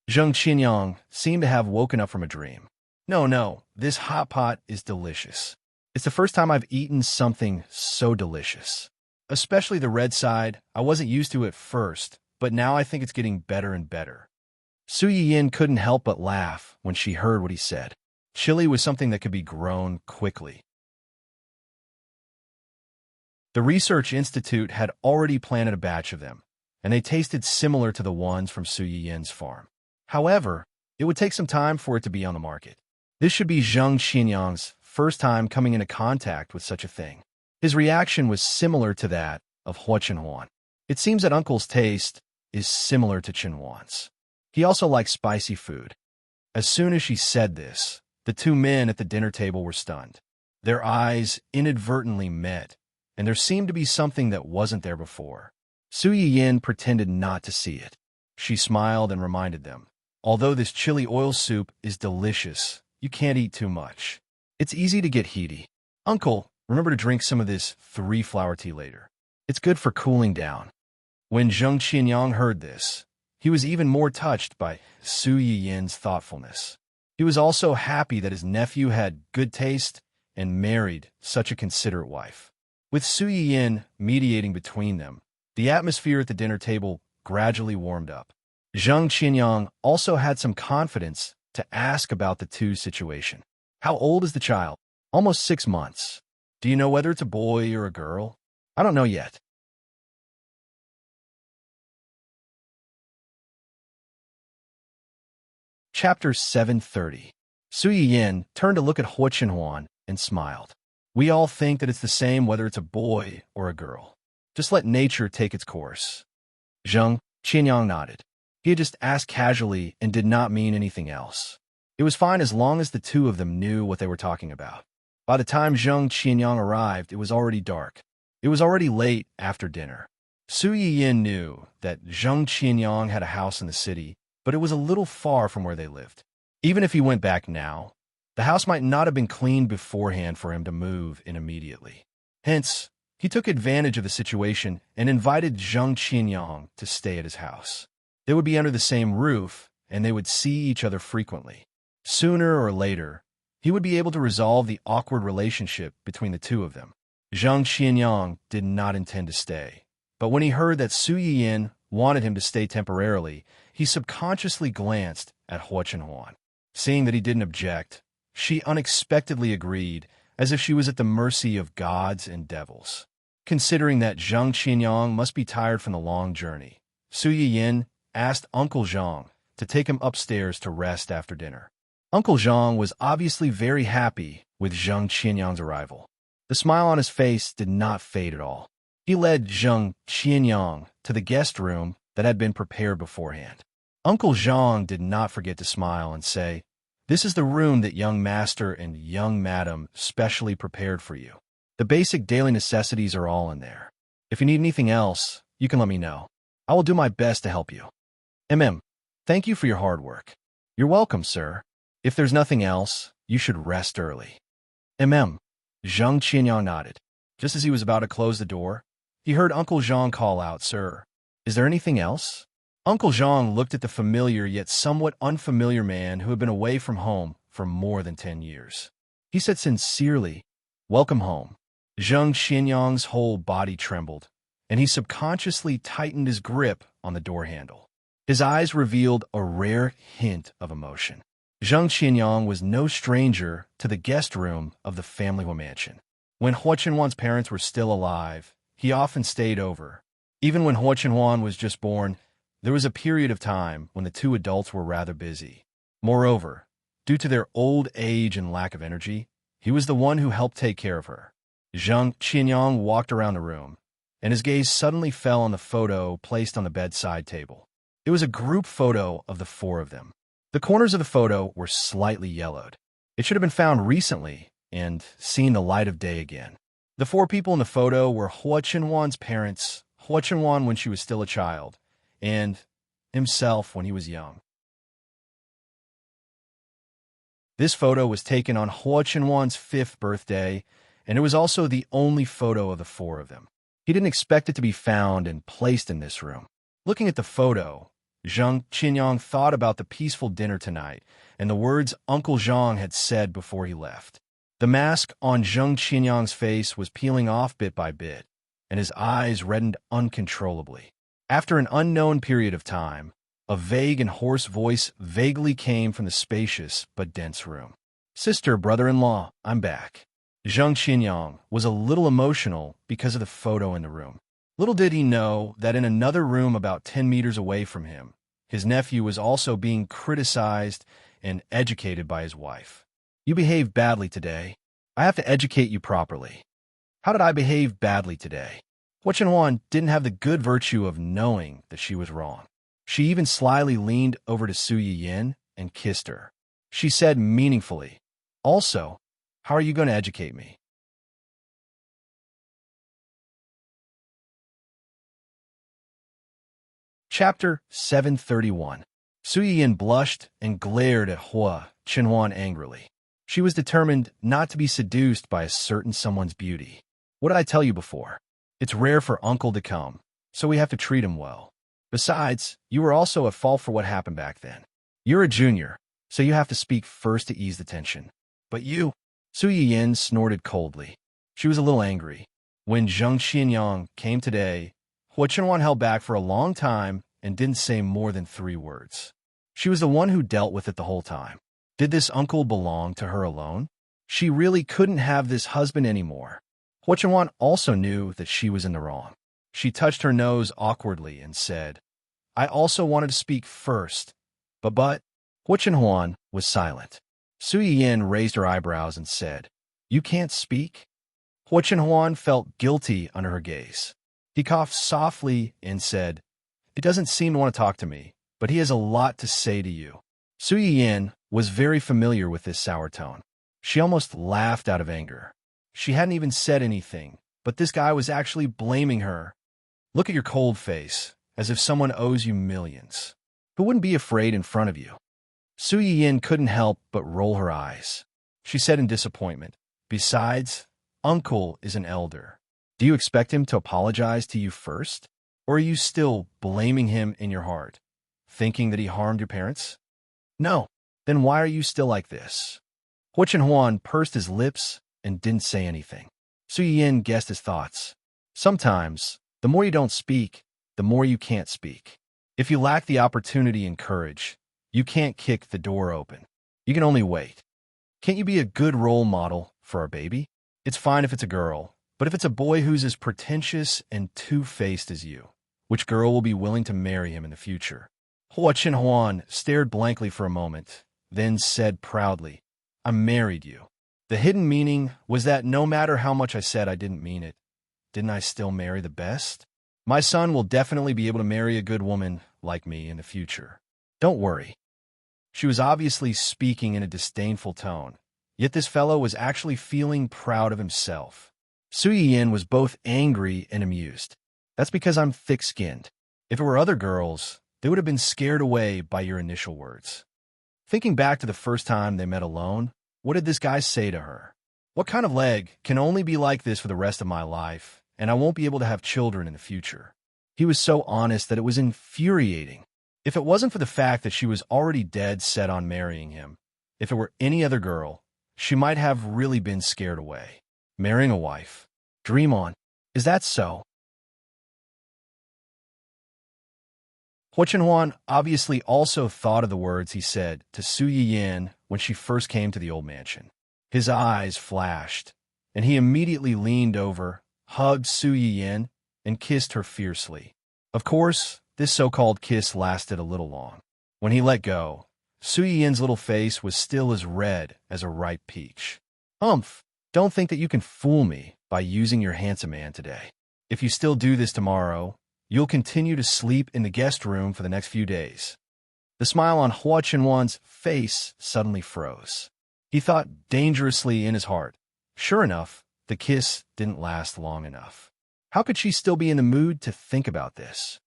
Speaker 1: Zheng Qianyang seemed to have woken up from a dream. No, this hot pot is delicious. It's the first time I've eaten something so delicious. Especially the red side. I wasn't used to it first, but now I think it's getting better and better. Su Yin couldn't help but laugh when she heard what he said. Chili was something that could be grown quickly. The Research Institute had already planted a batch of them, and they tasted similar to the ones from Su Yin's farm. However, it would take some time for it to be on the market. This should be Zheng Qianyang's first time coming into contact with such a thing. His reaction was similar to that of Hua Chenhuan. It seems that Uncle's taste is similar to Chenhuan's. He also likes spicy food. As soon as she said this, the two men at the dinner table were stunned. Their eyes inadvertently met, and there seemed to be something that wasn't there before. Su Yin pretended not to see it. She smiled and reminded them, "Although this chili oil soup is delicious, you can't eat too much. It's easy to get heaty. Uncle, remember to drink some of this 3-flower tea later. It's good for cooling down." When Zheng Qianyang heard this, he was even more touched by Su Yin's thoughtfulness. He was also happy that his nephew had good taste and married such a considerate wife. With Su Yin mediating between them, the atmosphere at the dinner table gradually warmed up. Zheng Qianyang also had some confidence to ask about the two situation. "How old is the child?" "Almost 6 months. Do you know whether it's a boy or a girl?" "I don't know yet." Chapter 730. Su Yin turned to look at Hua Chenhuan and smiled. "We all think that it's the same whether it's a boy or a girl. Just let nature take its course." Zheng Qianyang nodded. He had just asked casually and did not mean anything else. It was fine as long as the two of them knew what they were talking about. By the time Zheng Qianyang arrived, it was already dark. It was already late after dinner. Su Yin knew that Zheng Qianyang had a house in the city, but it was a little far from where they lived. Even if he went back now, the house might not have been cleaned beforehand for him to move in immediately. Hence, he took advantage of the situation and invited Zheng Qianyang to stay at his house. They would be under the same roof, and they would see each other frequently. Sooner or later, he would be able to resolve the awkward relationship between the two of them. Zheng Qianyang did not intend to stay, but when he heard that Su Yin wanted him to stay temporarily, he subconsciously glanced at Hua Chenhuan. Seeing that he didn't object, she unexpectedly agreed, as if she was at the mercy of gods and devils. Considering that Zheng Qianyang must be tired from the long journey, Su Yin asked Uncle Zhang to take him upstairs to rest after dinner. Uncle Zhang was obviously very happy with Zheng Qianyang's arrival. The smile on his face did not fade at all. He led Zheng Qianyang to the guest room that had been prepared beforehand. Uncle Zhang did not forget to smile and say, "This is the room that young master and young madam specially prepared for you. The basic daily necessities are all in there. If you need anything else, you can let me know. I will do my best to help you." Thank you for your hard work." "You're welcome, sir. If there's nothing else, you should rest early." Zheng Qianyang nodded. Just as he was about to close the door, he heard Uncle Zhang call out, "Sir, is there anything else?" Uncle Zhang looked at the familiar yet somewhat unfamiliar man who had been away from home for more than 10 years. He said sincerely, "Welcome home." Zheng Qianyang's whole body trembled, and he subconsciously tightened his grip on the door handle. His eyes revealed a rare hint of emotion. Zheng Qianyang was no stranger to the guest room of the family mansion. When Hua Chenhuan's parents were still alive, he often stayed over. Even when Hua Chenhuan was just born, there was a period of time when the two adults were rather busy. Moreover, due to their old age and lack of energy, he was the one who helped take care of her. Zheng Qianyang walked around the room, and his gaze suddenly fell on the photo placed on the bedside table. It was a group photo of the four of them. The corners of the photo were slightly yellowed. It should have been found recently and seen the light of day again. The four people in the photo were Hua Chenhuan's parents, Hua Chenwan when she was still a child, and himself when he was young. This photo was taken on Hua Chenwan's 5th birthday, and it was also the only photo of the 4 of them. He didn't expect it to be found and placed in this room. Looking at the photo, Zhang Qinyang thought about the peaceful dinner tonight and the words Uncle Zhang had said before he left. The mask on Zhang Qinyang's face was peeling off bit by bit, and his eyes reddened uncontrollably. After an unknown period of time, a vague and hoarse voice vaguely came from the spacious but dense room. "Sister, brother-in-law, I'm back." Zhang Qinyang was a little emotional because of the photo in the room. Little did he know that in another room about 10 meters away from him, his nephew was also being criticized and educated by his wife. "You behaved badly today. I have to educate you properly." How did I behave badly today? Hua Chenwan didn't have the good virtue of knowing that she was wrong. She even slyly leaned over to Su Yiyin and kissed her. She said meaningfully, "Also, how are you going to educate me?" Chapter 731. Su Yiyin blushed and glared at Hua Chenwan angrily. She was determined not to be seduced by a certain someone's beauty. "What did I tell you before? It's rare for Uncle to come, so we have to treat him well. Besides, you were also at fault for what happened back then. You're a junior, so you have to speak first to ease the tension. But you..." Su Yiyin snorted coldly. She was a little angry. When Zhang Xinyang came today, Hua Chenwan held back for a long time and didn't say more than 3 words. She was the one who dealt with it the whole time. Did this uncle belong to her alone? She really couldn't have this husband anymore. Hua Chenwan also knew that she was in the wrong. She touched her nose awkwardly and said, "I also wanted to speak first, but..." Hua Chenwan was silent. Su Yiyin raised her eyebrows and said, "You can't speak?" Hua Chenwan felt guilty under her gaze. He coughed softly and said, "He doesn't seem to want to talk to me, but he has a lot to say to you." Su Yiyin was very familiar with this sour tone. She almost laughed out of anger. She hadn't even said anything, but this guy was actually blaming her. "Look at your cold face, as if someone owes you millions. Who wouldn't be afraid in front of you?" Su Yiyin couldn't help but roll her eyes. She said in disappointment, "Besides, Uncle is an elder. Do you expect him to apologize to you first? Or are you still blaming him in your heart, thinking that he harmed your parents? No. Then why are you still like this?" Hua Chenwan pursed his lips and didn't say anything. Su Yiyin guessed his thoughts. Sometimes, the more you don't speak, the more you can't speak. If you lack the opportunity and courage, you can't kick the door open. You can only wait. Can't you be a good role model for our baby? It's fine if it's a girl, but if it's a boy who's as pretentious and two-faced as you, which girl will be willing to marry him in the future? Hua Chenwan stared blankly for a moment, then said proudly, "I married you." The hidden meaning was that no matter how much I said I didn't mean it, didn't I still marry the best? My son will definitely be able to marry a good woman like me in the future. Don't worry. She was obviously speaking in a disdainful tone, yet this fellow was actually feeling proud of himself. Su Yiyin was both angry and amused. "That's because I'm thick-skinned. If it were other girls, they would have been scared away by your initial words." Thinking back to the first time they met alone, what did this guy say to her? "What kind of leg can only be like this for the rest of my life, and I won't be able to have children in the future?" He was so honest that it was infuriating. If it wasn't for the fact that she was already dead set on marrying him, if it were any other girl, she might have really been scared away. Marrying a wife. Dream on. Is that so? Hua Chenhuan obviously also thought of the words he said to Su Yiyin when she first came to the old mansion. His eyes flashed, and he immediately leaned over, hugged Su Yiyin, and kissed her fiercely. Of course, this so-called kiss lasted a little long. When he let go, Su Yin's little face was still as red as a ripe peach. Don't think that you can fool me by using your handsome man today. If you still do this tomorrow, you'll continue to sleep in the guest room for the next few days." The smile on Hua Chenhuan's face suddenly froze. He thought dangerously in his heart. Sure enough, the kiss didn't last long enough. How could she still be in the mood to think about this?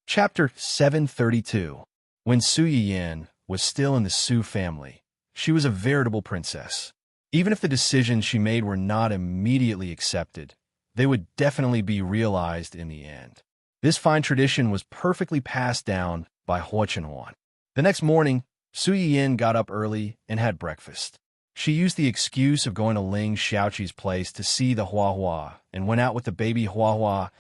Speaker 1: Chapter 732. When Su Yiyin was still in the Su family, she was a veritable princess. Even if the decisions she made were not immediately accepted, they would definitely be realized in the end. This fine tradition was perfectly passed down by Hua Chenhuan. The next morning, Su Yiyin got up early and had breakfast. She used the excuse of going to Ling Xiaoqi's place to see the Hua and went out with the baby Hua,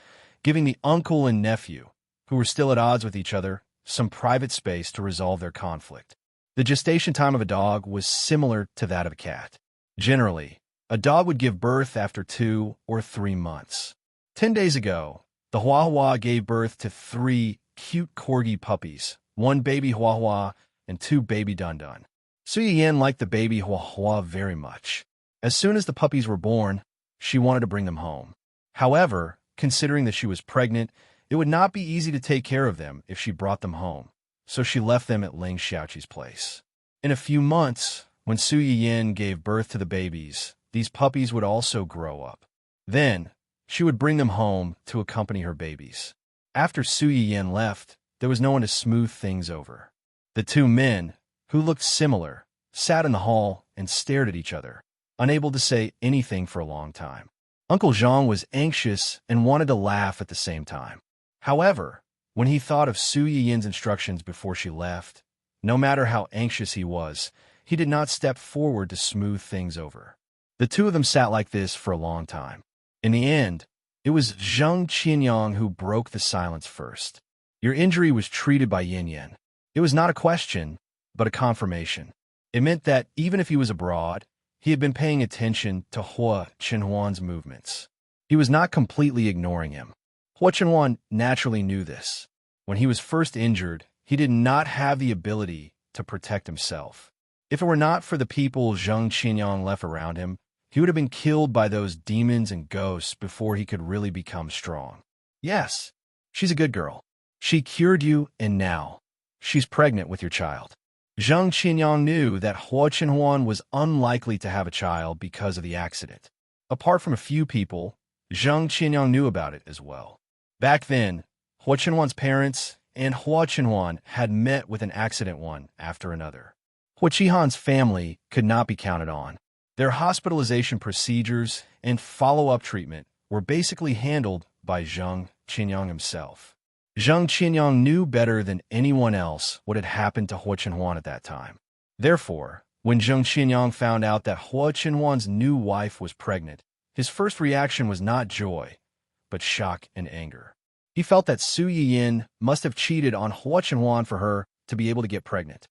Speaker 1: giving the uncle and nephew, who were still at odds with each other, some private space to resolve their conflict. The gestation time of a dog was similar to that of a cat. Generally, a dog would give birth after 2 or 3 months. 10 days ago, the Hua gave birth to 3 cute corgi puppies, 1 baby Hua and 2 baby Dun. Su Yiyin liked the baby Hua very much. As soon as the puppies were born, she wanted to bring them home. However, considering that she was pregnant, it would not be easy to take care of them if she brought them home, so she left them at Ling Xiaoqi's place. In a few months, when Su Yiyin gave birth to the babies, these puppies would also grow up. Then, she would bring them home to accompany her babies. After Su Yiyin left, there was no one to smooth things over. The 2 men, who looked similar, sat in the hall and stared at each other, unable to say anything for a long time. Uncle Zhang was anxious and wanted to laugh at the same time. However, when he thought of Su Yiyin's instructions before she left, no matter how anxious he was, he did not step forward to smooth things over. The 2 of them sat like this for a long time. In the end, it was Zheng Qinyang who broke the silence first. Your injury was treated by Yin Yan. It was not a question, but a confirmation. It meant that even if he was abroad, he had been paying attention to Hua Chenhuan's movements. He was not completely ignoring him. Hua Chenhuan naturally knew this. When he was first injured, he did not have the ability to protect himself. If it were not for the people Zheng Qinyang left around him, he would have been killed by those demons and ghosts before he could really become strong. Yes, she's a good girl. She cured you, and now she's pregnant with your child. Zheng Qinyang knew that Hua Chenhuan was unlikely to have a child because of the accident. Apart from a few people, Zheng Qinyang knew about it as well. Back then, Hua Chenhuan's parents and Hua Chenhuan had met with an accident one after another. Hua Qihan's family could not be counted on. Their hospitalization procedures and follow-up treatment were basically handled by Zheng Qinyang himself. Zheng Qinyang knew better than anyone else what had happened to Hua Chenhuan at that time. Therefore, when Zheng Qinyang found out that Hua Chenhuan's new wife was pregnant, his first reaction was not joy, but shock and anger. He felt that Su Yiyin must have cheated on Hua Chenhuan for her to be able to get pregnant.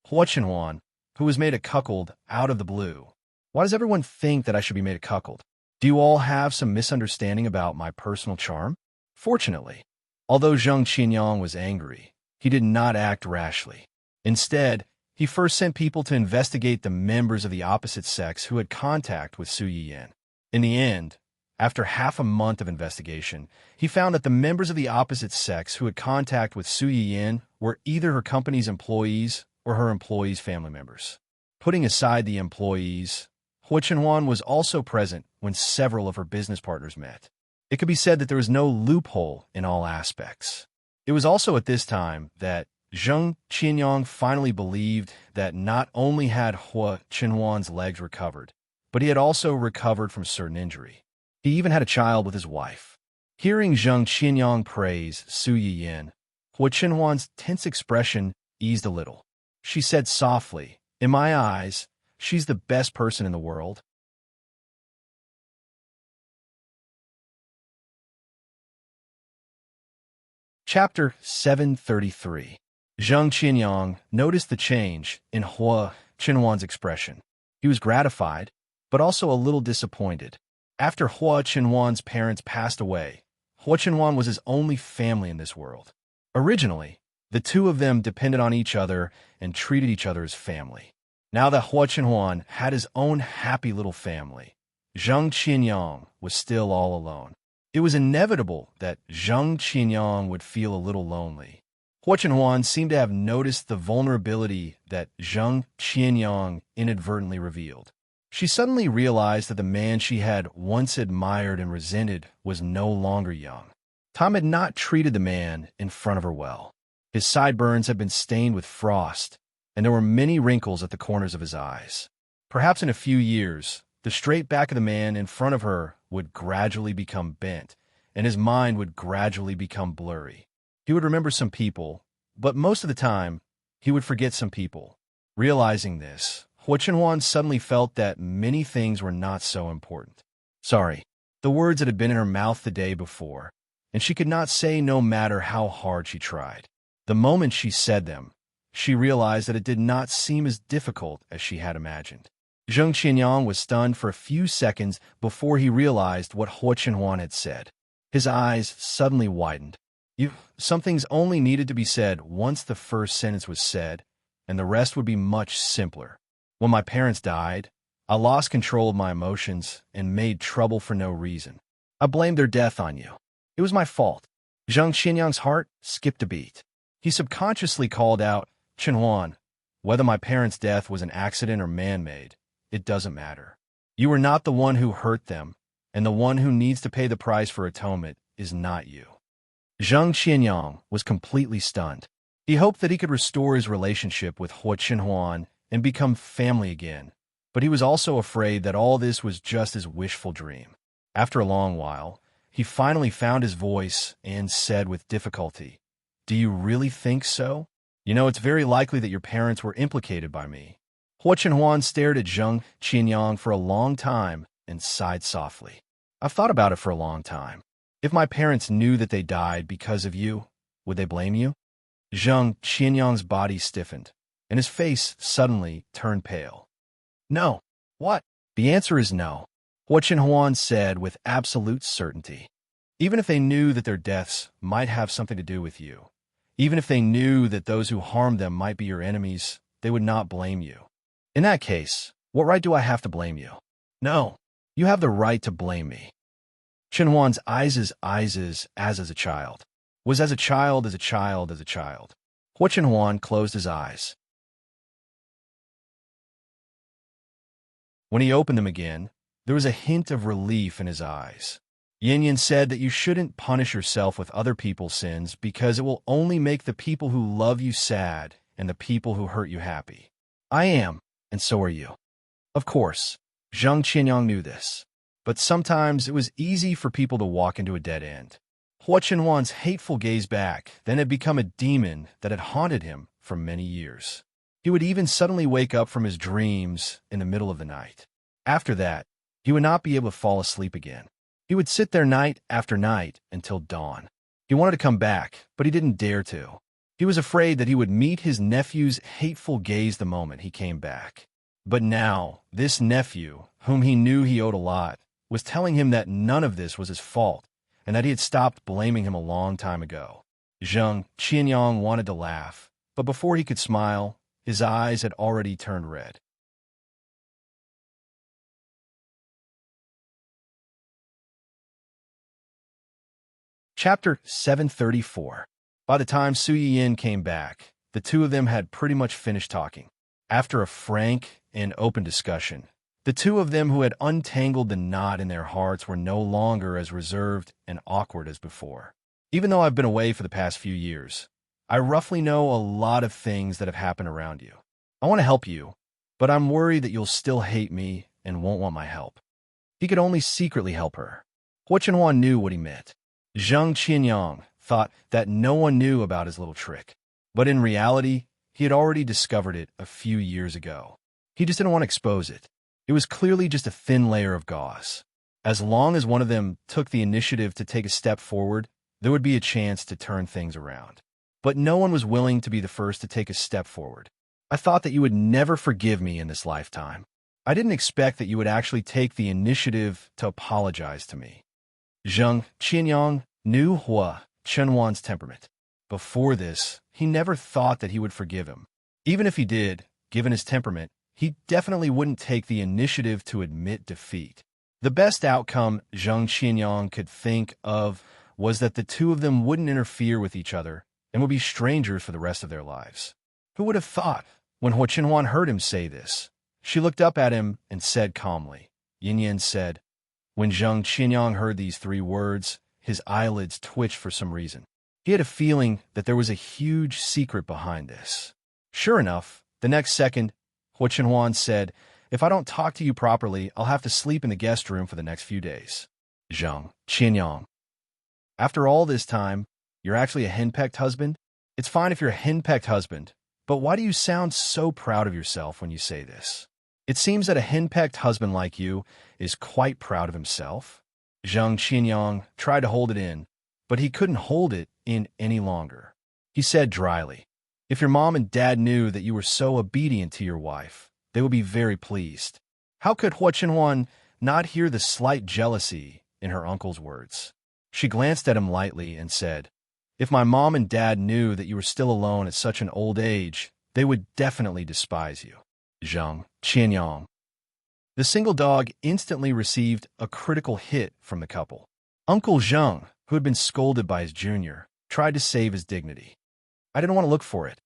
Speaker 1: Hua Chenhuan, who was made a cuckold out of the blue. Why does everyone think that I should be made a cuckold? Do you all have some misunderstanding about my personal charm? Fortunately, although Zheng Qinyang was angry, he did not act rashly. Instead, he first sent people to investigate the members of the opposite sex who had contact with Su Yiyin. In the end, after half a month of investigation, he found that the members of the opposite sex who had contact with Su Yiyin were either her company's employees or her employees' family members. Putting aside the employees, Hua Chenhuan was also present when several of her business partners met. It could be said that there was no loophole in all aspects. It was also at this time that Zheng Qinyang finally believed that not only had Hua Chenhuan's legs recovered, but he had also recovered from certain injury. He even had a child with his wife. Hearing Zheng Qinyang praise Su Yiyin, Hua Chenhuan's tense expression eased a little. She said softly, "In my eyes, she's the best person in the world." Chapter 733. Zheng Qinyang noticed the change in Hua Chenhuan's expression. He was gratified, but also a little disappointed. After Hua Chenhuan's parents passed away, Hua Chenhuan was his only family in this world. Originally, the 2 of them depended on each other and treated each other as family. Now that Hua Chenhuan had his own happy little family, Zheng Qinyang was still all alone. It was inevitable that Zheng Qinyang would feel a little lonely. Hua Chenhuan seemed to have noticed the vulnerability that Zheng Qianyang inadvertently revealed. She suddenly realized that the man she had once admired and resented was no longer young. Tom had not treated the man in front of her well. His sideburns had been stained with frost, and there were many wrinkles at the corners of his eyes. Perhaps in a few years, the straight back of the man in front of her would gradually become bent, and his mind would gradually become blurry. He would remember some people, but most of the time, he would forget some people. Realizing this, Hua Chenhuan suddenly felt that many things were not so important. Sorry, the words that had been in her mouth the day before, and she could not say no matter how hard she tried. The moment she said them, she realized that it did not seem as difficult as she had imagined. Zheng Qianyang was stunned for a few seconds before he realized what Hua Chenhuan had said. His eyes suddenly widened. Some things only needed to be said once the first sentence was said, and the rest would be much simpler. When my parents died, I lost control of my emotions and made trouble for no reason. I blamed their death on you. It was my fault. Zheng Qianyang's heart skipped a beat. He subconsciously called out, Chenhuan, whether my parents' death was an accident or man-made, it doesn't matter. You were not the one who hurt them, and the one who needs to pay the price for atonement is not you. Zheng Qianyang was completely stunned. He hoped that he could restore his relationship with Hua Chenhuan and become family again, but he was also afraid that all this was just his wishful dream. After a long while, he finally found his voice and said with difficulty, Do you really think so? You know, it's very likely that your parents were implicated by me. Hua Chenhuan stared at Zheng Qianyang for a long time and sighed softly. I've thought about it for a long time. If my parents knew that they died because of you, would they blame you? Zheng Qianyang's body stiffened, and his face suddenly turned pale. No. What? The answer is no, Hua Chenhuan said with absolute certainty. Even if they knew that their deaths might have something to do with you, even if they knew that those who harmed them might be your enemies, they would not blame you. In that case, what right do I have to blame you? No, you have the right to blame me. Chenhuan's eyes as a child. Was as a child. Hua Chenhuan closed his eyes. When he opened them again, there was a hint of relief in his eyes. Yin Yin said that you shouldn't punish yourself with other people's sins because it will only make the people who love you sad and the people who hurt you happy. I am, and so are you. Of course, Zheng Qianyang knew this, but sometimes it was easy for people to walk into a dead end. Hua Chenhuan's hateful gaze back then had become a demon that had haunted him for many years. He would even suddenly wake up from his dreams in the middle of the night. After that, he would not be able to fall asleep again. He would sit there night after night until dawn. He wanted to come back, but he didn't dare to. He was afraid that he would meet his nephew's hateful gaze the moment he came back. But now, this nephew, whom he knew he owed a lot, was telling him that none of this was his fault, and that he had stopped blaming him a long time ago. Zheng Qianyang wanted to laugh, but before he could smile, his eyes had already turned red. Chapter 734. By the time Su Yiyin came back, the two of them had pretty much finished talking. After a frank and open discussion, the two of them who had untangled the knot in their hearts were no longer as reserved and awkward as before. Even though I've been away for the past few years, I roughly know a lot of things that have happened around you. I want to help you, but I'm worried that you'll still hate me and won't want my help. He could only secretly help her. Hua Chenhuan knew what he meant. Zheng Qianyang thought that no one knew about his little trick, but in reality, he had already discovered it a few years ago. He just didn't want to expose it. It was clearly just a thin layer of gauze. As long as one of them took the initiative to take a step forward, there would be a chance to turn things around. But no one was willing to be the first to take a step forward. I thought that you would never forgive me in this lifetime. I didn't expect that you would actually take the initiative to apologize to me. Zheng Qianyang knew Hua Chenhuan's temperament. Before this, he never thought that he would forgive him. Even if he did, given his temperament, he definitely wouldn't take the initiative to admit defeat. The best outcome Zheng Qianyang could think of was that the two of them wouldn't interfere with each other and would be strangers for the rest of their lives. Who would have thought? When Hua Qinhuan heard him say this, she looked up at him and said calmly. Yin Yin said. When Zheng Qinyang heard these 3 words, his eyelids twitched for some reason. He had a feeling that there was a huge secret behind this. Sure enough, the next second, Hua Qinhuan said, if I don't talk to you properly, I'll have to sleep in the guest room for the next few days. Zheng Qinyang. After all this time, you're actually a henpecked husband? It's fine if you're a henpecked husband, but why do you sound so proud of yourself when you say this? It seems that a henpecked husband like you is quite proud of himself. Zheng Qinyang tried to hold it in, but he couldn't hold it in any longer. He said dryly, if your mom and dad knew that you were so obedient to your wife, they would be very pleased. How could Hua Qinhuan not hear the slight jealousy in her uncle's words? She glanced at him lightly and said, if my mom and dad knew that you were still alone at such an old age, they would definitely despise you. Zheng Qinyang. The single dog instantly received a critical hit from the couple. Uncle Zheng, who had been scolded by his junior, tried to save his dignity. I didn't want to look for it.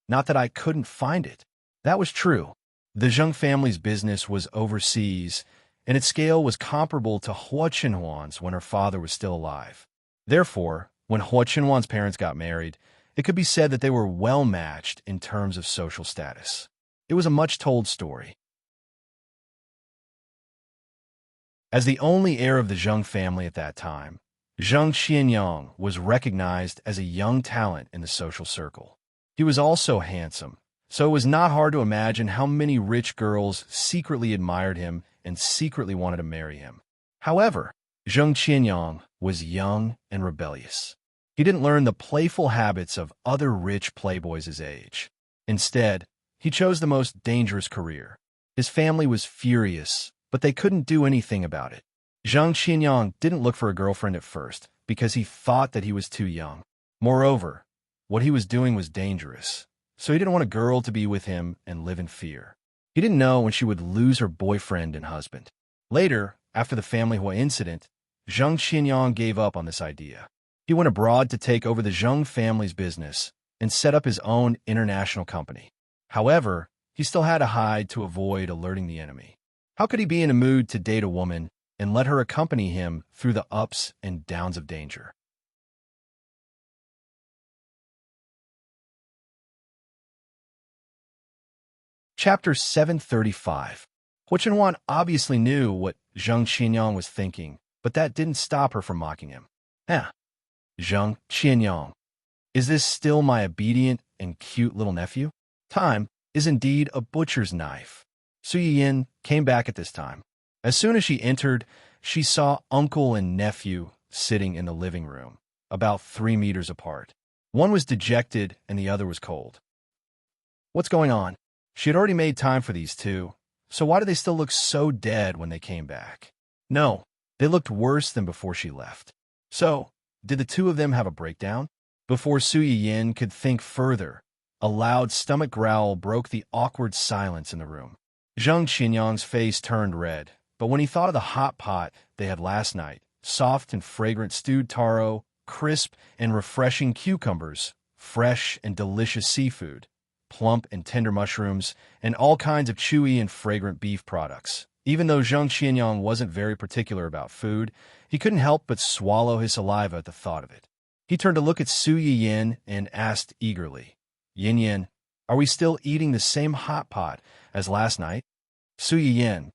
Speaker 1: Not that I couldn't find it. That was true. The Zheng family's business was overseas, and its scale was comparable to Hua Qinhuan's when her father was still alive. Therefore, when Hua Qinhuan's parents got married, it could be said that they were well matched in terms of social status. It was a much-told story. As the only heir of the Zheng family at that time, Zheng Qianyang was recognized as a young talent in the social circle. He was also handsome, so it was not hard to imagine how many rich girls secretly admired him and secretly wanted to marry him. However, Zheng Qianyang was young and rebellious. He didn't learn the playful habits of other rich playboys his age. Instead, he chose the most dangerous career. His family was furious, but they couldn't do anything about it. Zheng Qianyang didn't look for a girlfriend at first because he thought that he was too young. Moreover, what he was doing was dangerous, so he didn't want a girl to be with him and live in fear. He didn't know when she would lose her boyfriend and husband. Later, after the family Hua incident, Zheng Qianyang gave up on this idea. He went abroad to take over the Zheng family's business and set up his own international company. However, he still had to hide to avoid alerting the enemy. How could he be in a mood to date a woman and let her accompany him through the ups and downs of danger? Chapter 735. Hua Qinhuan obviously knew what Zheng Qianyang was thinking, but that didn't stop her from mocking him. Zheng Qianyang, is this still my obedient and cute little nephew? Time is indeed a butcher's knife. Su Yiyin came back at this time. As soon as she entered, she saw uncle and nephew sitting in the living room, about 3 meters apart. One was dejected and the other was cold. What's going on? She had already made time for these two, so why do they still look so dead when they came back? No, they looked worse than before she left. So, did the two of them have a breakdown? Before Su Yiyin could think further, a loud stomach growl broke the awkward silence in the room. Zheng Qianyang's face turned red, but when he thought of the hot pot they had last night, soft and fragrant stewed taro, crisp and refreshing cucumbers, fresh and delicious seafood, plump and tender mushrooms, and all kinds of chewy and fragrant beef products. Even though Zheng Qianyang wasn't very particular about food, he couldn't help but swallow his saliva at the thought of it. He turned to look at Su Yiyin and asked eagerly, Yin Yin, are we still eating the same hot pot as last night? Su Yiyin.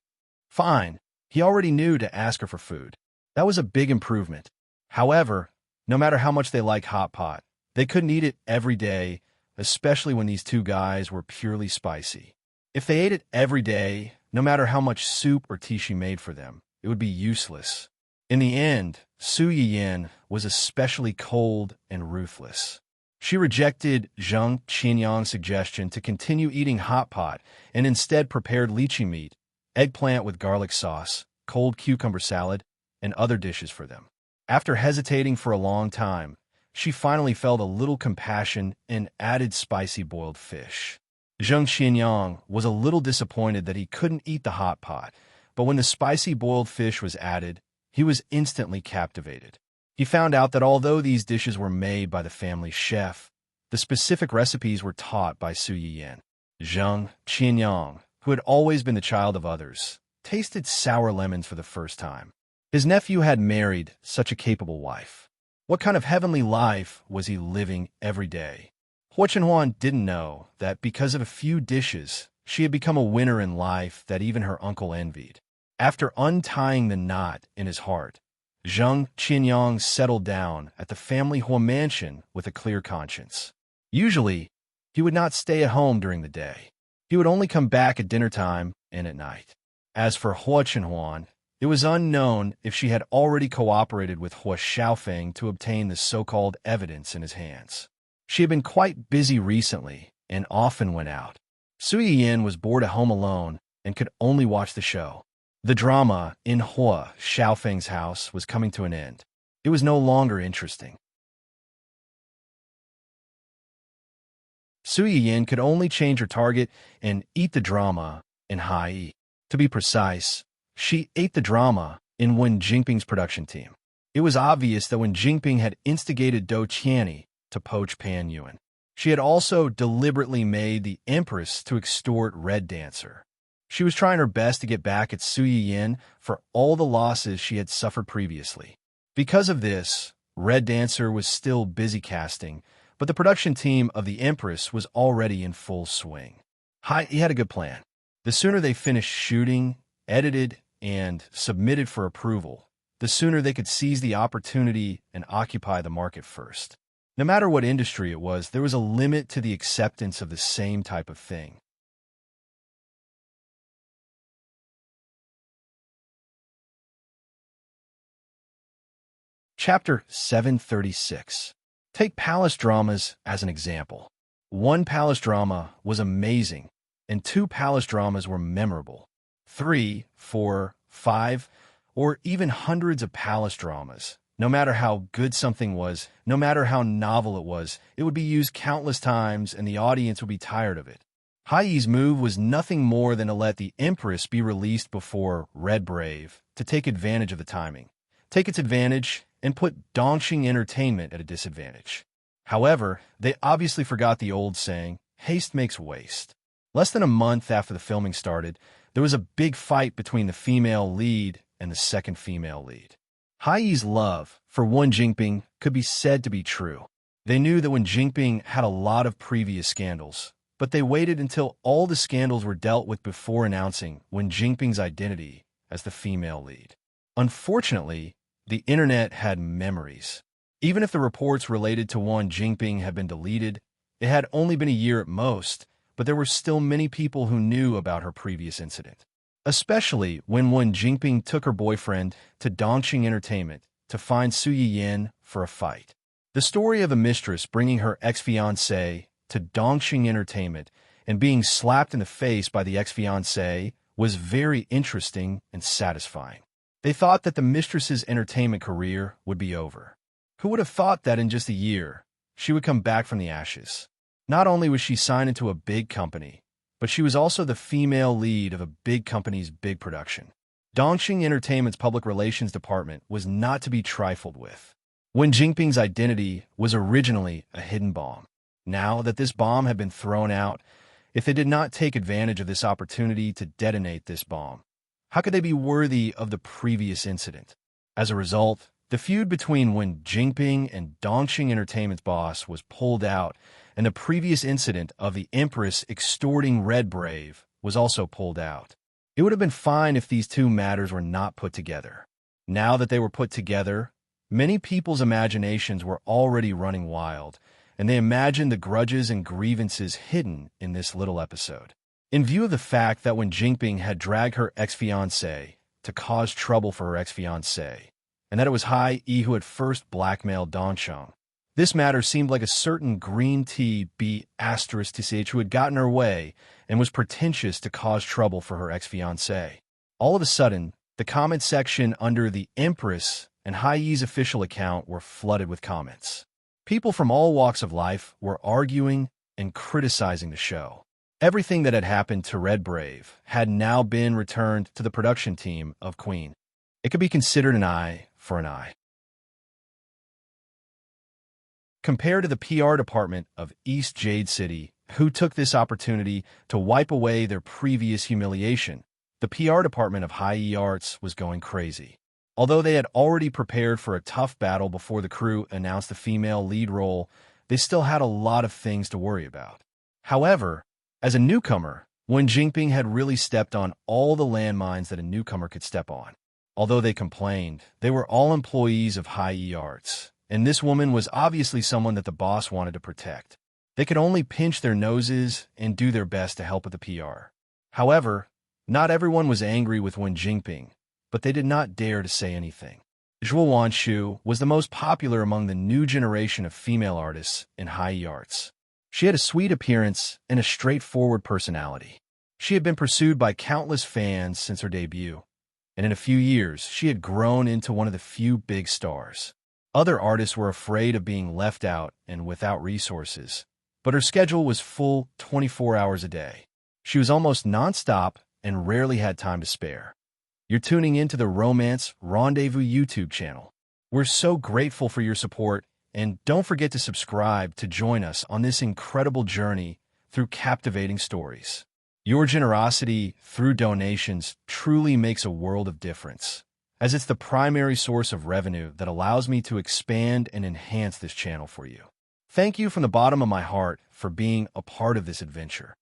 Speaker 1: Fine. He already knew to ask her for food. That was a big improvement. However, no matter how much they liked hot pot, they couldn't eat it every day, especially when these two guys were purely spicy. If they ate it every day, no matter how much soup or tea she made for them, it would be useless. In the end, Su Yiyin was especially cold and ruthless. She rejected Zheng Qianyang's suggestion to continue eating hot pot and instead prepared lychee meat, eggplant with garlic sauce, cold cucumber salad, and other dishes for them. After hesitating for a long time, she finally felt a little compassion and added spicy boiled fish. Zheng Qianyang was a little disappointed that he couldn't eat the hot pot, but when the spicy boiled fish was added, he was instantly captivated. He found out that although these dishes were made by the family chef, The specific recipes were taught by Su Yiyan. Zheng Qianyang, who had always been the child of others, tasted sour lemons for the first time. His nephew had married such a capable wife. What kind of heavenly life was he living every day? Hua Chenhuan didn't know that because of a few dishes, she had become a winner in life that even her uncle envied. After untying the knot in his heart, Zheng Qianyang settled down at the family Hua mansion with a clear conscience. Usually, he would not stay at home during the day. He would only come back at dinner time and at night. As for Hua Chenhuan, it was unknown if she had already cooperated with Hua Xiaofeng to obtain the so-called evidence in his hands. She had been quite busy recently and often went out. Su Yiyan was bored at home alone and could only watch the show. The drama in Hua Xiaofeng's house was coming to an end. It was no longer interesting. Su Yiyan could only change her target and eat the drama in Hai. To be precise, she ate the drama in Wen Jingping's production team. It was obvious that Wen Jingping had instigated Dou Qianni to poach Pan Yuan. She had also deliberately made the Empress to extort Red Dancer. She was trying her best to get back at Su Yiyan for all the losses she had suffered previously. Because of this, Red Dancer was still busy casting, but the production team of the Empress was already in full swing. He had a good plan. The sooner they finished shooting, edited, and submitted for approval, the sooner they could seize the opportunity and occupy the market first. No matter what industry it was, there was a limit to the acceptance of the same type of thing. Chapter 736. Take palace dramas as an example. One palace drama was amazing, and two palace dramas were memorable. 3, 4, 5, or even hundreds of palace dramas. No matter how good something was, no matter how novel it would be used countless times and the audience would be tired of it. Hai's move was nothing more than to let the Empress be released before Red Brave to take advantage of the timing, take its advantage, and put Dongxing Entertainment at a disadvantage. However, they obviously forgot the old saying, haste makes waste. Less than a month after the filming started, there was a big fight between the female lead and the second female lead. Hai's love for Wen Jingping could be said to be true. They knew that Wen Jingping had a lot of previous scandals, but they waited until all the scandals were dealt with before announcing Wen Jingping's identity as the female lead. Unfortunately, the internet had memories. Even if the reports related to Wen Jingping had been deleted, it had only been a year at most, but there were still many people who knew about her previous incident. Especially when Wen Jingping took her boyfriend to Dongxing Entertainment to find Su Yiyan for a fight. The story of a mistress bringing her ex-fiancé to Dongxing Entertainment and being slapped in the face by the ex-fiancé was very interesting and satisfying. They thought that the mistress's entertainment career would be over. Who would have thought that in just a year, she would come back from the ashes? Not only was she signed into a big company, but she was also the female lead of a big company's big production. Dongxing Entertainment's public relations department was not to be trifled with. Wen Jingping's identity was originally a hidden bomb. Now that this bomb had been thrown out, if they did not take advantage of this opportunity to detonate this bomb, how could they be worthy of the previous incident? As a result, the feud between Wen Jingping and Dongxing Entertainment's boss was pulled out, and the previous incident of the Empress extorting Red Brave was also pulled out. It would have been fine if these two matters were not put together. Now that they were put together, many people's imaginations were already running wild, and they imagined the grudges and grievances hidden in this little episode. In view of the fact that Wen Jingping had dragged her ex-fiancé to cause trouble for her ex-fiancé, and that it was Hai Yi who had first blackmailed Dongxing, this matter seemed like a certain green tea B***TCH who had gotten her way and was pretentious to cause trouble for her ex-fiancé. All of a sudden, the comment section under the Empress and Hai Yi's official account were flooded with comments. People from all walks of life were arguing and criticizing the show. Everything that had happened to Red Brave had now been returned to the production team of Queen. It could be considered an eye for an eye. Compared to the PR department of East Jade City, who took this opportunity to wipe away their previous humiliation, the PR department of High E Arts was going crazy. Although they had already prepared for a tough battle before the crew announced the female lead role, they still had a lot of things to worry about. However, as a newcomer, Wen Jingping had really stepped on all the landmines that a newcomer could step on. Although they complained, they were all employees of High E Arts, and this woman was obviously someone that the boss wanted to protect. They could only pinch their noses and do their best to help with the PR. However, not everyone was angry with Wen Jingping, but they did not dare to say anything. Zhuo Wanshu was the most popular among the new generation of female artists in High E Arts. She had a sweet appearance and a straightforward personality. She had been pursued by countless fans since her debut, and in a few years, she had grown into one of the few big stars. Other artists were afraid of being left out and without resources, but her schedule was full 24 hours a day. She was almost non-stop and rarely had time to spare. You're tuning into the Romance Rendezvous YouTube channel. We're so grateful for your support, and don't forget to subscribe to join us on this incredible journey through captivating stories. Your generosity through donations truly makes a world of difference, as it's the primary source of revenue that allows me to expand and enhance this channel for you. Thank you from the bottom of my heart for being a part of this adventure.